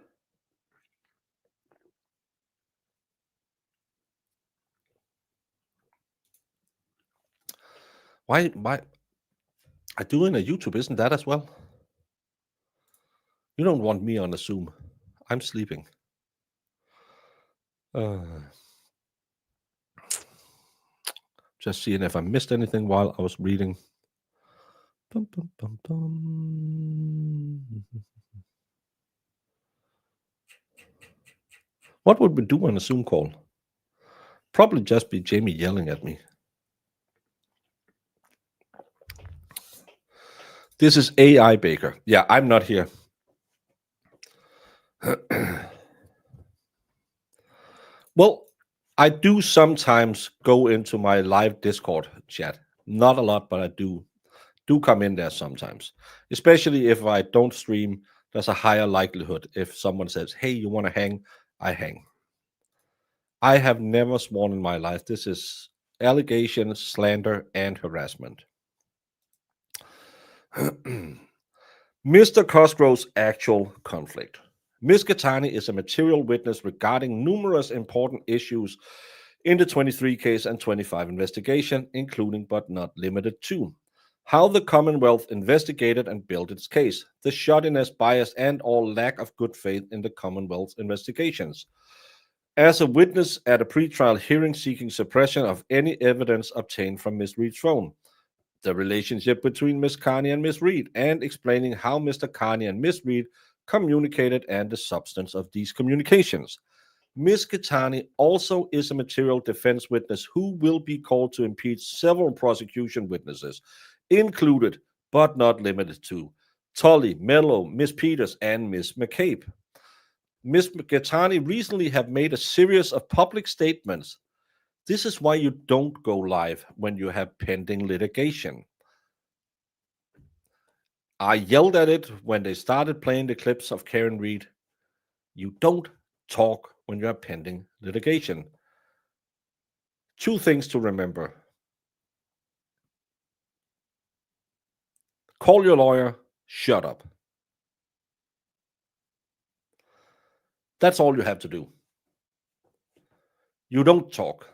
Why I do in a YouTube, isn't that as well? You don't want me on a Zoom. I'm sleeping. Just seeing if I missed anything while I was reading. Bum, bum, bum, bum. What would we do on a Zoom call? Probably just be Jamie yelling at me. This is AI Baker. Yeah, I'm not here. Well, I do sometimes go into my live Discord chat. Not a lot, but I do come in there sometimes. Especially if I don't stream, there's a higher likelihood if someone says, hey, you want to hang? I hang. I have never sworn in my life. This is allegation, slander, and harassment. Mr. Cosgrove's actual conflict. Ms. Gattani is a material witness regarding numerous important issues in the 23 case and 25 investigation, including but not limited to how the Commonwealth investigated and built its case, the shoddiness, bias, and or lack of good faith in the Commonwealth's investigations. As a witness at a pretrial hearing seeking suppression of any evidence obtained from Ms. Reed's phone, the relationship between Ms. Carney and Ms. Reed, and explaining how Mr. Carney and Ms. Reed communicated and the substance of these communications. Ms. Gattani also is a material defense witness who will be called to impeach several prosecution witnesses, included but not limited to Tully, Mello, Ms. Peters, and Ms. McCabe. Ms. Gattani recently have made a series of public statements. This is why you don't go live when you have pending litigation. I yelled at it when they started playing the clips of Karen Reed. You don't talk when you have pending litigation. Two things to remember. Call your lawyer, shut up. That's all you have to do. You don't talk.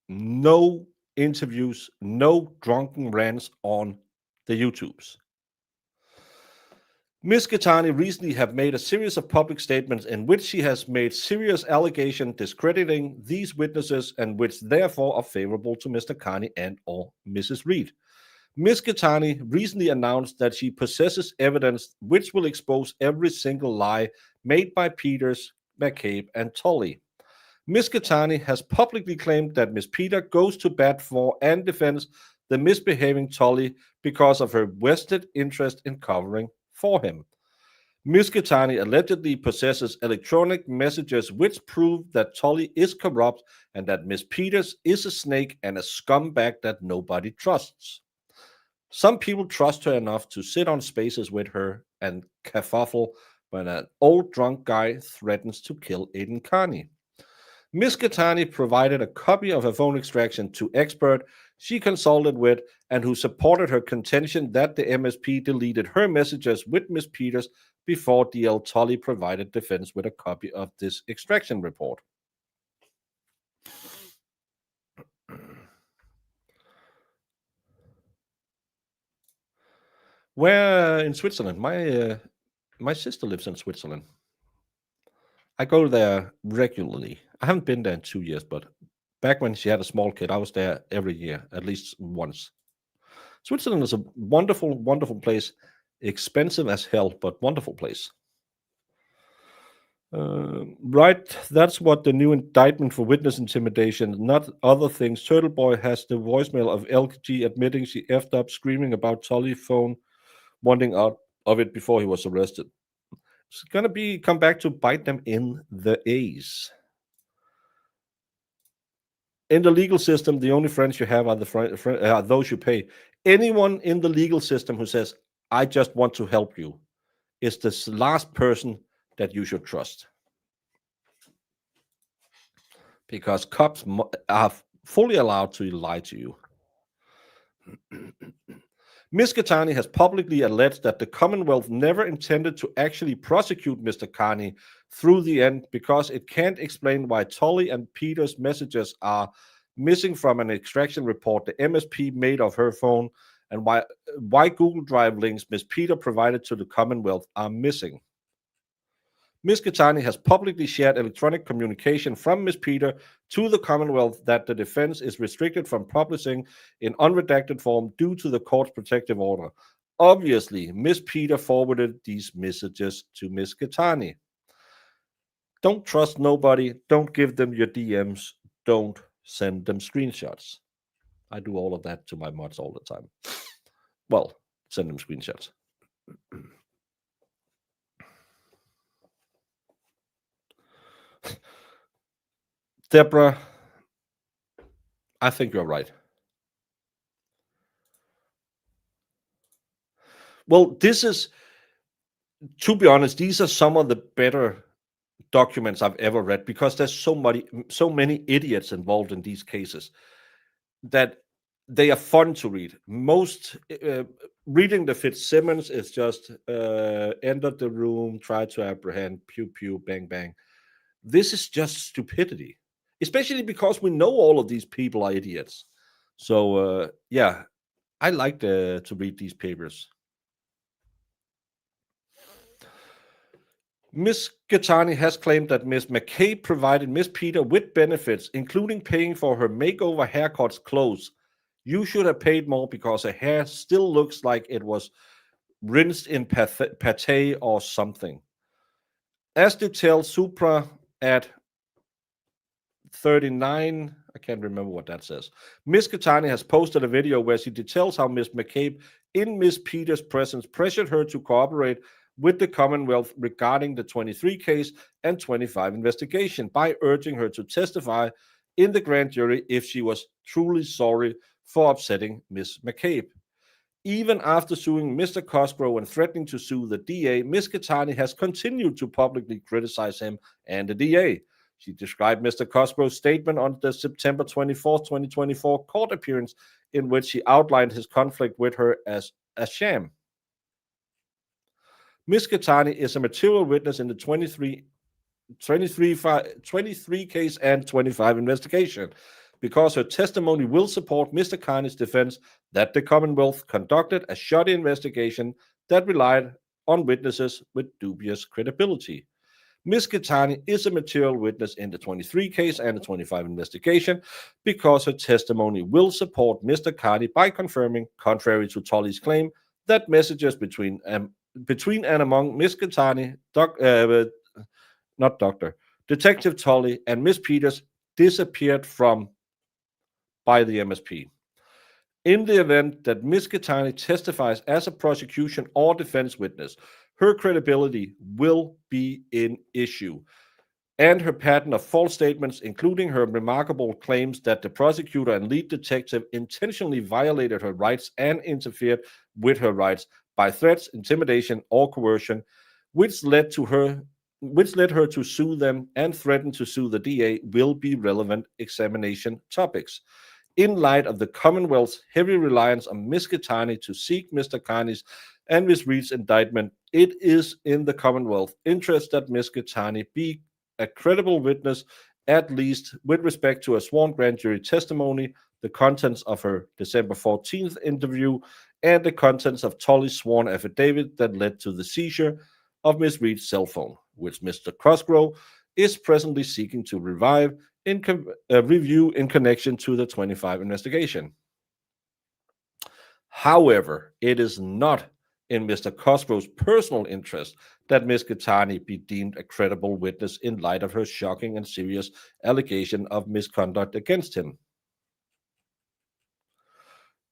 No interviews, no drunken rants on the YouTubes. Ms. Gattani recently have made a series of public statements in which she has made serious allegations discrediting these witnesses and which therefore are favorable to Mr. Carney and or Mrs. Reed. Ms. Gattani recently announced that she possesses evidence which will expose every single lie made by Peters, McCabe, and Tully. Ms. Gattani has publicly claimed that Ms. Peter goes to bat for and defends the misbehaving Tully because of her vested interest in covering for him. Ms. Gattani allegedly possesses electronic messages which prove that Tully is corrupt and that Ms. Peters is a snake and a scumbag that nobody trusts. Some people trust her enough to sit on spaces with her and kerfuffle when an old drunk guy threatens to kill Aidan Carney. Ms. Gattani provided a copy of a phone extraction to expert she consulted with and who supported her contention that the MSP deleted her messages with Ms. Peters before DL Tully provided defense with a copy of this extraction report. Where in Switzerland? My sister lives in Switzerland. I go there regularly. I haven't been there in 2 years, but back when she had a small kid, I was there every year, at least once. Switzerland is a wonderful, wonderful place. Expensive as hell, but wonderful place. Right, that's what the new indictment for witness intimidation, not other things. Turtle Boy has the voicemail of LG admitting she effed up, screaming about Tully phone, wanting out of it before he was arrested. It's gonna come back to bite them in the ass. In the legal system, the only friends you have are those you pay. Anyone in the legal system who says, I just want to help you, is the last person that you should trust. because cops are fully allowed to lie to you. Ms. Gitani has publicly alleged that the Commonwealth never intended to actually prosecute Mr. Carney through the end because it can't explain why Tully and Peter's messages are missing from an extraction report the MSP made of her phone, and why Google Drive links Ms. Peter provided to the Commonwealth are missing. Ms. Gitani has publicly shared electronic communication from Ms. Peter to the Commonwealth that the defense is restricted from publishing in unredacted form due to the court's protective order. Obviously, Ms. Peter forwarded these messages to Ms. Gitani. Don't trust nobody. Don't give them your DMs. Don't send them screenshots. I do all of that to my mods all the time. Well, send them screenshots. Deborah, I think you're right. Well, this is, to be honest, these are some of the better documents I've ever read because there's so many idiots involved in these cases that they are fun to read. Most reading the Fitzsimmons is just enter the room, try to apprehend, pew pew, bang bang. This is just stupidity, especially because we know all of these people are idiots. So yeah, I like to read these papers. Ms. Gitani has claimed that Ms. McCabe provided Ms. Peter with benefits, including paying for her makeover haircuts clothes. You should have paid more because her hair still looks like it was rinsed in pate or something. As detailed Supra at 39, I can't remember what that says. Ms. Gitani has posted a video where she details how Ms. McCabe, in Ms. Peter's presence, pressured her to cooperate with the Commonwealth regarding the 23 case and 25 investigation by urging her to testify in the grand jury if she was truly sorry for upsetting Ms. McCabe. Even after suing Mr. Cosgrove and threatening to sue the DA, Ms. Gitani has continued to publicly criticize him and the DA. She described Mr. Cosgrove's statement on the September 24, 2024 court appearance in which he outlined his conflict with her as a sham. Ms. Gitani is a material witness in the 23 case and 25 investigation because her testimony will support Mr. Carney's defense that the Commonwealth conducted a shoddy investigation that relied on witnesses with dubious credibility. Ms. Gitani is a material witness in the 23 case and the 25 investigation because her testimony will support Mr. Carney by confirming, contrary to Tully's claim, that messages between and among Ms. Gitani, Detective Tully, and Ms. Peters disappeared by the MSP. In the event that Ms. Gitani testifies as a prosecution or defense witness, her credibility will be in issue, and her pattern of false statements, including her remarkable claims that the prosecutor and lead detective intentionally violated her rights and interfered with her rights by threats, intimidation, or coercion, which led her to sue them and threaten to sue the DA, will be relevant examination topics. In light of the Commonwealth's heavy reliance on Ms. Gitani to seek Mr. Carney's and Ms. Reed's indictment, it is in the Commonwealth's interest that Ms. Gitani be a credible witness, at least with respect to a sworn grand jury testimony, the contents of her December 14th interview, and the contents of Tully's sworn affidavit that led to the seizure of Ms. Reed's cell phone, which Mr. Cosgrove is presently seeking to review in connection to the 25 investigation. However, it is not in Mr. Cosgrove's personal interest that Ms. Gitani be deemed a credible witness in light of her shocking and serious allegation of misconduct against him.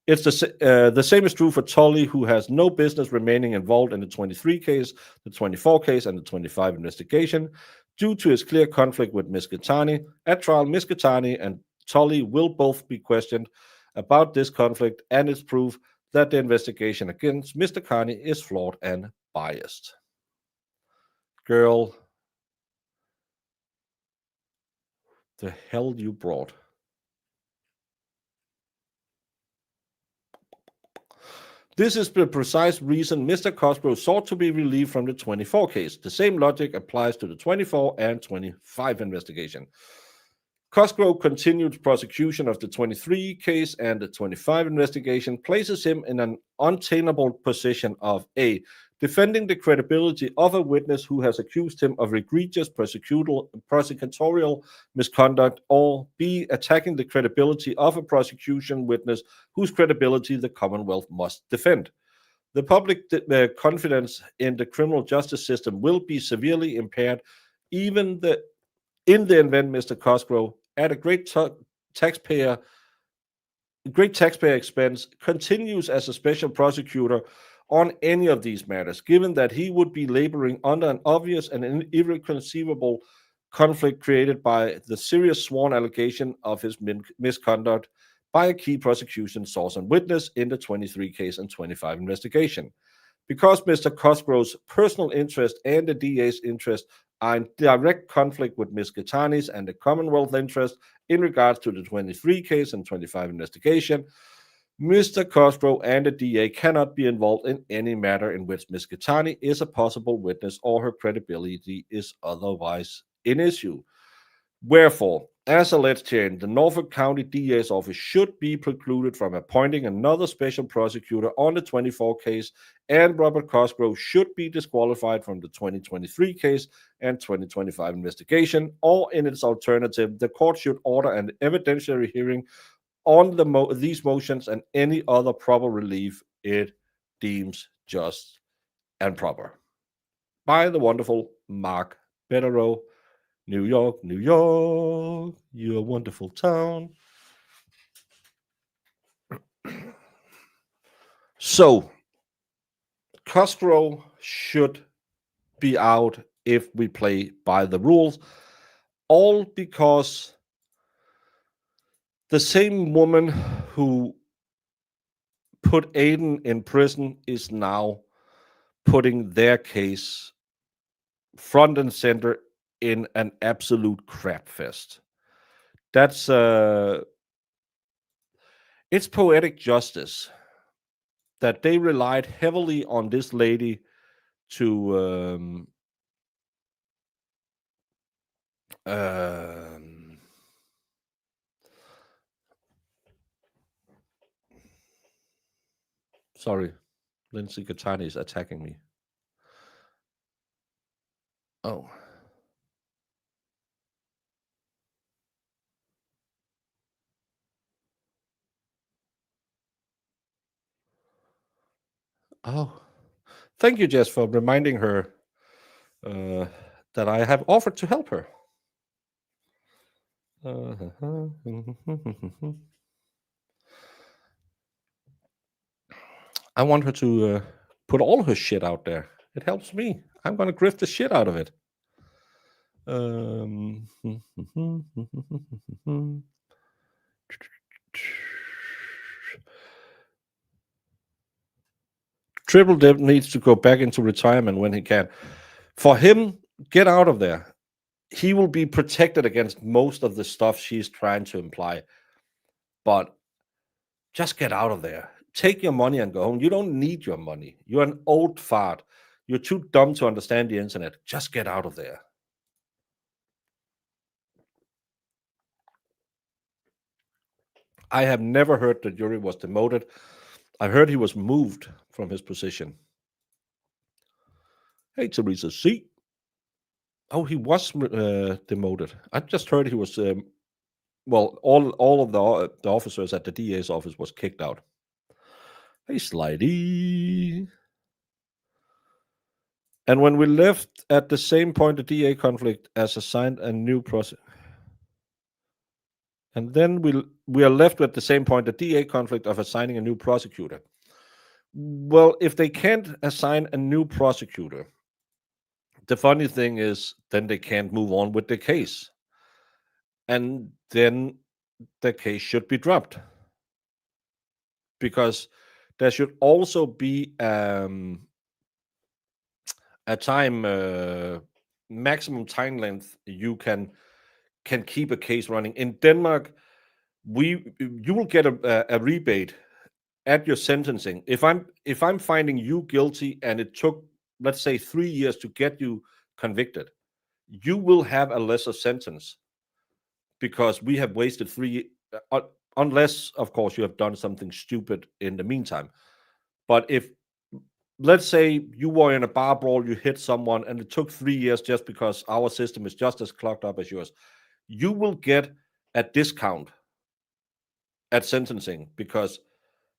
It's the same is true for Tully, who has no business remaining involved in the 23 case, the 24 case, and the 25 investigation. Due to his clear conflict with Ms. Gitani, at trial, Ms. Gitani and Tully will both be questioned about this conflict and its proof that the investigation against Mr. Carney is flawed and biased. Girl, the hell you brought? This is the precise reason Mr. Cosgrove sought to be relieved from the 24 case. The same logic applies to the 24 and 25 investigation. Cosgrove continued prosecution of the 23 case and the 25 investigation places him in an untenable position of A. Defending the credibility of a witness who has accused him of egregious prosecutorial misconduct, or B. Attacking the credibility of a prosecution witness whose credibility the Commonwealth must defend. The public confidence in the criminal justice system will be severely impaired, even in the event Mr. Cosgrove, at a great taxpayer expense, continues as a special prosecutor on any of these matters, given that he would be laboring under an obvious and irreconcilable conflict created by the serious sworn allegation of his misconduct by a key prosecution source and witness in the 23 case and 25 investigation. Because Mr. Cosgrove's personal interest and the DA's interest are in direct conflict with Ms. Gitani's and the Commonwealth interest in regards to the 23 case and 25 investigation, Mr. Cosgrove and the DA cannot be involved in any matter in which Ms. Gitani is a possible witness or her credibility is otherwise in issue. Wherefore, as alleged herein, the Norfolk County DA's office should be precluded from appointing another special prosecutor on the 24 case, and Robert Cosgrove should be disqualified from the 2023 case and 2025 investigation, or in its alternative, the court should order an evidentiary hearing on these motions and any other proper relief it deems just and proper. By the wonderful Mark Bederow, New York, New York, you're a wonderful town. So, Cosgrove should be out if we play by the rules, all because the same woman who put Aiden in prison is now putting their case front and center in an absolute crap fest. That's it's poetic justice that they relied heavily on this lady to sorry, Lindsay Gitani is attacking me. Oh. Oh. Thank you, Jess, for reminding her that I have offered to help her. I want her to put all her shit out there. It helps me. I'm going to grift the shit out of it. Triple Dip needs to go back into retirement when he can. For him, get out of there. He will be protected against most of the stuff she's trying to imply. But just get out of there. Take your money and go home. You don't need your money. You're an old fart. You're too dumb to understand the internet. Just get out of there. I have never heard that Yuri was demoted. I heard he was moved from his position. Hey, Teresa C. Oh, he was demoted. I just heard he was. Well, all of the officers at the DA's office was kicked out. Hey, Slidey. And when we left at the same point, the DA conflict as assigned a new process. And then we are left at the same point, the DA conflict of assigning a new prosecutor. Well, if they can't assign a new prosecutor, the funny thing is then they can't move on with the case. And then the case should be dropped. Because there should also be a time, maximum time length you can can keep a case running. In Denmark, you will get a rebate at your sentencing. If I'm finding you guilty and it took, let's say, 3 years to get you convicted, you will have a lesser sentence because we have wasted unless, of course, you have done something stupid in the meantime. But if, let's say, you were in a bar brawl, you hit someone, and it took 3 years just because our system is just as clogged up as yours, you will get a discount at sentencing because,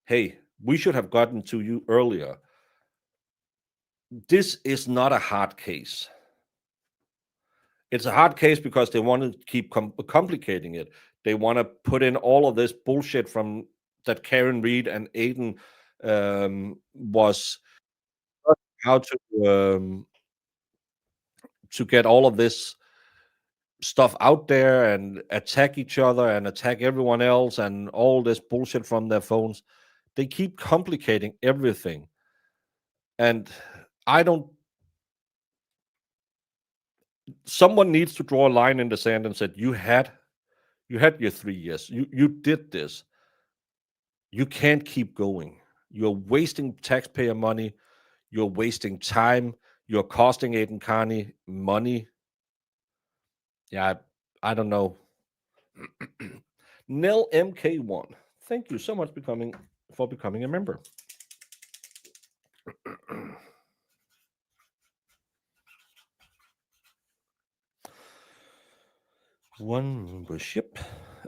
hey, we should have gotten to you earlier. This is not a hard case. It's a hard case because they want to keep complicating it. They want to put in all of this bullshit from that Karen Reed and Aiden was how to get all of this stuff out there and attack each other and attack everyone else and all this bullshit from their phones. They keep complicating everything. And someone needs to draw a line in the sand and said, you had your 3 years. You did this. You can't keep going. You're wasting taxpayer money. You're wasting time. You're costing Aiden Carney money. Yeah, I don't know. Nell MK1, thank you so much for becoming a member. One membership.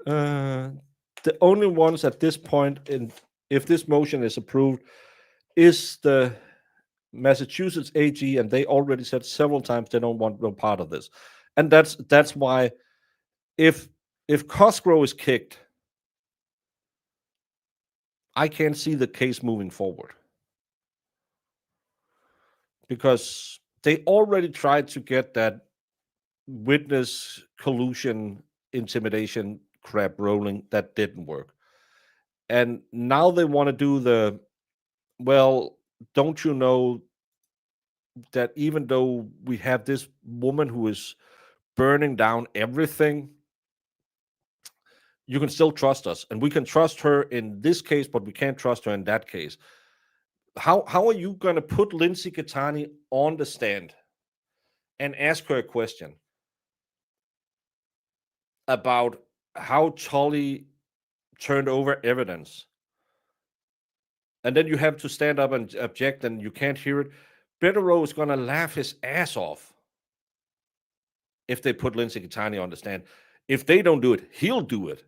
The only ones at this point, if this motion is approved, is the Massachusetts AG, and they already said several times they don't want no part of this. And that's why if Cosgrove is kicked, I can't see the case moving forward. Because they already tried to get that witness collusion intimidation crap rolling. That didn't work. And now they want to do well, don't you know that even though we have this woman who is burning down everything, you can still trust us, and we can trust her in this case, but we can't trust her in that case. How are you going to put Lindsay Gattani on the stand and ask her a question about how Tully turned over evidence, and then you have to stand up and object and you can't hear it? Bederow is going to laugh his ass off if they put Lindsay Gattani on the stand. If they don't do it, he'll do it.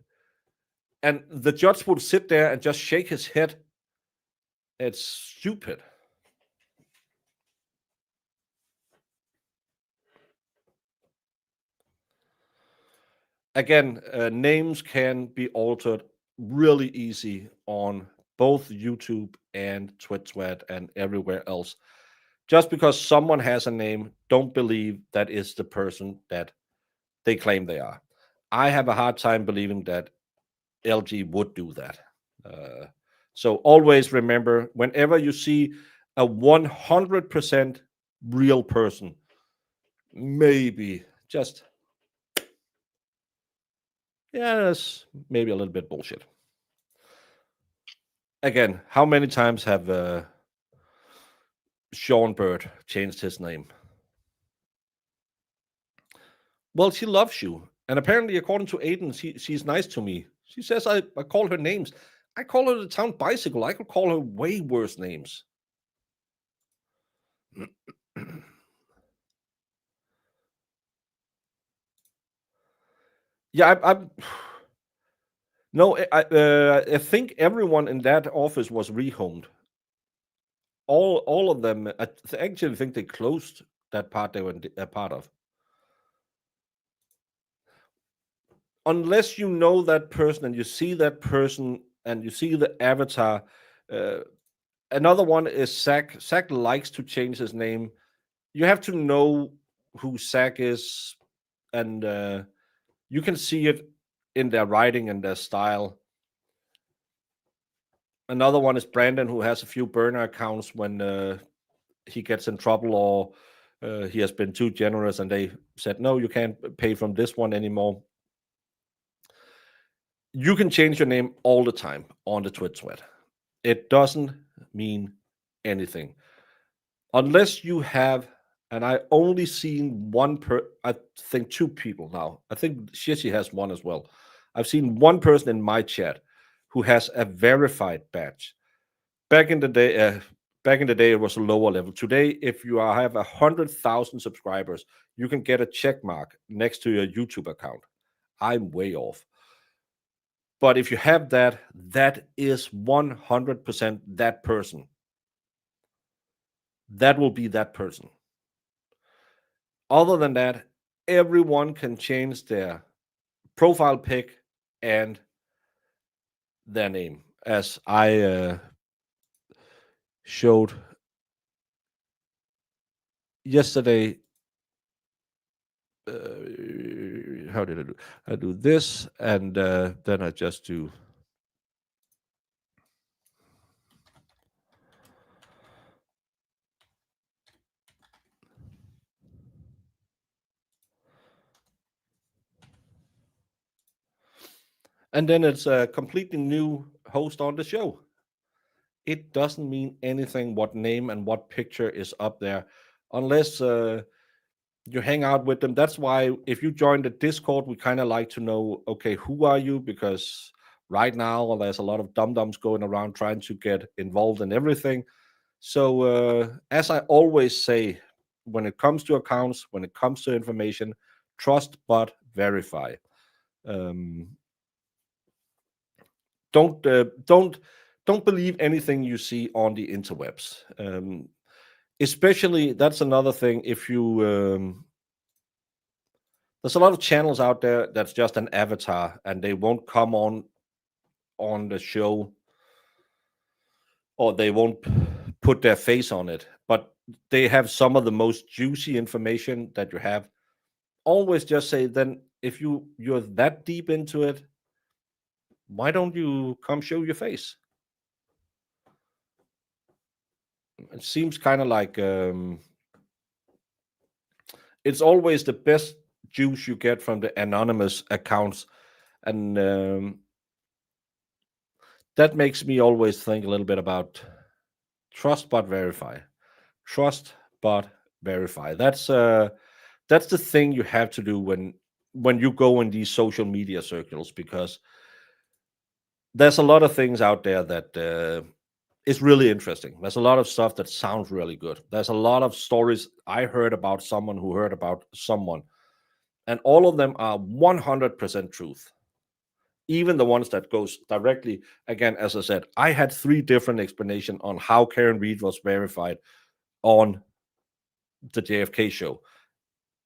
And the judge would sit there and just shake his head. It's stupid. Again, names can be altered really easy on both YouTube and TwitSwat and everywhere else. Just because someone has a name, don't believe that is the person that they claim they are. I have a hard time believing that LG would do that. So always remember, whenever you see a 100% real person, maybe just, that's maybe a little bit bullshit. Again, how many times have Sean Bird changed his name? Well, she loves you. And apparently, according to Aiden, she's nice to me. She says I call her names. I call her the town bicycle. I could call her way worse names. Yeah, no, I think everyone in that office was rehomed. All of them. I actually think they closed that part they were a part of. Unless you know that person and you see that person and you see the avatar. Another one is Zach. Zach likes to change his name. You have to know who Zach is, and you can see it in their writing and their style. Another one is Brandon, who has a few burner accounts when he gets in trouble or he has been too generous and they said, no, you can't pay from this one anymore. You can change your name all the time on the Twit Sweat. It doesn't mean anything unless you have. And I only seen I think two people now. I think Shishi has one as well. I've seen one person in my chat who has a verified badge. Back in the day, it was a lower level. Today, if you have 100,000 subscribers, you can get a check mark next to your YouTube account. I'm way off. But if you have that, that is 100% that person. That will be that person. Other than that, everyone can change their profile pic and their name, as I showed yesterday. How did I do? I do this, and then I just do. And then it's a completely new host on the show. It doesn't mean anything what name and what picture is up there unless you hang out with them. That's why if you join the Discord, we kind of like to know, okay, who are you? Because right now there's a lot of dum-dums going around trying to get involved in everything. So as I always say, when it comes to accounts, when it comes to information, trust but verify. Um, don't believe anything you see on the interwebs. Especially, that's another thing. If you there's a lot of channels out there that's just an avatar, and they won't come on the show, or they won't put their face on it, but they have some of the most juicy information that you have. Always just say, then if you're that deep into it, why don't you come show your face? It seems kind of like it's always the best juice you get from the anonymous accounts, and that makes me always think a little bit about trust but verify. Trust but verify. That's the thing you have to do when you go in these social media circles, because there's a lot of things out there that is really interesting. There's a lot of stuff that sounds really good. There's a lot of stories I heard about someone who heard about someone, and all of them are 100% truth. Even the ones that goes directly, again, as I said, I had 3 different explanations on how Karen Reed was verified on the JFK show.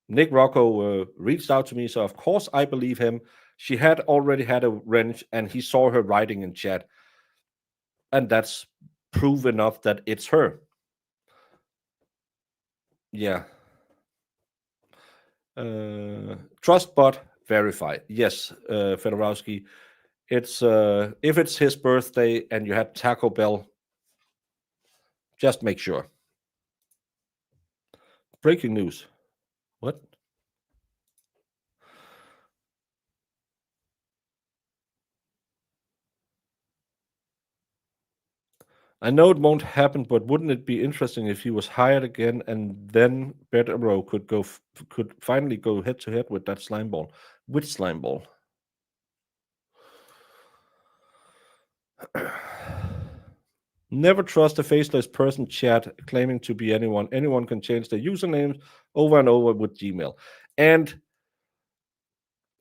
Nick Rocco reached out to me, so of course I believe him. She had already had a wrench, and he saw her writing in chat, and that's proof enough that it's her. Yeah. Trust but verify. Yes, Fedorowski. It's if it's his birthday and you had Taco Bell, just make sure. Breaking news. What? I know it won't happen, but wouldn't it be interesting if he was hired again and then Bederow could finally go head to head with that slime ball? Which slime ball? Never trust a faceless person chat claiming to be anyone. Anyone can change their usernames over and over with Gmail. And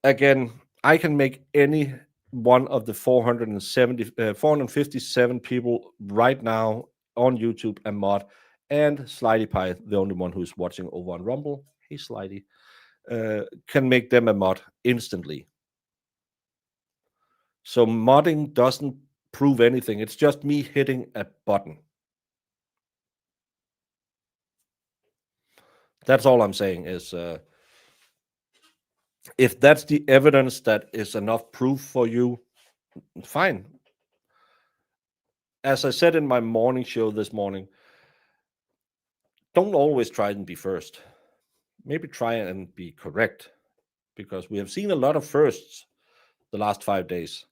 again, I can make any one of the 457 people right now on YouTube a mod, and Slidey Pie, the only one who's watching over on Rumble, hey Slidey, can make them a mod instantly. So modding doesn't prove anything. It's just me hitting a button. That's all I'm saying is if that's the evidence that is enough proof for you, fine. As I said in my morning show this morning, don't always try and be first. Maybe try and be correct, because we have seen a lot of firsts the last 5 days.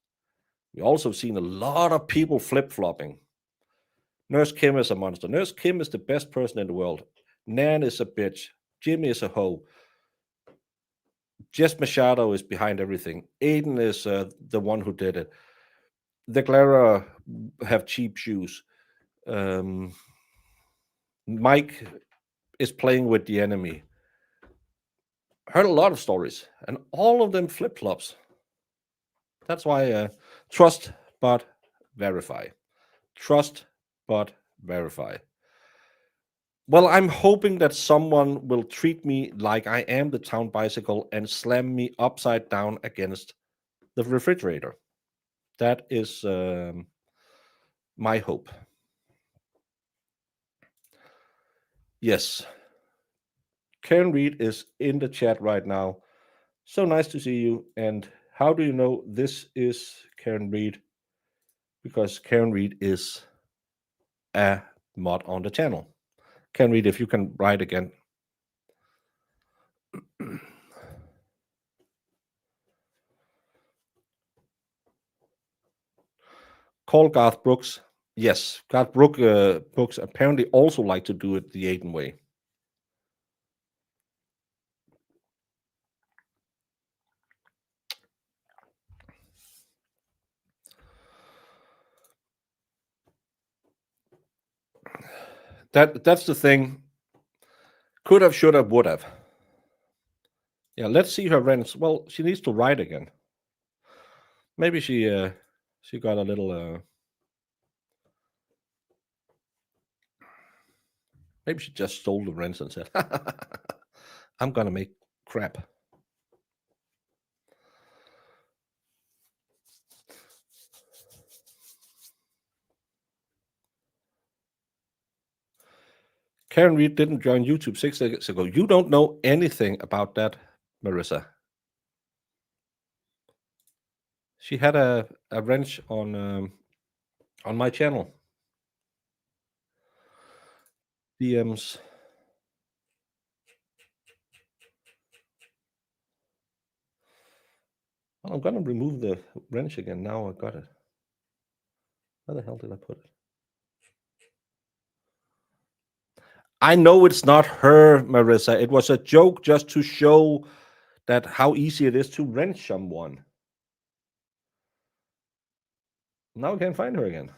We also seen a lot of people flip-flopping. Nurse Kim is a monster. Nurse Kim is the best person in the world. Nan is a bitch. Jimmy is a hoe. Jess Machado is behind everything. Aiden is the one who did it. The Clara have cheap shoes. Mike is playing with the enemy. Heard a lot of stories, and all of them flip-flops. That's why trust but verify. Trust but verify. Well, I'm hoping that someone will treat me like I am the town bicycle and slam me upside down against the refrigerator. That is my hope. Yes. Karen Reed is in the chat right now. So nice to see you. And how do you know this is Karen Reed? Because Karen Reed is a mod on the channel. Karen Reed, if you can write again. Call Garth Brooks. Yes, Garth Brooks apparently also like to do it the Aiden way. That's the thing. Could have, should have, would have. Yeah, let's see her rents. Well, she needs to write again. Maybe she got a little. Maybe she just stole the rents and said, "I'm gonna make crap." Karen Reed didn't join YouTube 6 days ago. You don't know anything about that, Marissa. She had a wrench on my channel. DMs. Well, I'm gonna remove the wrench again. Now I got it. Where the hell did I put it? I know it's not her, Marissa. It was a joke just to show that how easy it is to wrench someone. Now I can't find her again.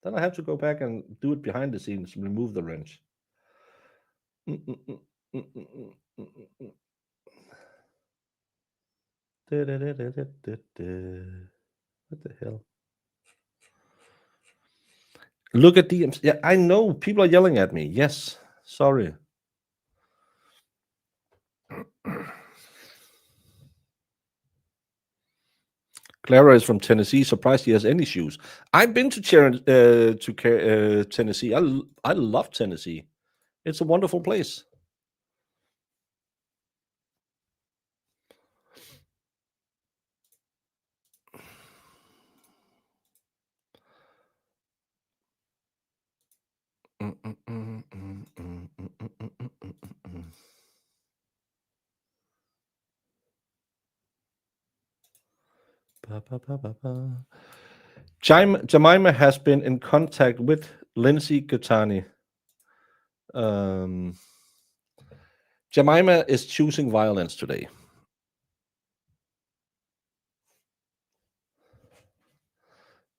Then I have to go back and do it behind the scenes, remove the wrench. What the hell? Look at DMs. Yeah, I know. People are yelling at me. Yes. Sorry. Clara is from Tennessee. Surprised he has any shoes. I've been to Tennessee. I love Tennessee. It's a wonderful place. Jemima has been in contact with Lindsay Gattani. Jemima is choosing violence today.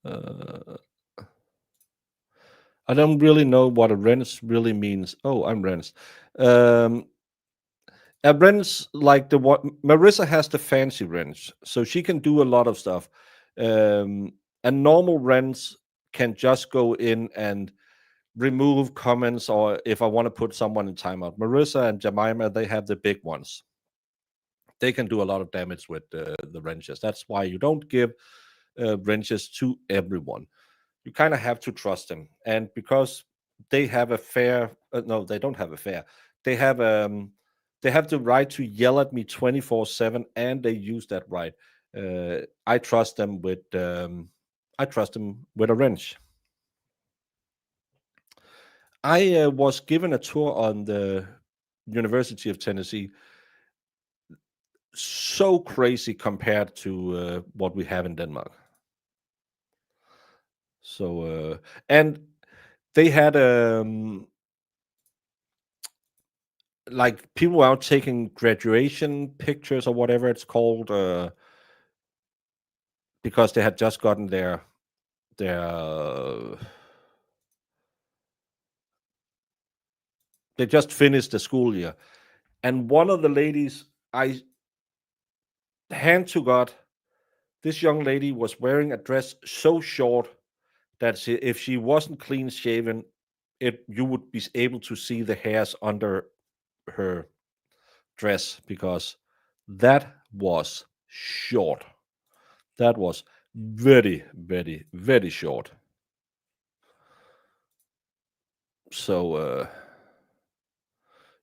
I don't really know what a wrench really means. Oh, I'm wrench. A wrench like the what Marissa has the fancy wrench, so she can do a lot of stuff. A normal wrench can just go in and remove comments, or if I want to put someone in timeout. Marissa and Jemima, they have the big ones. They can do a lot of damage with the wrenches. That's why you don't give wrenches to everyone. You kind of have to trust them, and because they have a fair no, they don't have a fair, they have the right to yell at me 24/7, and they use that right. I trust them with a wrench. I was given a tour on the University of Tennessee. So crazy compared to what we have in Denmark. So and they had like people out taking graduation pictures or whatever it's called, because they had just gotten their they just finished the school year, and one of the ladies, I hand to God, this young lady was wearing a dress so short that if she wasn't clean shaven, you would be able to see the hairs under her dress, because that was short. That was very, very, very short. So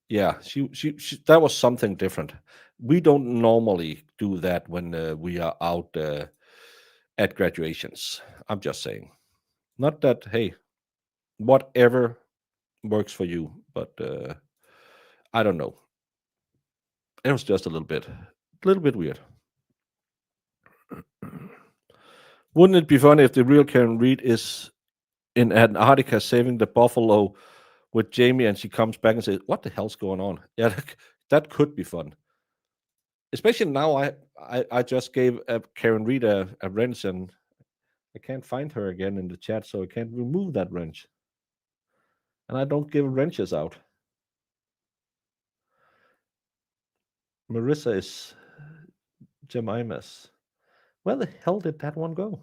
yeah, she that was something different. We don't normally do that when we are out at graduations. I'm just saying. Not that, hey, whatever works for you, but I don't know. It was just a little bit weird. Wouldn't it be funny if the real Karen Reed is in Antarctica saving the buffalo with Jamie, and she comes back and says, "What the hell's going on?" Yeah, that could be fun. Especially now, I just gave Karen Reed a wrench, and I can't find her again in the chat, so I can't remove that wrench. And I don't give wrenches out. Marissa is Jemima's. Where the hell did that one go?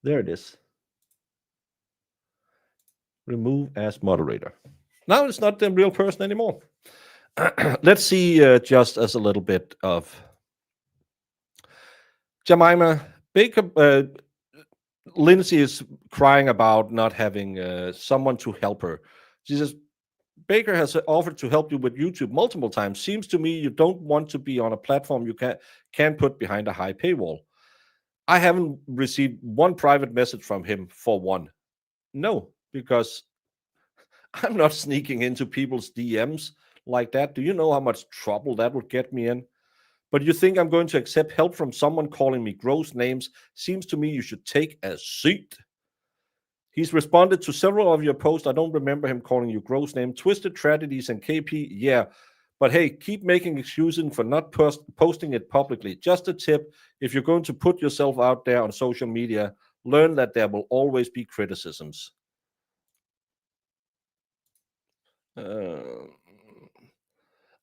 There it is. Remove as moderator. Now it's not the real person anymore. Let's see, just as a little bit of Jemima Baker. Lindsay is crying about not having someone to help her. She says, Baker has offered to help you with YouTube multiple times. Seems to me you don't want to be on a platform you can put behind a high paywall. I haven't received one private message from him for one. No, because I'm not sneaking into people's DMs like that. Do you know how much trouble that would get me in? But you think I'm going to accept help from someone calling me gross names? Seems to me you should take a seat. He's responded to several of your posts. I don't remember him calling you gross name. Twisted Tragedies and KP, yeah. But hey, keep making excuses for not posting it publicly. Just a tip, if you're going to put yourself out there on social media, learn that there will always be criticisms.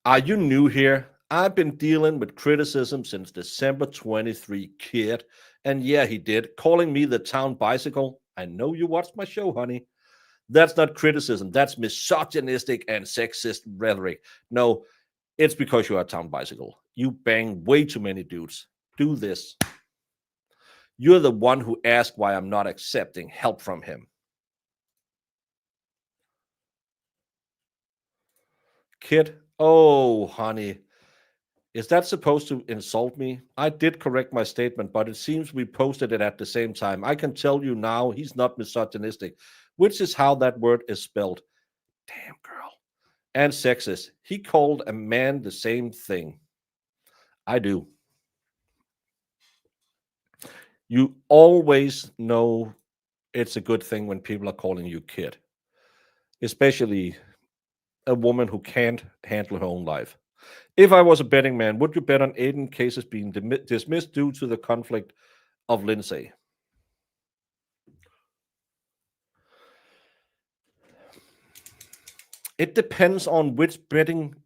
Are you new here? I've been dealing with criticism since December 23, kid. And yeah, he did, calling me the town bicycle. I know you watched my show, honey. That's not criticism. That's misogynistic and sexist rhetoric. No, it's because you are a town bicycle. You bang way too many dudes. Do this. You're the one who asked why I'm not accepting help from him. Kid, oh, honey. Is that supposed to insult me? I did correct my statement, but it seems we posted it at the same time. I can tell you now he's not misogynistic, which is how that word is spelled. Damn, girl. And sexist. He called a man the same thing. I do. You always know it's a good thing when people are calling you kid, especially a woman who can't handle her own life. If I was a betting man, would you bet on Aiden cases being dismissed due to the conflict of Lindsay? It depends on which betting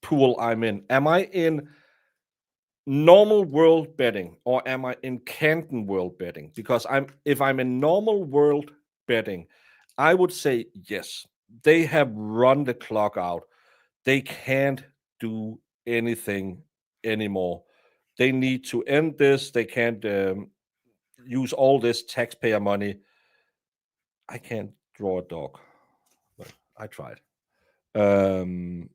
pool I'm in. Am I in normal world betting or am I in Canton world betting? Because if I'm in normal world betting, I would say yes. They have run the clock out. They can't do anything anymore. They need to end this. They can't use all this taxpayer money. I can't draw a dog, but I tried. In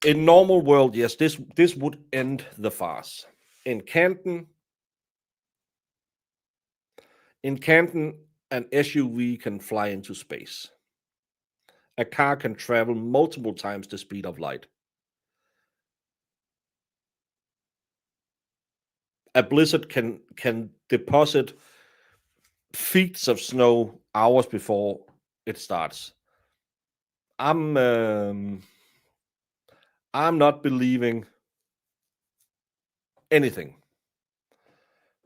normal world, yes, this would end the farce. In Canton, an SUV can fly into space. A car can travel multiple times the speed of light. a blizzard can deposit feet of snow hours before it starts. I'm not believing anything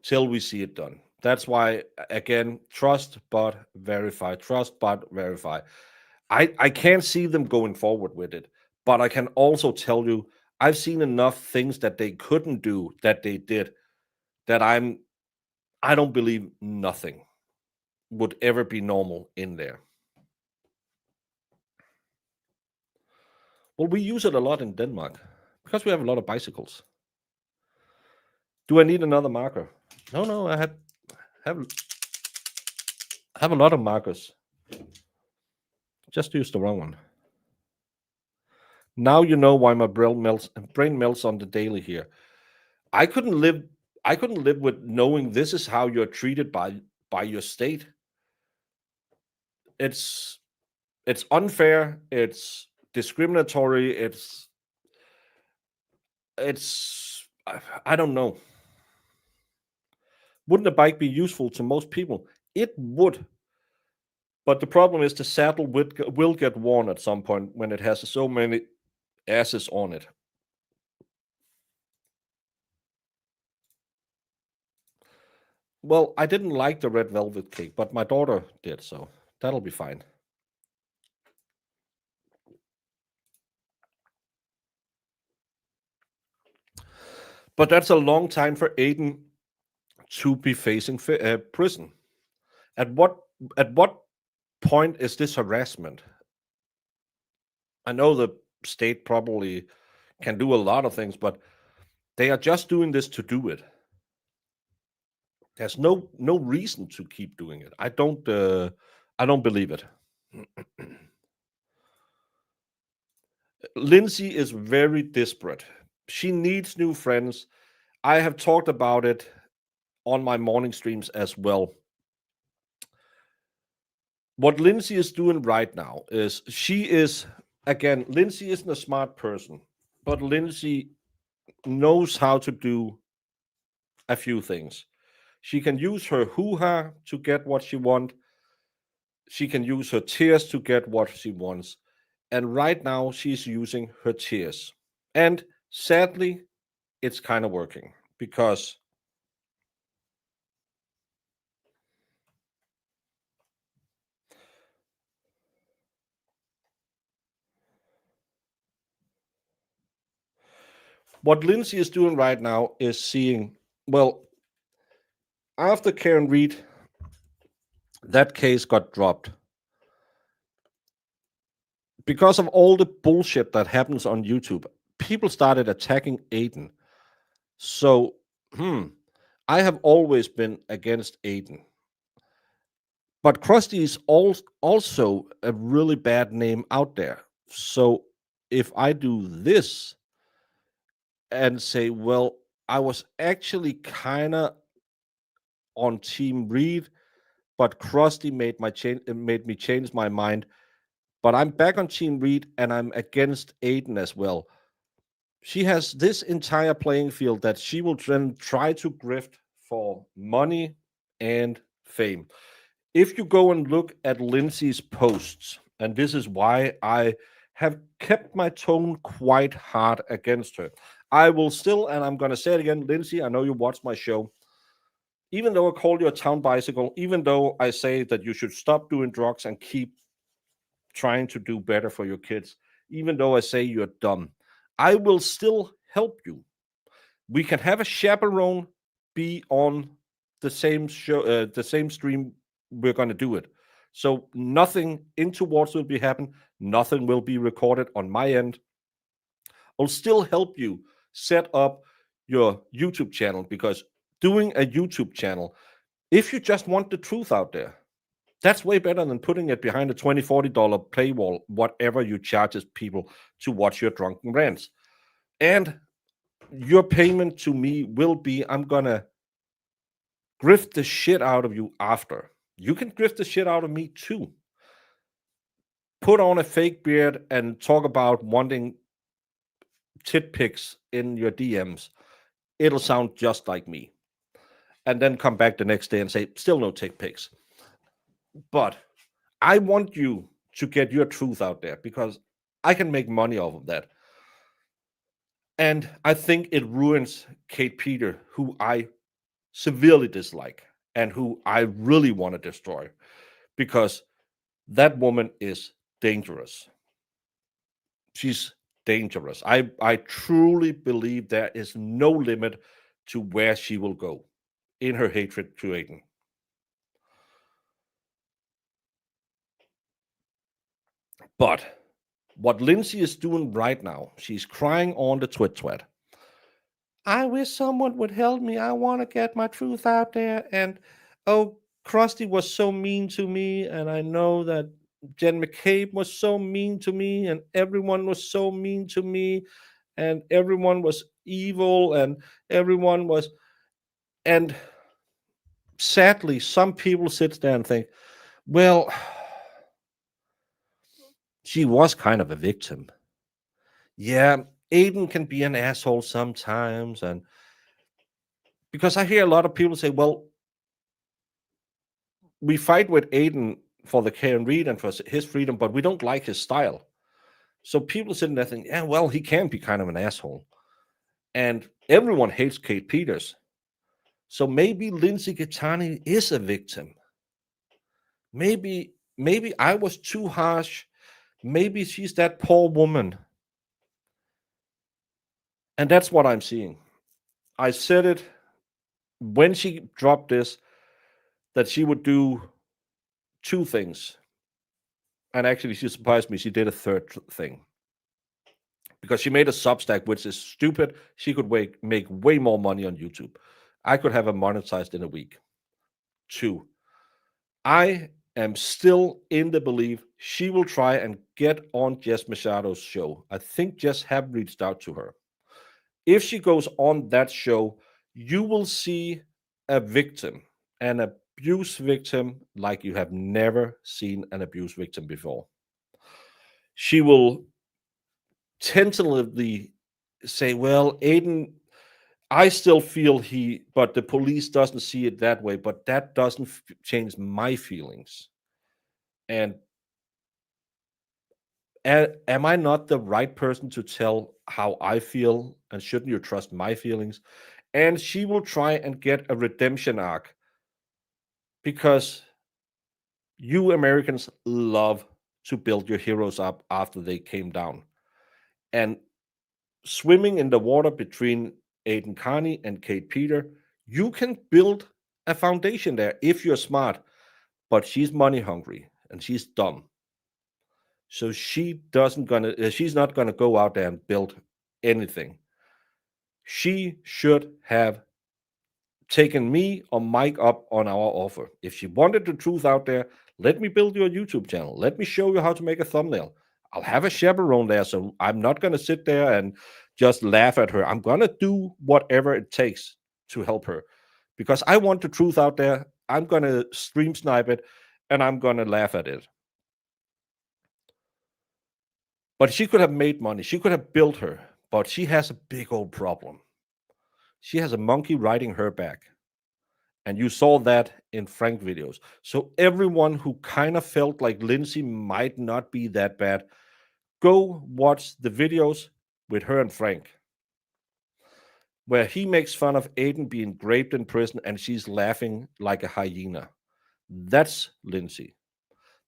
till we see it done. That's why, again, trust but verify. Trust but verify. I can't see them going forward with it, but I can also tell you I've seen enough things that they couldn't do that they did that I don't believe nothing would ever be normal in there. Well, we use it a lot in Denmark because we have a lot of bicycles. Do I need another marker? No, I have a lot of markers. Just use the wrong one. Now you know why my brain melts on the daily here. I couldn't live with knowing this is how you're treated by your state. It's unfair, it's discriminatory, it's I don't know. Wouldn't a bike be useful to most people? It would. But the problem is the saddle will get worn at some point when it has so many asses on it. Well, I didn't like the red velvet cake, but my daughter did, so that'll be fine. But that's a long time for Aiden to be facing prison. At what point is this harassment? I know the state probably can do a lot of things, but they are just doing this to do it. There's no reason to keep doing it. I don't believe it. Lindsay is very desperate. She needs new friends. I have talked about it on my morning streams as well. What Lindsay is doing right now is Lindsay isn't a smart person, but Lindsay knows how to do a few things. She can use her hoo-ha to get what she wants. She can use her tears to get what she wants. And right now, she's using her tears. And sadly, it's kind of working because what Lindsay is doing right now is seeing, well, after Karen Reed, that case got dropped. Because of all the bullshit that happens on YouTube, people started attacking Aiden. So, I have always been against Aiden. But Krusty is also a really bad name out there. So, if I do this and say, well, I was actually kind of on Team Reed, but Krusty made me change my mind. But I'm back on Team Reed and I'm against Aiden as well. She has this entire playing field that she will then try to grift for money and fame. If you go and look at Lindsay's posts, and this is why I have kept my tone quite hard against her. I will still, and I'm going to say it again, Lindsay, I know you watch my show. Even though I call you a town bicycle, even though I say that you should stop doing drugs and keep trying to do better for your kids, even though I say you're dumb, I will still help you. We can have a chaperone be on the same show, the same stream. We're going to do it. So nothing in towards will be happen. Nothing will be recorded on my end. I'll still help you set up your YouTube channel, because doing a YouTube channel, if you just want the truth out there, that's way better than putting it behind a $20, $40 paywall, whatever you charges people to watch your drunken rants. And your payment to me will be, I'm going to grift the shit out of you after. You can grift the shit out of me too. Put on a fake beard and talk about wanting tit pics in your DMs. It'll sound just like me. and then come back the next day and say, still no tick pics. But I want you to get your truth out there because I can make money off of that. And I think it ruins Kate Peter, who I severely dislike and who I really want to destroy, because that woman is dangerous. She's dangerous. I truly believe there is no limit to where she will go in her hatred to Aiden. But what Lindsay is doing right now, she's crying on the twit. I wish someone would help me. I want to get my truth out there. And oh, Krusty was so mean to me. And I know that Jen McCabe was so mean to me. And everyone was so mean to me. And everyone was evil. And everyone was. And sadly, some people sit there and think, well, she was kind of a victim. Yeah, Aiden can be an asshole sometimes. And because I hear a lot of people say, well, we fight with Aiden for the Karen Reed and for his freedom, but we don't like his style. So people sitting there think, yeah, well, he can be kind of an asshole. And everyone hates Kate Peters. So maybe Lindsay Gattani is a victim. Maybe I was too harsh. Maybe she's that poor woman. And that's what I'm seeing. I said it when she dropped this, that she would do two things. And actually, she surprised me. She did a third thing. Because she made a Substack, which is stupid. She could make way more money on YouTube. I could have her monetized in a week. 2, I am still in the belief she will try and get on Jess Machado's show. I think Jess have reached out to her. If she goes on that show, you will see a victim, an abuse victim like you have never seen an abuse victim before. She will tentatively say, well, Aiden, I still feel but the police doesn't see it that way, but that doesn't change my feelings. And am I not the right person to tell how I feel? And shouldn't you trust my feelings? And she will try and get a redemption arc, because you Americans love to build your heroes up after they came down. And swimming in the water between Aiden Carney and Kate Peter, you can build a foundation there if you're smart. But she's money hungry and she's dumb. So she's not gonna go out there and build anything. She should have taken me or Mike up on our offer. If she wanted the truth out there, let me build your YouTube channel. Let me show you how to make a thumbnail. I'll have a chaperone there, so I'm not going to sit there and just laugh at her. I'm going to do whatever it takes to help her, because I want the truth out there. I'm going to stream snipe it, and I'm going to laugh at it. But she could have made money. She could have built her, but she has a big old problem. She has a monkey riding her back. And you saw that in Frank videos. So everyone who kind of felt like Lindsay might not be that bad, go watch the videos with her and Frank, where he makes fun of Aiden being raped in prison and she's laughing like a hyena. That's Lindsay.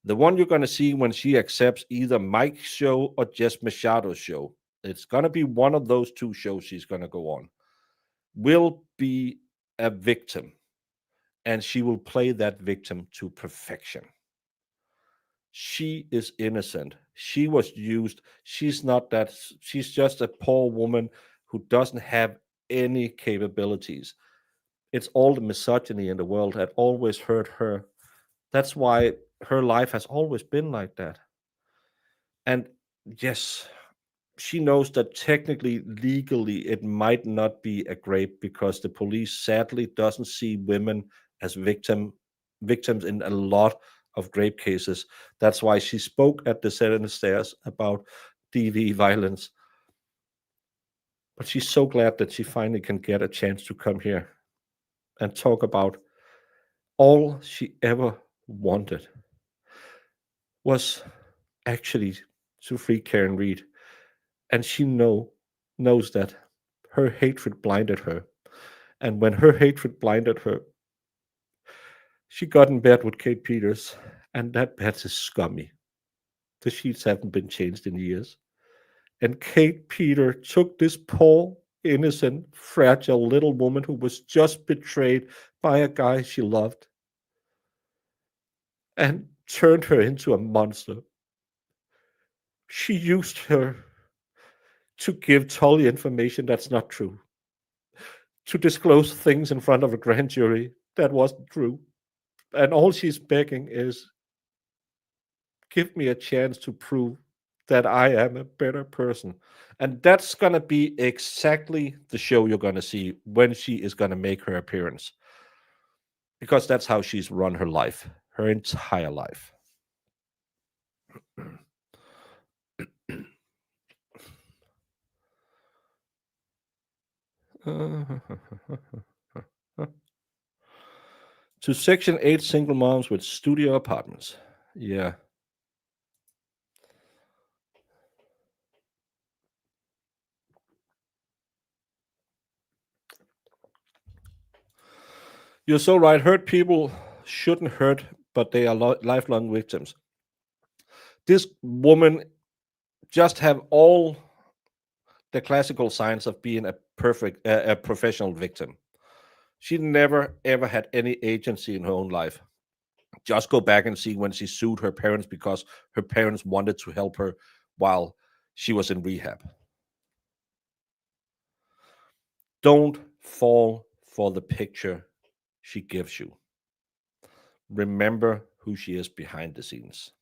The one you're going to see when she accepts either Mike's show or Jess Machado's show, it's going to be one of those two shows she's going to go on, will be a victim. And she will play that victim to perfection. She is innocent. She was used. She's not that. She's just a poor woman who doesn't have any capabilities. It's all the misogyny in the world that always hurt her. That's why her life has always been like that. And yes, she knows that technically, legally, it might not be a rape, because the police sadly doesn't see women as victims in a lot of rape cases. That's why she spoke at the Senate stairs about DV violence. But she's so glad that she finally can get a chance to come here. and talk about all she ever wanted was actually to free Karen Reed. And she knows that her hatred blinded her. And when her hatred blinded her, she got in bed with Kate Peters, and that bed is scummy. The sheets haven't been changed in years. And Kate Peter took this poor, innocent, fragile little woman who was just betrayed by a guy she loved and turned her into a monster. She used her to give Tully information that's not true, to disclose things in front of a grand jury that wasn't true. And all she's begging is, give me a chance to prove that I am a better person. And that's going to be exactly the show you're going to see when she is going to make her appearance. Because that's how she's run her life, her entire life. To Section 8 single moms with studio apartments. Yeah. You're so right. Hurt people shouldn't hurt, but they are lifelong victims. This woman just have all the classical signs of being a professional victim. She never ever had any agency in her own life. Just go back and see when she sued her parents because her parents wanted to help her while she was in rehab. Don't fall for the picture she gives you. Remember who she is behind the scenes.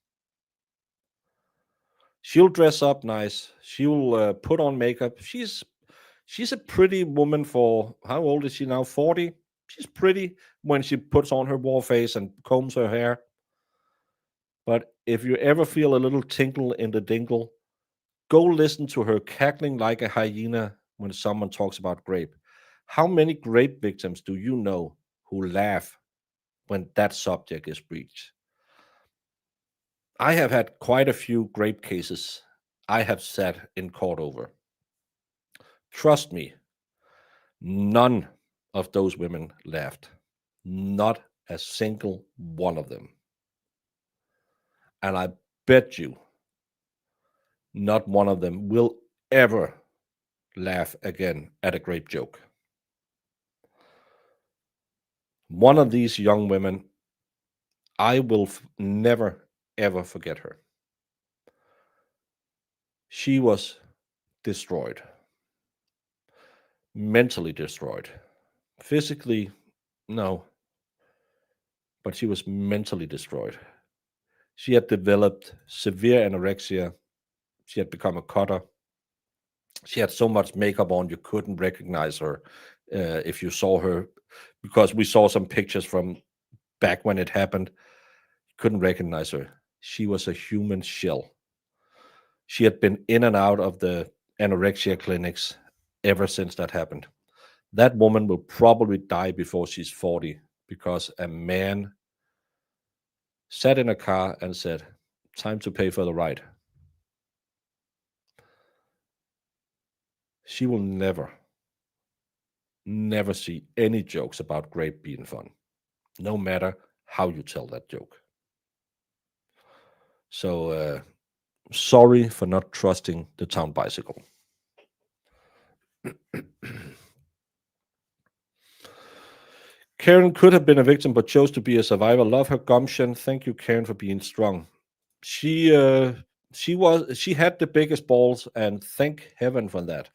She'll dress up nice. She'll put on makeup. She's a pretty woman for, how old is she now? 40. She's pretty when she puts on her war face and combs her hair. But if you ever feel a little tinkle in the dinkle, go listen to her cackling like a hyena when someone talks about grape. How many grape victims do you know who laugh when that subject is breached? I have had quite a few grape cases I have sat in court over. Trust me, none of those women laughed. Not a single one of them. And I bet you not one of them will ever laugh again at a grape joke. One of these young women, I will never, ever forget her. She was destroyed, mentally destroyed. Physically, no, but she was mentally destroyed. She had developed severe anorexia. She had become a cutter. She had so much makeup on you couldn't recognize her if you saw her, because we saw some pictures from back when it happened. Couldn't recognize her. She was a human shell. She had been in and out of the anorexia clinics ever since that happened. That woman will probably die before she's 40 because a man sat in a car and said, time to pay for the ride. She will never see any jokes about grape being fun, no matter how you tell that joke. So, sorry for not trusting the town bicycle. Karen could have been a victim, but chose to be a survivor. Love her gumption. Thank you, Karen, for being strong. She had the biggest balls, and thank heaven for that.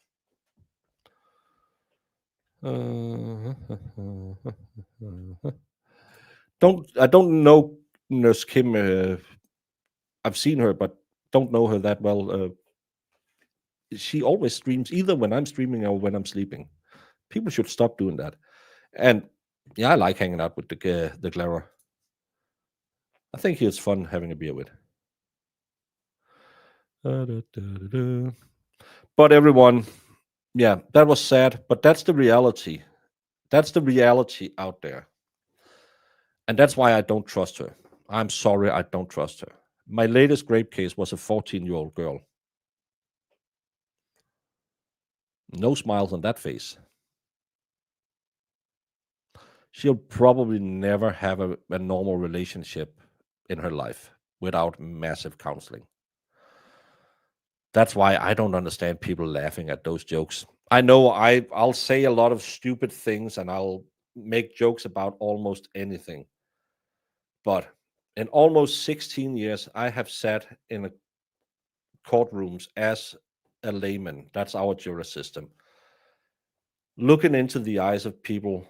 I don't know Nurse Kim. I've seen her, but don't know her that well. She always streams either when I'm streaming or when I'm sleeping. People should stop doing that. And yeah, I like hanging out with the Clara. I think he is fun having a beer with. But everyone, yeah, that was sad, but that's the reality. That's the reality out there. And that's why I don't trust her. I'm sorry, I don't trust her. My latest rape case was a 14-year-old girl. No smiles on that face. She'll probably never have a normal relationship in her life without massive counseling. That's why I don't understand people laughing at those jokes. I know I'll say a lot of stupid things and I'll make jokes about almost anything. But in almost 16 years, I have sat in courtrooms as a layman. That's our jury system. Looking into the eyes of people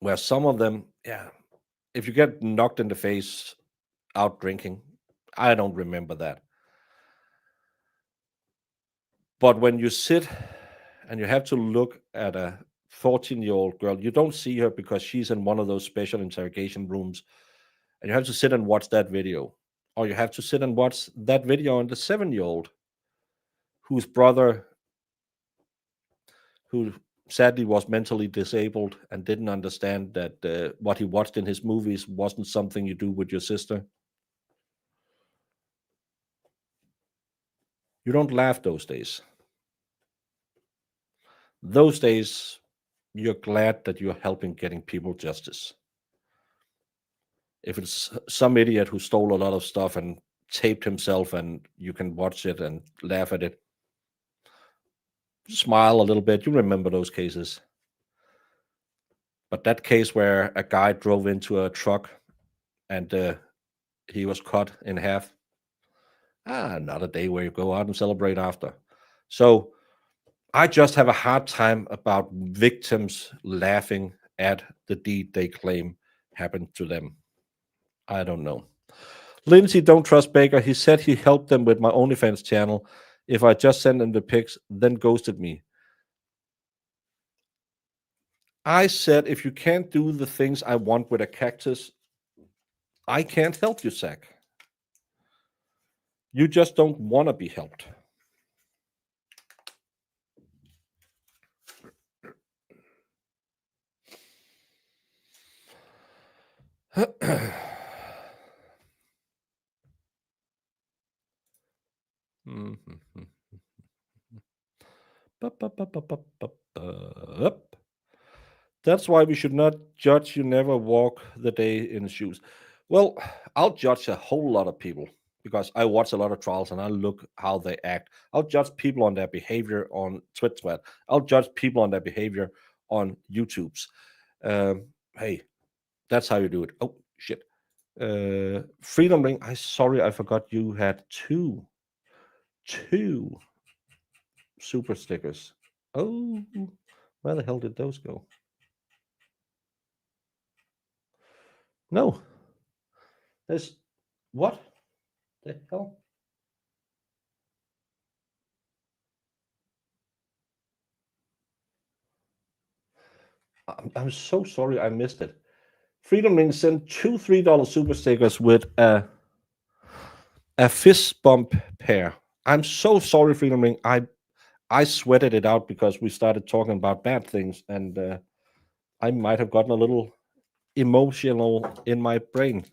where some of them, yeah, if you get knocked in the face out drinking, I don't remember that. But when you sit and you have to look at a 14-year-old girl, you don't see her because she's in one of those special interrogation rooms, and you have to sit and watch that video. Or you have to sit and watch that video on the 7-year-old whose brother, who sadly was mentally disabled and didn't understand that what he watched in his movies wasn't something you do with your sister. You don't laugh those days. Those days, you're glad that you're helping getting people justice. If it's some idiot who stole a lot of stuff and taped himself and you can watch it and laugh at it, smile a little bit, you remember those cases. But that case where a guy drove into a truck and he was cut in half, not a day where you go out and celebrate after. So I just have a hard time about victims laughing at the deed they claim happened to them. I don't know. Lindsay, don't trust Baker. He said he helped them with my OnlyFans channel. If I just sent him the pics, then ghosted me. I said, if you can't do the things I want with a cactus, I can't help you, Zach. You just don't want to be helped. That's why we should not judge. You never walk the day in shoes. Well, I'll judge a whole lot of people because I watch a lot of trials and I look how they act. I'll judge people on their behavior on Twitter. I'll judge people on their behavior on YouTube's. Hey, that's how you do it. Oh shit. Freedom Ring. Sorry, I forgot you had two super stickers. Oh, where the hell did those go? No. There's what the hell? I'm so sorry I missed it. Freedom Ring sent two $3 super stickers with a fist bump pair. I'm so sorry, Freedom Ring. I sweated it out because we started talking about bad things, and I might have gotten a little emotional in my brain.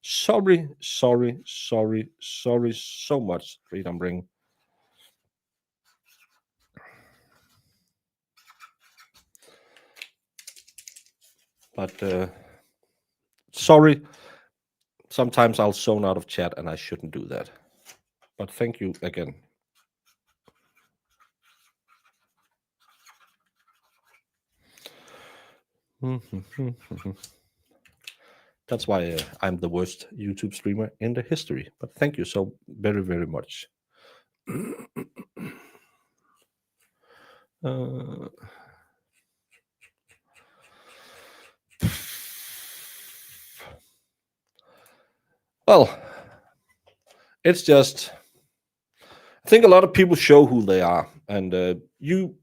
Sorry so much, Freedom Ring. But sorry, sometimes I'll zone out of chat and I shouldn't do that. But thank you again. That's why I'm the worst YouTube streamer in the history. But thank you so very, very much. Well, it's just I think a lot of people show who they are, and you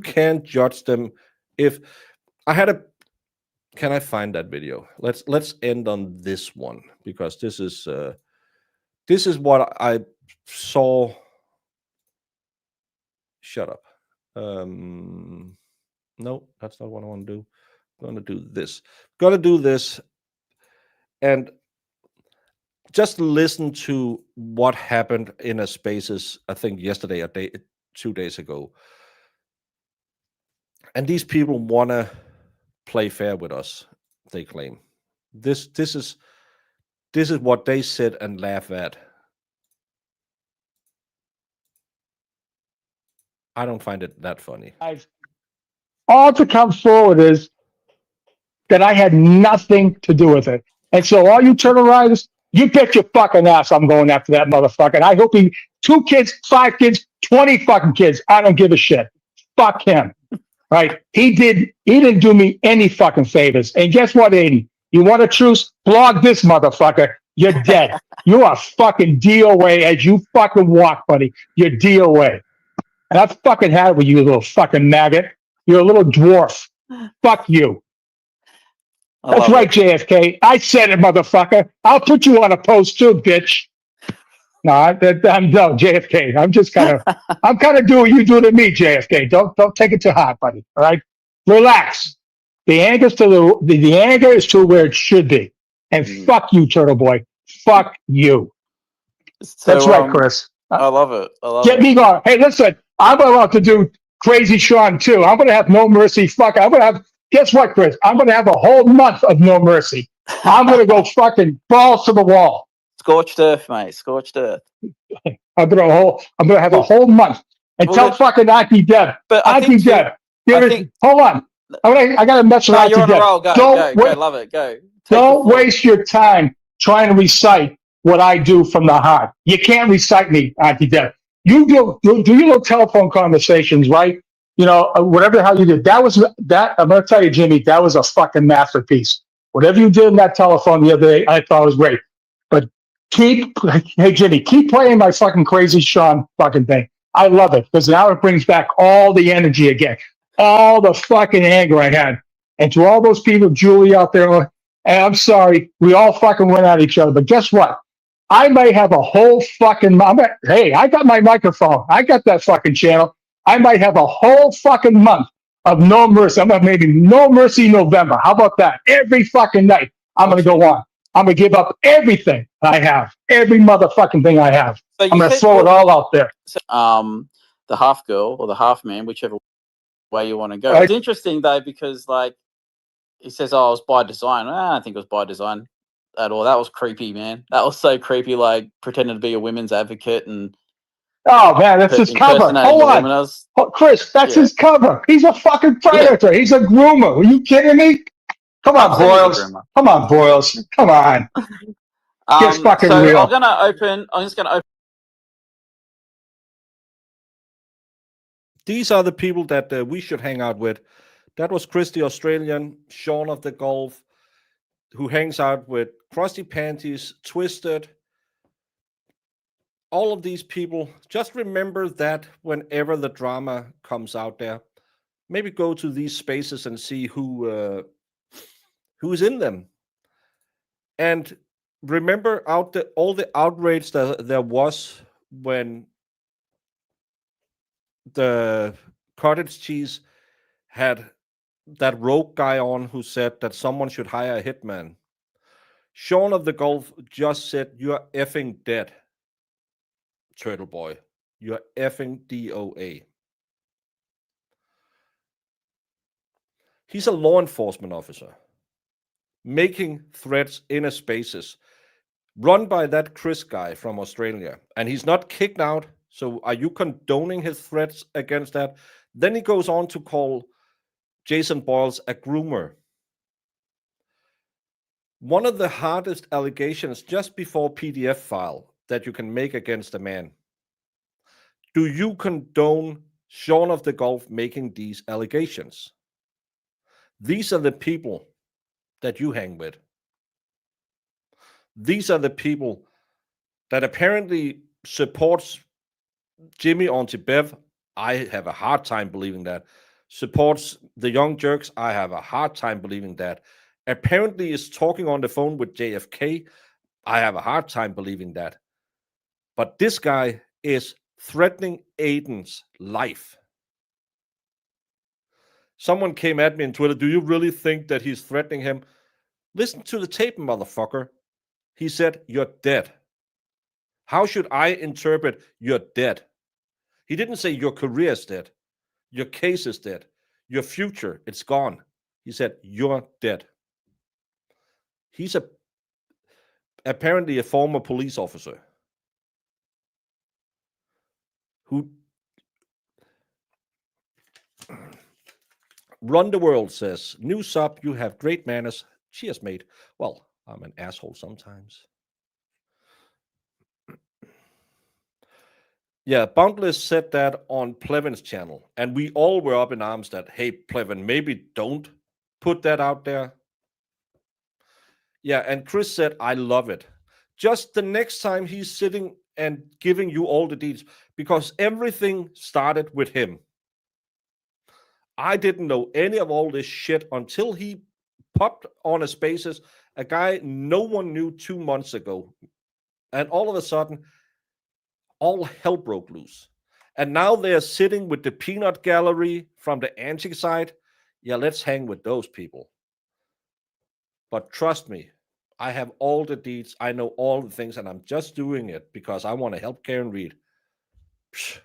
can't judge them. If I had a, can I find that video? Let's end on this one because this is what I saw. Shut up. No, No, that's not what I want to do. I'm going to do this. Going to do this. And just listen to what happened in a spaces, I think yesterday, 2 days ago. And these people want to play fair with us, they claim. This is what they sit and laugh at. I don't find it that funny. All to come forward is that I had nothing to do with it. And so all you turtle riders, you bet your fucking ass I'm going after that motherfucker. And I hope 2 kids, 5 kids, 20 fucking kids. I don't give a shit. Fuck him. Right? He didn't do me any fucking favors. And guess what, Aiden? You want a truce? Blog this motherfucker. You're dead. You are fucking DOA as you fucking walk, buddy. You're DOA. And I've fucking had it with you, little fucking maggot. You're a little dwarf. Fuck you. That's right, JFK. I said it, motherfucker. I'll put you on a post too, bitch. No, I'm no JFK. I'm kind of doing what you do to me, JFK. Don't take it too hard, buddy. All right, relax. The anger is to where it should be. And fuck you, Turtle Boy. Fuck you. So, that's right, Chris. I love it. Get me going. Hey, listen. I'm about to do Crazy Sean too. I'm going to have no mercy. Fuck. I'm going to have. Guess what, Chris? I'm going to have a whole month of no mercy. I'm going to go fucking balls to the wall. Scorched earth, mate. Scorched earth. I'm going to have a whole month and tell fucking Auntie Deb. But Auntie Deb. Hold on. I got to mess with Auntie You're on Deb. a roll. Go. Love it. Go. Don't waste your time trying to recite what I do from the heart. You can't recite me, Auntie Deb. You do your little telephone conversations, right? You know, whatever the hell you did. That. I'm going to tell you, Jimmy, that was a fucking masterpiece. Whatever you did in that telephone the other day, I thought was great. But hey, Jimmy, keep playing my fucking Crazy Sean fucking thing. I love it because now it brings back all the energy again, all the fucking anger I had. And to all those people, Julie out there, and I'm sorry, we all fucking went at each other. But guess what? I might have a whole fucking. Hey, I got my microphone. I got that fucking channel. I might have a whole fucking month of no mercy. I'm gonna maybe no mercy November. How about that? Every fucking night, I'm gonna go on. I'm gonna give up everything I have, every motherfucking thing I have. So I'm gonna throw it all out there. The half girl or the half man, whichever way you want to go. It's interesting though because like he says, "Oh, it was by design." I don't think it was by design at all. That was creepy, man. That was so creepy. Like pretending to be a women's advocate and. Oh man, that's his cover. Hold on, Chris. That's his cover. He's a fucking predator. He's a groomer. Are you kidding me? Come on, Boyles. Come on, Boyles. Come on. Get fucking real. I'm just gonna open. These are the people that we should hang out with. That was Chris the Australian, Sean of the Gulf, who hangs out with Krusty Panties, Twisted. All of these people, just remember that whenever the drama comes out there, maybe go to these spaces and see who's in them. And remember all the outrage that there was when the cottage cheese had that rogue guy on who said that someone should hire a hitman. Sean of the Gulf just said, "You are effing dead, Turtle Boy. You're effing DOA." He's a law enforcement officer making threats in a spaces run by that Chris guy from Australia. And he's not kicked out. So are you condoning his threats against that? Then he goes on to call Jason Boyles a groomer. One of the hardest allegations just before PDF file that you can make against a man. Do you condone Sean of the Gulf making these allegations? These are the people that you hang with. These are the people that apparently supports Jimmy Ontibev. I have a hard time believing that. Supports the Young Jerks. I have a hard time believing that. Apparently is talking on the phone with JFK. I have a hard time believing that. But this guy is threatening Aiden's life. Someone came at me on Twitter. Do you really think that he's threatening him? Listen to the tape, motherfucker. He said, "You're dead." How should I interpret "you're dead"? He didn't say your career is dead. Your case is dead. Your future, it's gone. He said, "You're dead." He's apparently a former police officer who Run the World says, "New sub, you have great manners. Cheers, mate." Well, I'm an asshole sometimes. Yeah, Boundless said that on Plevin's channel, and we all were up in arms that, hey, Plevin, maybe don't put that out there. Yeah, and Chris said, "I love it. Just the next time he's sitting and giving you all the deeds, because everything started with him. I didn't know any of all this shit until he popped on a Spaces, a guy no one knew 2 months ago. And all of a sudden, all hell broke loose. And now they're sitting with the peanut gallery from the anti side. Yeah, let's hang with those people. But trust me, I have all the deeds. I know all the things, and I'm just doing it because I want to help Karen Reed." Psh.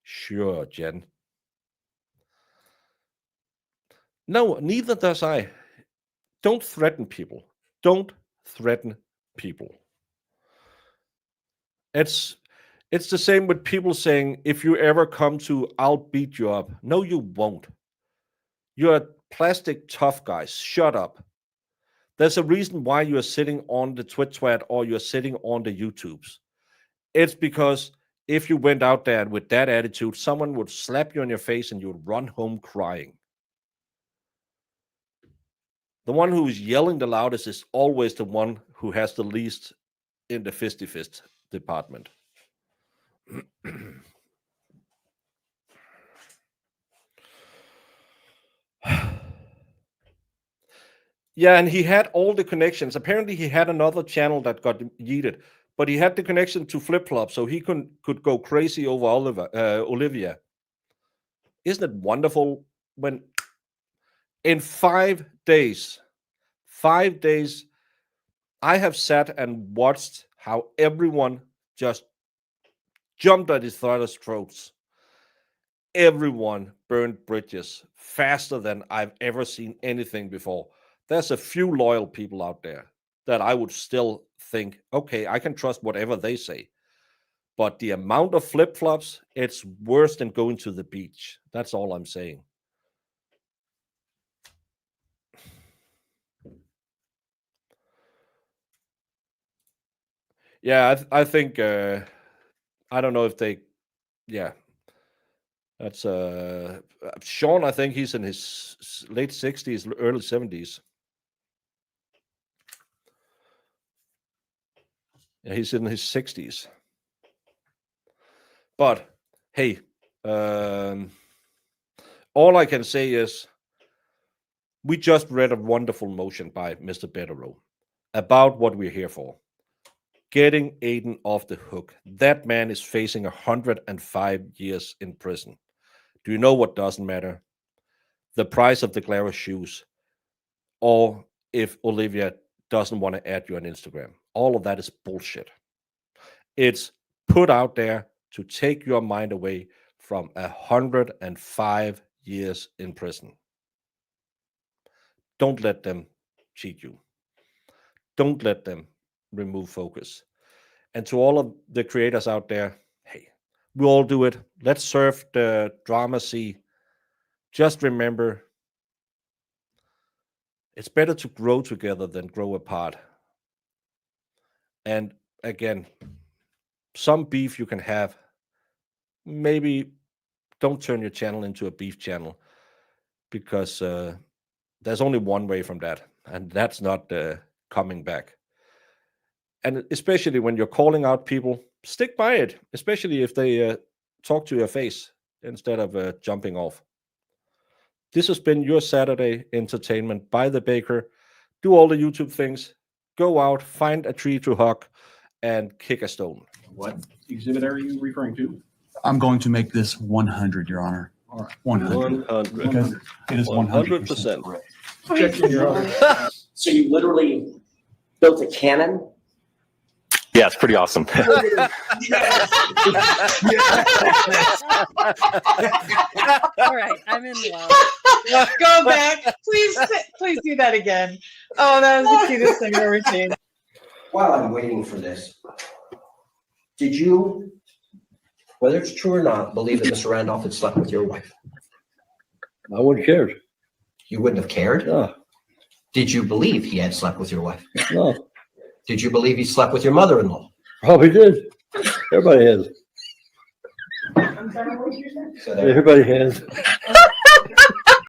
Sure, Jen. No, neither does I. Don't threaten people. Don't threaten people. It's the same with people saying, "If you ever come to, I'll beat you up." No, you won't. You're a plastic tough guy. Shut up. There's a reason why you're sitting on the Twit or you're sitting on the YouTubes. It's because if you went out there with that attitude, someone would slap you on your face and you'd run home crying. The one who's yelling the loudest is always the one who has the least in the fisty fist department. Yeah, and he had all the connections. Apparently, he had another channel that got yeeted, but he had the connection to Flip Flop, so he could go crazy over Olivia. Isn't it wonderful when in 5 days, I have sat and watched how everyone just jumped at his other's throats. Everyone burned bridges faster than I've ever seen anything before. There's a few loyal people out there that I would still think, okay, I can trust whatever they say. But the amount of flip-flops, it's worse than going to the beach. That's all I'm saying. Yeah, I think, I don't know if they, yeah. That's Sean, I think he's in his late 60s, early 70s. Yeah, he's in his 60s. But hey, all I can say is we just read a wonderful motion by Mr. Bederow about what we're here for. Getting Aiden off the hook. That man is facing 105 years in prison. Do you know what doesn't matter? The price of the Glarus shoes, or if Olivia doesn't want to add you on Instagram. All of that is bullshit. It's put out there to take your mind away from 105 years in prison. Don't let them cheat you. Don't let them remove focus. And to all of the creators out there, hey, we all do it. Let's surf the drama sea. Just remember, it's better to grow together than grow apart. And again, some beef you can have. Maybe don't turn your channel into a beef channel, because there's only one way from that, and that's not coming back. And especially when you're calling out people, stick by it, especially if they talk to your face instead of jumping off. This has been your Saturday entertainment by the Baker. Do all the YouTube things. Go out, find a tree to hug, and kick a stone. What exhibit are you referring to? I'm going to make this 100, Your Honor. All right, 100. 100. Because it is 100% 100%. correct. Checking your other. So you literally built a cannon? Yeah, it's pretty awesome. All right, I'm in love. Go back. Please do that again. Oh, that was the cutest thing I've ever seen. While I'm waiting for this, did you, whether it's true or not, believe that Mr. Randolph had slept with your wife? I wouldn't care. You wouldn't have cared? No, Did you believe he had slept with your wife? no, Did you believe he slept with your mother-in-law? probably did. Everybody has. So there- Everybody has.